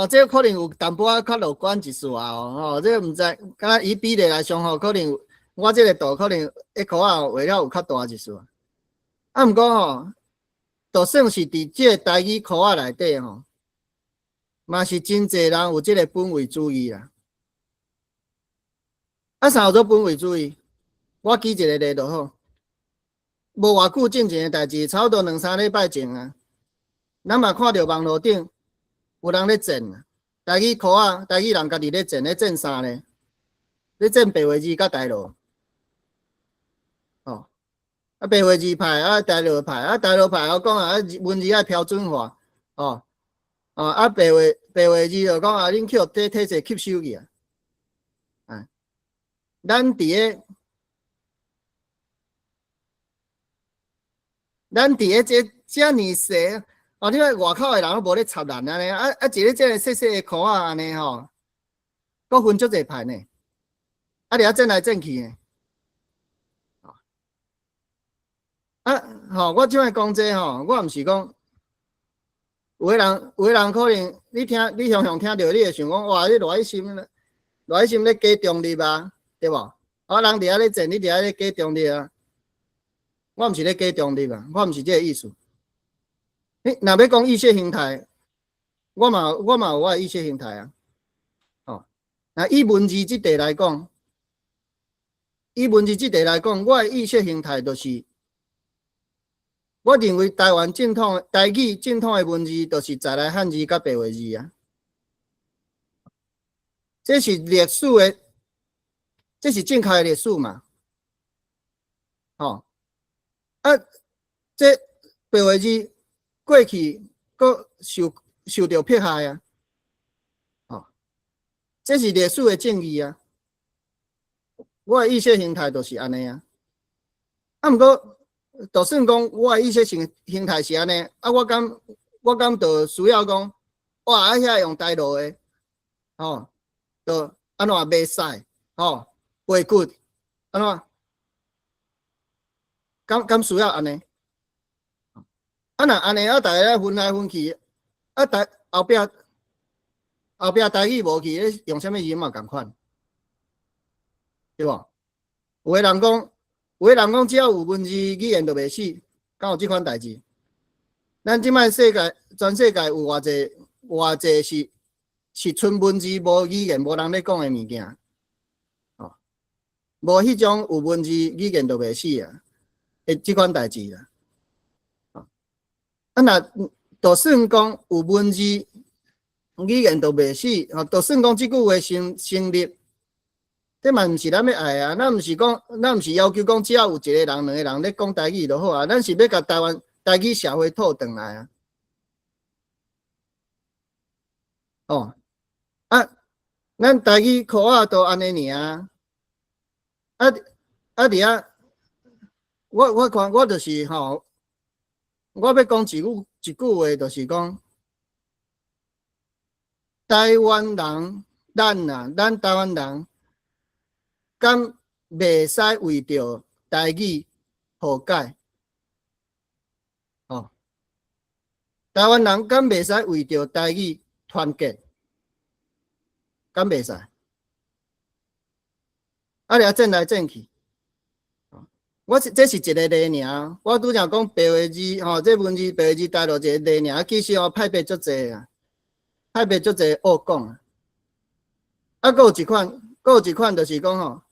这可能有淡薄仔较乐观一丝哦。这毋知，敢若以比例来上可能我这个度可能1箍仔画了有较大一丝。毋过就算是伫这个台语箍仔内底嘛是真侪人有这个本位主义啦。啥叫做本位主义？我举一个例就好。无偌久之前的代志，差不多2-3礼拜前啊，咱嘛看到网络顶有人咧战啊，台语箍仔，台语人家己咧战啥呢？咧战白话字甲台语。白话字派台语派台语派我讲文字爱标准化，白话字就讲恁去互体制吸收去啊。咱伫个遮尔细，你看外口的人都无咧插咱安尼，一个遮个细细的箍仔安尼吼，佫分足侪派呢，伫遐战来战去呢。我即摆讲这我毋是讲，有个人可能你常常听到，你会想讲哇，你偌一心咧加中立啊，对无？人伫遐咧战，你伫遐咧加中立啊。我毋是咧加中立啊，我毋是这个意思。你若要讲意识形态，我嘛有我的意识形态啊。那以文字这块来讲，我的意识形态就是，我认为台语正统的文字，就是在来汉字甲白话字啊。这是历史的这是正确的历史嘛？吼、这白话字过去佫受到迫害啊，这是历史的正义啊。我的意识形态就是安尼啊。毋过，就算讲我的意识形态是安尼，我敢就需要讲，哇，遐用台路的，就安怎袂使，袂good，安怎？敢需要安尼？若安尼，大家分来分去，后壁台语无去，用啥物语嘛共款，对无？有诶人讲，只要有文字语言就袂死，敢有即款代志？咱即摆全世界有偌济是纯文字无语言无人咧讲诶物件，无迄种有文字语言就袂死啊！诶，即款代志啦。若就算讲有文字语言就袂死，就算讲即句话成立，这嘛毋是咱要爱啊！咱毋是要求讲只要有一个人、两个人咧讲台语就好啊！咱是要甲台湾台语社会套转来啊！咱台语口仔都安尼尔啊！伫遐，我看我就是吼，我要讲一句话，就是讲，台湾人，咱台湾人，敢袂使为着台语和解？台湾人敢袂使为着台语团结？敢袂使？掠争来争去，这是一个例尔。我拄则讲白话字，这文字白话字带落一个例尔，其实派别足济啊，派别足济恶讲啊。佫有一款，就是讲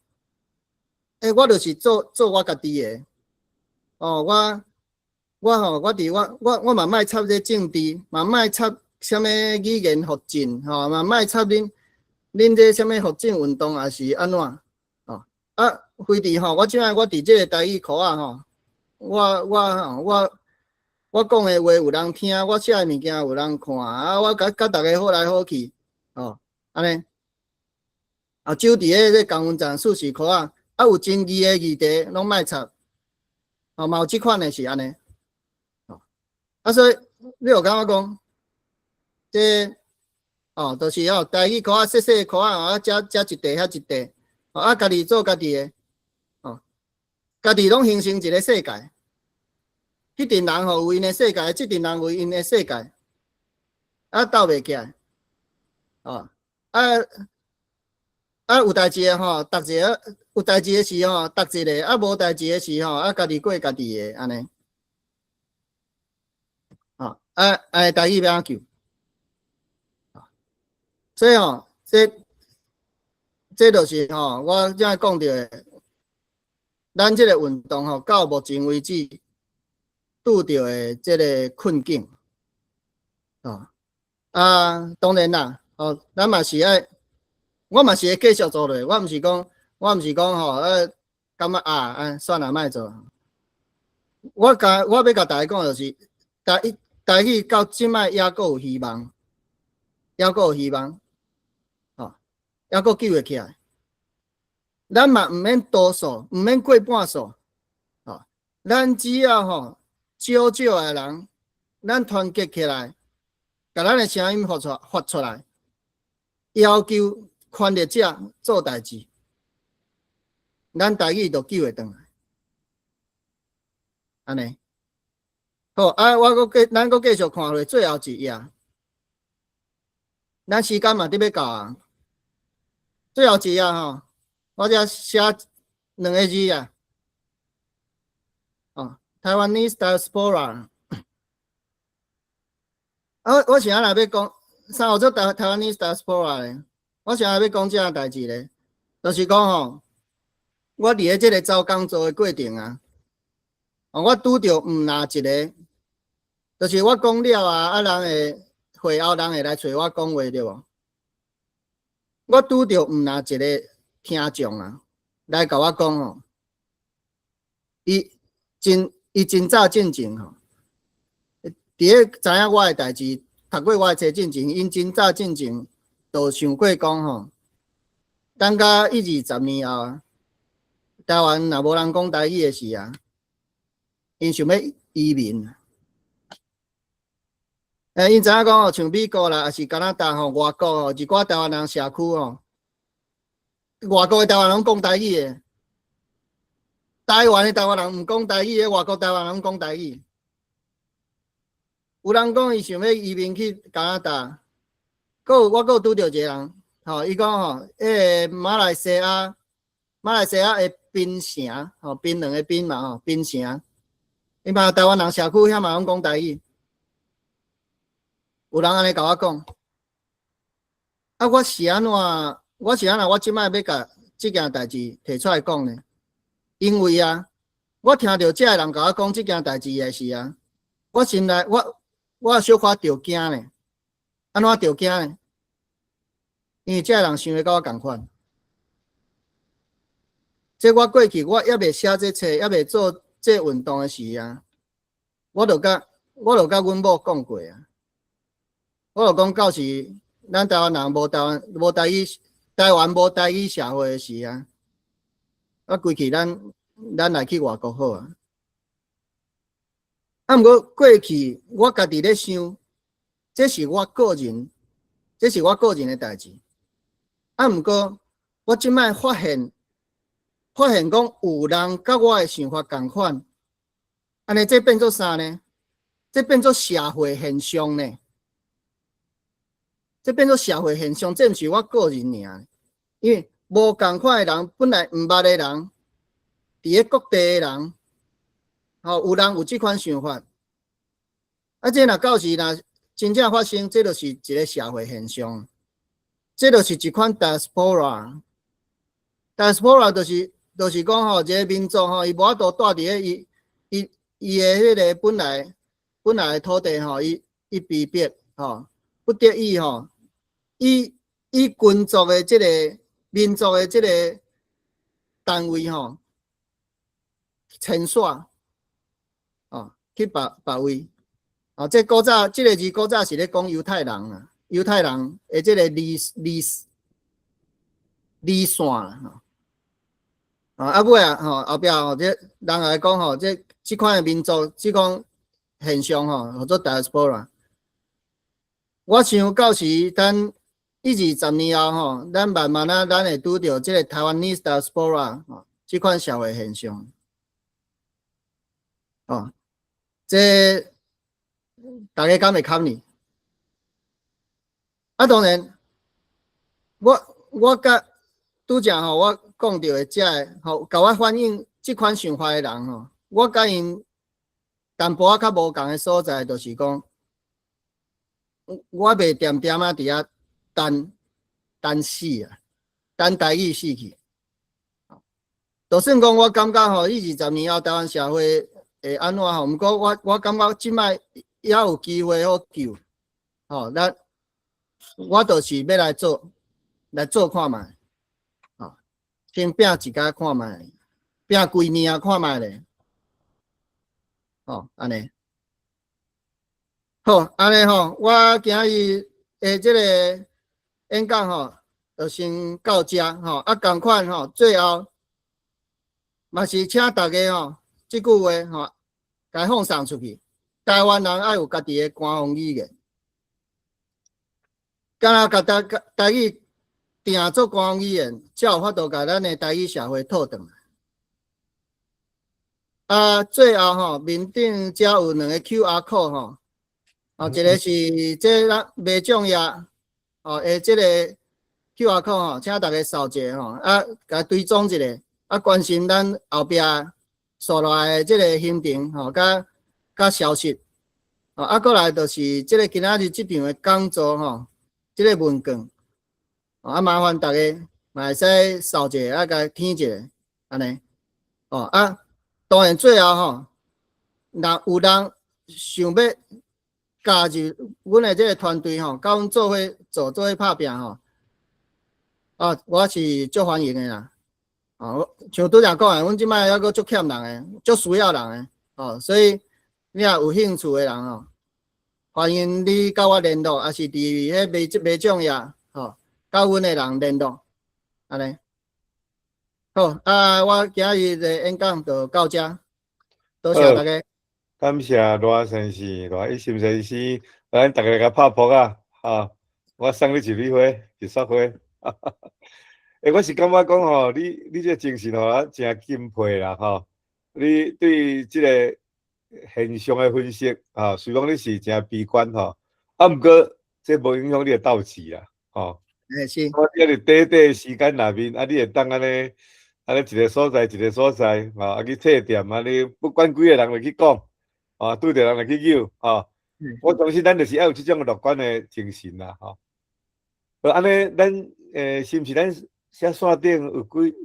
我就是做我家己的。我嘛莫插这政治，嘛莫插啥物语言复振，嘛莫插恁这啥物复振运动，也是安怎？非伫我即摆我伫这个台语课啊我讲的话有人听，我写的物件有人看我甲大家好来好去，安尼。酒伫个公园站数学课有争议的议题拢莫插，嘛有即款的是安尼。所以你有感觉讲，这就是台语课细细课遮一地遐一地，家己做家己的，家己拢形成一个世界。迄阵人有因的世界，即阵人有因的世界，斗袂起来，有代志的逐一个有代志的时逐一个，无代志的时家己过家己的安尼。台语要怎救？所以这就是我才讲到的，咱这个运动到目前为止拄到的这个困境。当然啦，咱嘛是爱，我嘛是会继续做落。我毋是讲感觉算啦，莫做。我要甲大家讲就是，台语到即摆还阁有希望，还阁有希望，还阁救会起来。咱嘛毋免多数，毋免过半数，咱只要少少的人，咱团结起来，甲咱的声音发出来，要求权力者做代志，咱台语就救会转来。安尼。好，咱阁继续看落最后一页，咱时间嘛得要到啊。最后一页我遮写两个字啊，Taiwanese diaspora。我是安若要讲，啥有做Taiwanese diaspora 咧？我是安若要讲这样代志咧，就是讲我伫即个找工作的过程啊，我拄着哪一个。就是我讲了人会后人会来找我讲话对无？我拄着哪一个听众啊？来甲我讲吼，伊真早进前吼，伫咧知影我诶代志，读过我诶册进前，因真早进前就想过讲吼，等到1、20年后，台湾若无人讲台语诶时啊，因想要移民。因知影讲吼，像美国啦，还是加拿大吼，外国吼，一寡台湾人社区吼，外国诶台湾人讲台语诶，台湾诶台湾人毋讲台语诶，外国台湾人讲台语。有人讲伊想要移民去加拿大，我有拄着一个人，吼，伊讲吼，马来西亚诶槟城，吼，槟两个槟嘛，吼，槟城，伊嘛台湾人社区遐嘛拢讲台语。有人安尼甲我讲，啊，我是安怎？我即摆要甲即件代志提出来讲呢？因为啊，我听到这个人甲我讲即件代志的时啊，我心内我小可着惊呢。安怎着惊呢？因为这个人想的甲我共款。这我过去我还未写这册，还未做这运动的时啊，我就甲阮某讲过啊。我就讲，到时咱台湾人无台语，台湾无台语社会时啊，啊，规气咱来去外国好啊。啊，毋过过去我家己咧想，这是我个人的代志。啊，毋过我即摆发现讲有人甲我的想法共款，安尼这变做啥呢？这变做社会现象呢？这变做社会现象，这毋是我个人尔，因为无共款的人，本来毋捌的人，伫咧各地的人，吼，有人有即款想法，啊，这若到时若真正发生，这就是一个社会现象，这就是一款 diaspora。diaspora 就是讲吼，一个民族吼，伊无法度住伫咧伊的迄个本来的土地吼，伊逼迫吼，不得已吼。以群族的这个民族的这个单位吼，迁徙去别位这古早这个字古早是咧讲犹太人啊，犹太人的这个离线啊尾啊后壁这人来讲吼，这款的民族这款现象叫做 diaspora。我想到时等1、20年后吼，咱慢慢咱会拄到这个台湾 diaspora 这款社会现象。这大家敢会堪呢？啊，当然，我甲拄则吼，我讲到的这吼，甲我反映这款想法的人吼，我甲因淡薄仔较无共的所在，就是讲，我袂点点啊伫遐等死啊，等台语死去。就算讲我感觉吼，20年后台湾社会会安怎吼，毋过我感觉即摆也有机会好救。咱我就是要来做看卖，先拼一家看卖，拼规年啊看卖咧，安尼。好，安尼吼，我今日这个演讲吼，就先到这啊，同款吼，最后嘛是请大家吼，这句话吼，该放送出去。台湾人爱有家己的官方语言，敢若甲台语定做官方语言，才有法度甲咱的台语社会套转来。最后吼，面顶遮有2个 QR code 吼。一个是这咱卖酱业这个 QR code 吼，请大家扫一下吼，甲追踪一下，关心咱后壁所来的这个行程吼，甲消息过来就是这个今仔日这场的讲座吼，这个文件麻烦大家嘛会使扫一下，甲填一下，安尼当然最后吼，若有人想要加入阮的这个团队吼，甲阮做伙拍拼吼，我是足欢迎的啦。像拄则讲诶，阮即摆还阁足欠人诶，足需要人诶，所以你若有兴趣诶人欢迎你甲我联络，还是伫迄卖种业甲阮诶人联络，安尼。好，我今日的演讲就到遮，多谢大家。感谢罗先生、罗一心先生，咱大家甲拍扑啊！我送你一蕊花，一束花。我是感觉讲吼，你这精神吼，真敬佩啦吼。你对即个现象的分析虽讲你是真悲观吼，毋过这无影响你的斗志啦吼。是。我伫咧短短时间内面，你会当安尼一个所在一个所在去册店安尼，不管几个人来去讲。拄着人来去拗我相信咱就是要有即种乐观的精神啦安尼咱是毋是咱写线顶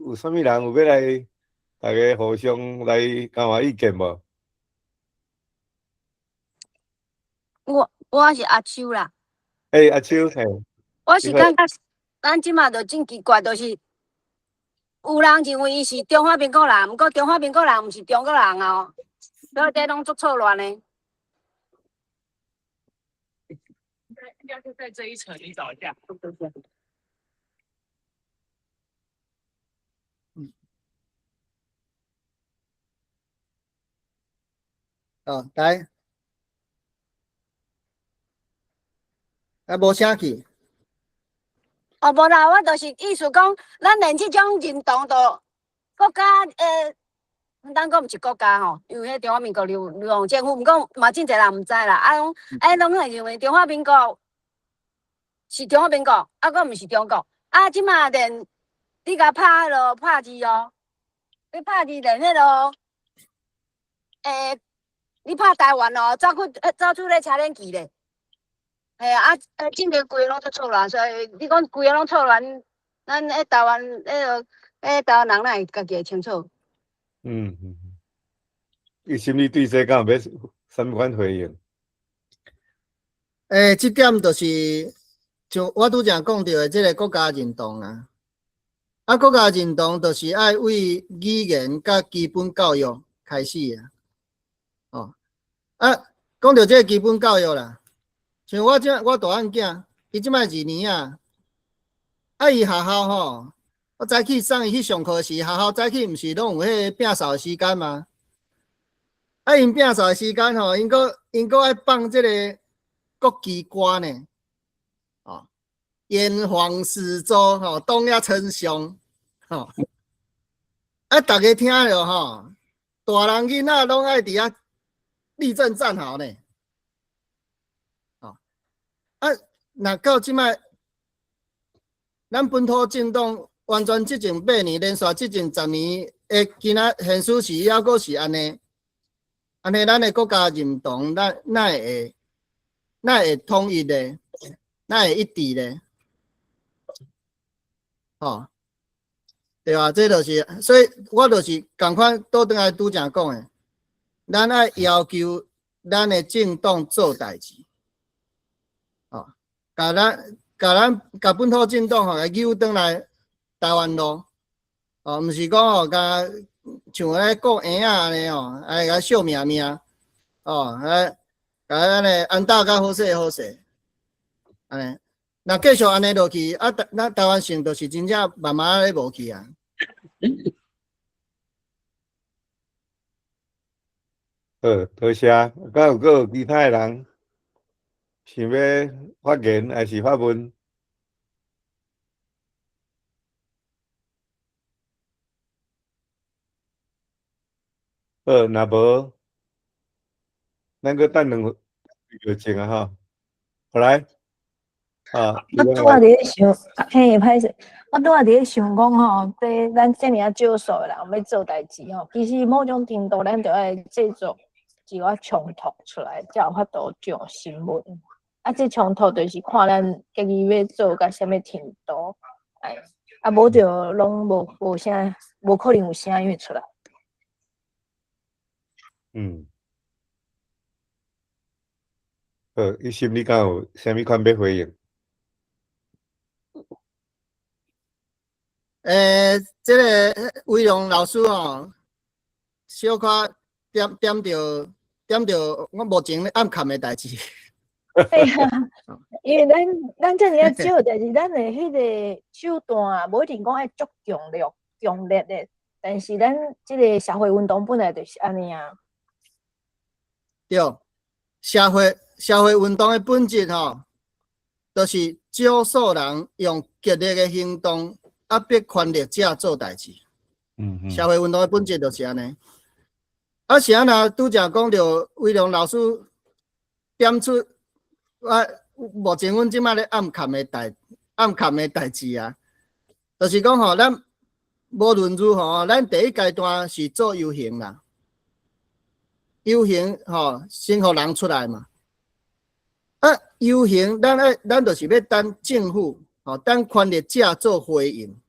有啥物人有要来，大家互相来交换意见无？我是阿秋啦。阿秋我是感觉咱即马就真奇怪，就是有人认为伊是中华民国人，毋过中华民国人毋是中国人所以这拢足错乱的。应该是在这一层，你找一下。来，无声气。无啦，我就是意思讲，咱连即种认同都国家咱讲毋是国家因为迄中华民国流亡政府，毋过嘛真侪人毋知啦。拢会认为中华民国是中华民国，佫毋是中国。即马连你甲拍拍字你拍字连迄落你拍台湾走出咧车轮旗咧。真个规个拢错乱，所以你讲规个拢错乱，咱台湾台湾人哪会家己会清楚？伊心里对这敢有要啥物款回应？即点就是像我拄则讲到的即个国家认同国家认同就是爱为语言甲基本教育开始讲到这个基本教育啦。像我大汉囝，伊即摆2年伊学校我早起送伊去上课时，学校早起毋是拢有迄摒扫的时间吗？因摒扫的时间因搁爱放即个国旗歌呢，炎黄始作东亚称雄大家听着大人囡仔拢爱伫遐立正站好呢。若到即摆，咱本土政党完全执政8年，连续执政10年，今仔现实是抑阁是安尼，咱的国家认同，哪会统一的，哪会一致的？对吧？这就是，所以我就是共款倒转来拄则讲的，咱爱要求咱的政党做代志。甲本土政党来扭转来台湾路，毋是讲甲像咧顾婴仔安尼爱甲笑命命，甲安尼安搭甲好势好势，安尼。若继续安尼落去，咱台湾省就是真正慢慢咧无去好，多谢。敢有其他人想要发言还是发问？若无，咱搁等2分钟好来。我拄仔伫咧想，歹势，我拄仔伫咧想讲这咱遮尔少数的人要做代志其实某种程度咱就要制作一个冲突出来，才有法度上新闻。这冲突就是看咱家己要做到什么程度，无就拢无啥，无可能有声音出来。好，伊心里敢有啥物款要回应？这个威龙老师吼，小可点着我目前咧暗藏的代志。哎呀，因为咱遮尔啊少，但是咱的迄个手段无一定讲爱足强烈的，但是咱即个社会运动本来就是安尼啊。对，社会运动的本质吼，就是少数人用激烈的行动压迫权力者做代志。社会运动的本质就是安尼。啊，是安那拄则讲着威龙老师点出目前阮即摆咧暗藏的代志啊，就是讲吼，咱无论如何，咱第一阶段是做游行啦。游行吼，先互人出来嘛。啊，游行咱就是要等政府吼，等权力者做回应。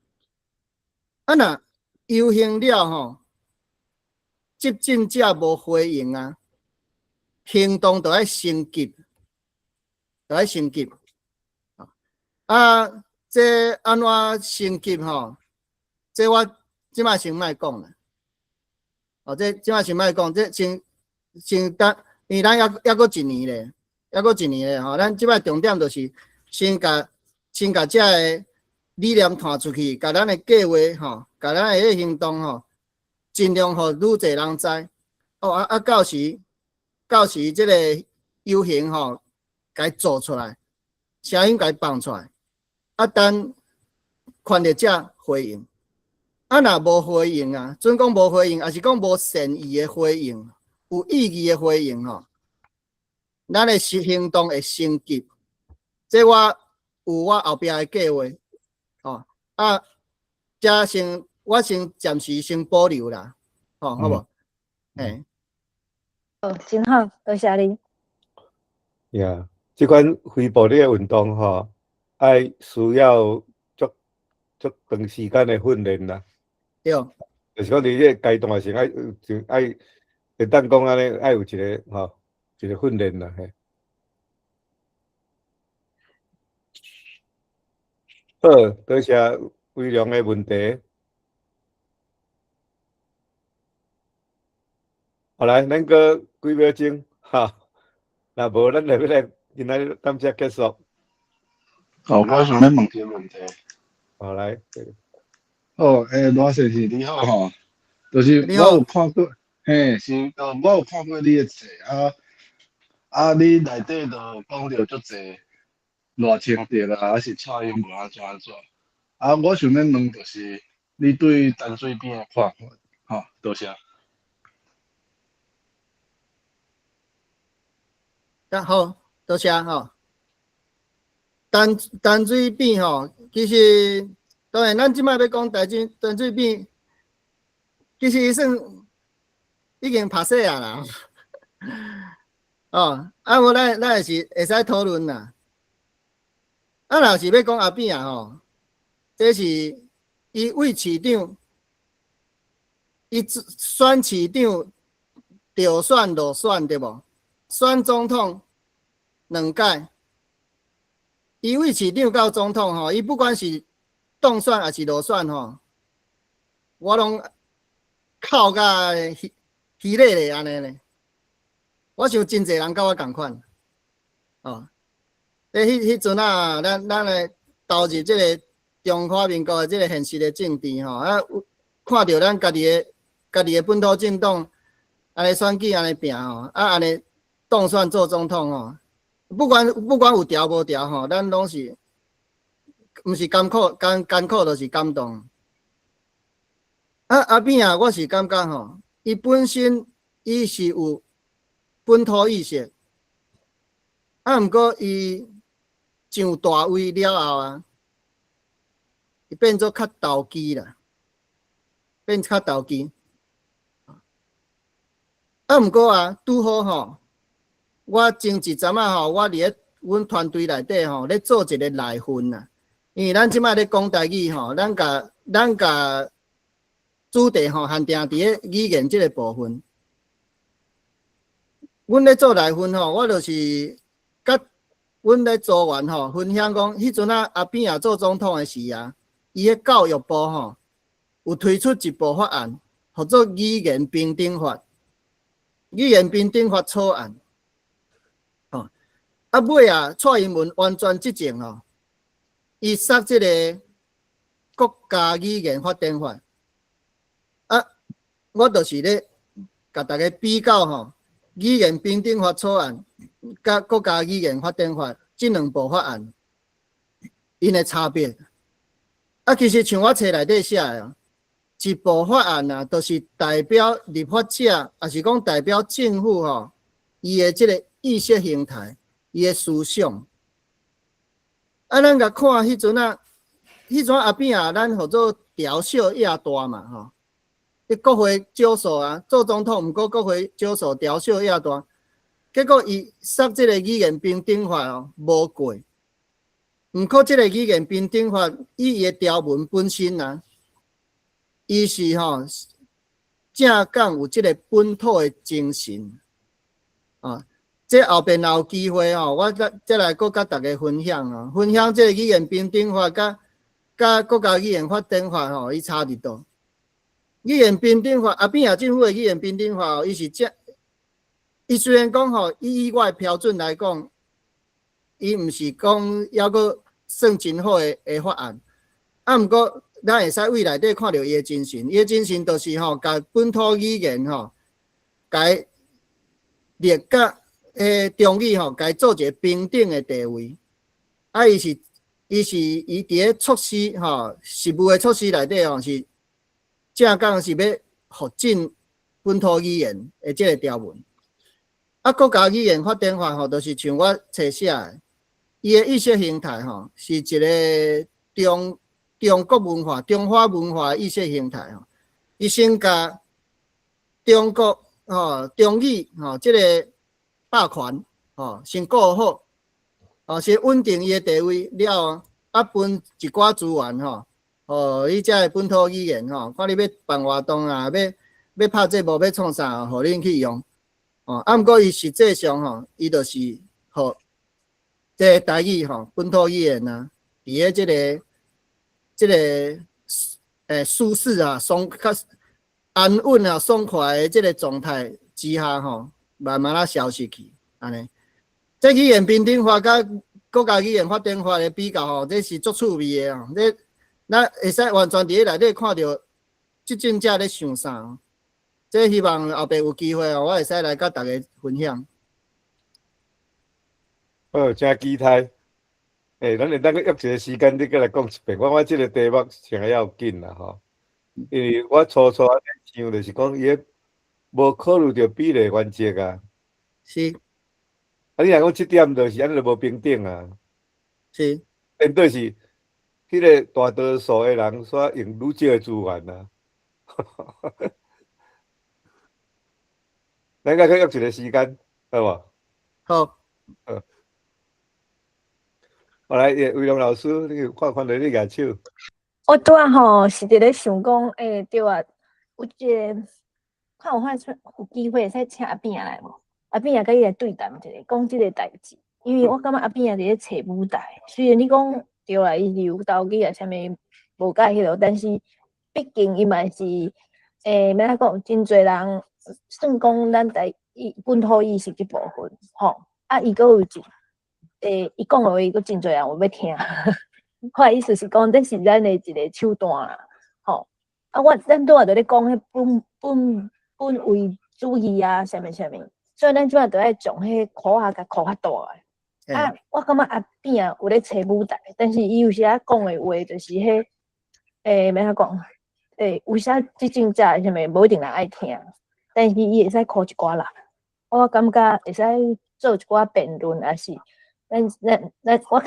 啊，若游行了吼，执政者无回应啊，行动就要升级，啊，这安怎升级吼？这我即摆先莫讲啦。哦，这即摆先莫讲，这先等，因为咱还阁一年咧，吼，咱即摆重点就是先甲这个理念传出去，甲咱的计划吼，甲咱的迄行动吼，尽量互愈侪人知。哦到时即个游行吼，该做出来，声音该放出来，啊等权力者回应。啊若无回应啊，准讲无回应，还是讲无善意的回应，有意义的回应吼，咱的行动会升级。这我后壁的计划，吼啊，我先暂时先保留啦，吼，好无？嘿。真好，多谢你。呀，即款非暴力的运动吼，爱需要足长时间的训练啦。对。就是讲你这个阶段性爱会当讲安尼，爱有一个吼一个训练啦，嘿。好，多谢威良的问题。好来，咱个几秒钟哈，若无咱就要来今仔日感谢结束。哦，我想要问一个问题。好来。哦，罗先生你好吼，就是我有看过，嘿，我有看过你的册你内底就讲着足侪热情的啦，还是蔡英文安怎。我想要问就是你对淡水边的看法，吼，多谢。好，多谢吼。淡水边吼，其实当然咱即摆要讲淡水边，其实算已经拍摄啊啦。哦，无咱也是会使讨论啦。若是要讲后壁吼，这是伊为市长，伊选市长着选落选对无？选总统2届，伊为市长到总统吼，伊不管是当选还是落选吼，我拢哭甲稀咧咧安尼咧。我想真侪人甲我共款，哦，迄阵啊，咱来投入即个中华民国的即个现实的政治吼，看到咱家己的本土政党安尼选举安尼拼吼，安尼当选做总统吼，不管有调无调吼，咱拢是，毋是艰苦，就是感动。后壁我是感觉吼，伊本身伊是有本土意识，毋过伊上大位了后啊，伊变做较投机啦，毋过啊，拄好吼，我前一阵仔吼，我伫阮团队内底吼，咧做一个内训啦。因为咱即摆咧讲台语吼，咱甲主题吼限定伫咧语言即个部分。阮咧做内训吼，我就是甲阮咧组员吼分享讲，迄阵啊阿扁啊做总统的时啊，伊个教育部吼有推出一部法案，叫做语言平等法。语言平等法草案，尾啊，蔡英文完全执政吼，伊杀即个国家语言发展法。我就是咧甲大家比较吼，语言平等法草案甲国家语言发展法即两部法案，因的差别。其实像我册内底写的，一部法案啊，就是代表立法者，也是讲代表政府吼，伊的即个意识形态，伊的思想。咱甲看迄阵啊，迄阵后壁啊，咱叫做调小野大嘛吼。国会少数啊，做总统毋过国会少数调小野大，结果伊杀即个语言平等法哦，无过。毋过即个语言平等法伊的条文本身啊，伊是吼正讲有即个本土的精神啊。这后边也有机会吼，我再来搁甲大家分享啊，分享即个语言平等法甲国家语言发展法吼，伊差伫倒。语言平等法，阿扁政府的语言平等法，伊是这，伊虽然讲吼，以我的标准来讲，伊毋是讲还阁算真好的法案，毋过咱会使为内底看到伊的精神，伊的精神就是吼，甲本土语言吼，甲列甲中语吼，甲做一个平等的地位。伊伫咧措施吼，实务的措施内底吼是。正讲是要复振本土语言的即个条文，国家语言发展法吼，就是像我册写的，伊的意识形态吼，是一个中国文化、中华文化意识形态吼，伊先甲中国中语即个霸权先顾好，先稳定伊的地位了，分一寡资源你遮个本土语言看你要办活动啊，要拍节目，要创啥，互恁去用。毋过伊实际上伊就是互即个台语本土语言啊，伫咧即个舒适啊、较安稳啊、爽快的即个状态之下慢慢消失去，安尼。这语言平等法甲国家语言发展法的比较这是足趣味的这咱会使完全伫咧内底看到执政者咧想啥，这希望后壁有机会我会使来甲大家分享。真期待。咱会当约一个时间，你再来讲一遍。我即个题目上要紧啦吼，因为我初安尼想就是讲，伊无考虑到比例原则啊。是。你若讲即点就是安尼就无平等啊。是。面对是。迄个大多数的人所用愈少的资源啊，咱甲去约一个时间，好无？好。来，威龙老师，你看到你举手。我拄仔吼是伫咧想讲，对啊，有一个看有法出有机会会使请阿扁来无？阿扁甲伊来对谈一下，讲即个代志。因为我感觉阿扁伫咧找舞台，虽然你讲。对啦，伊是有投机啊，啥物无介迄落，但是毕竟伊嘛是要安讲，真侪人算讲咱本土意识即部分，伊阁有伊讲的话，伊阁真侪人有要听。我的意思是讲，这是咱的一个手段啦，咱拄仔在咧讲迄本位主义啊，啥物，所以咱即摆着爱从迄箍下甲箍较大个。我感觉阿扁有咧找舞台，但是伊有时仔讲的话就是迄要安讲，有时执政者啥物无一定人爱听，但是伊会使靠一寡人。我感觉会使做一寡辩论，也是我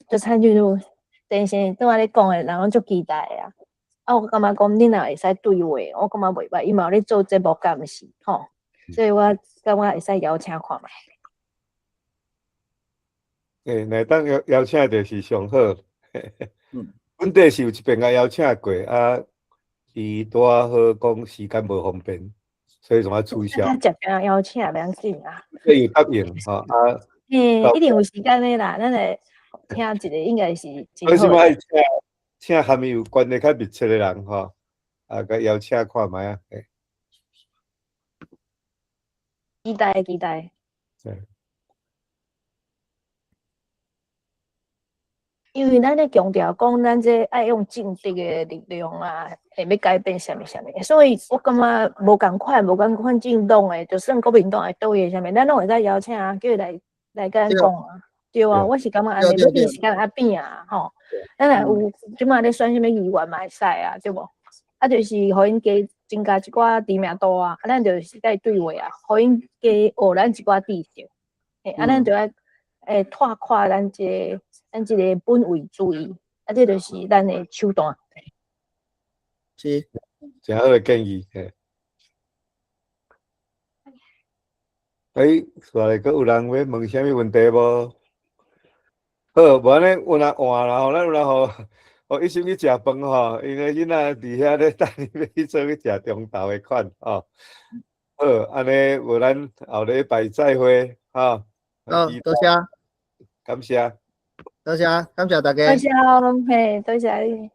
就参与入陈先拄仔咧讲的，人拢足期待的我感觉讲恁若会使对话，我感觉袂歹，伊嘛有咧做节目敢是所以我感觉会使邀请看觅。若当邀请就是上好。本地是有一遍邀请过伊拄好讲时间无方便，所以总取消。接边邀请袂要紧啊。有答应一定有时间的啦，咱来听一个应该是真好。为什么爱请请含伊有关系较密切的人吼，甲邀请看卖啊。期待期待。因为咱咧强调讲，咱这爱用政治的力量啊，会要改变啥物啥物，所以我感觉无共款政党诶，就算国民党诶倒位啥物，咱拢会使邀请啊，叫伊来甲咱讲啊，对啊，我是感觉安尼，要比时间较扁啊，吼，咱若有即马咧选啥物议员嘛会使啊，对无？啊，就是互因加增加一寡知名度啊，咱就是甲伊对话啊，互因加学咱一寡知识，咱就要拓宽咱即个本位主义，这就是咱的手段。是，真好的建议。所以佫有人要问啥物问题无？好，无安尼有人换啦吼，咱有人互一心去食饭吼，因为囡仔伫遐咧等伊要去做去食中昼的款吼。好，安尼无咱后礼拜再会吼。好，多谢，感谢。多谢，感谢大家。多谢，嘿，多谢你。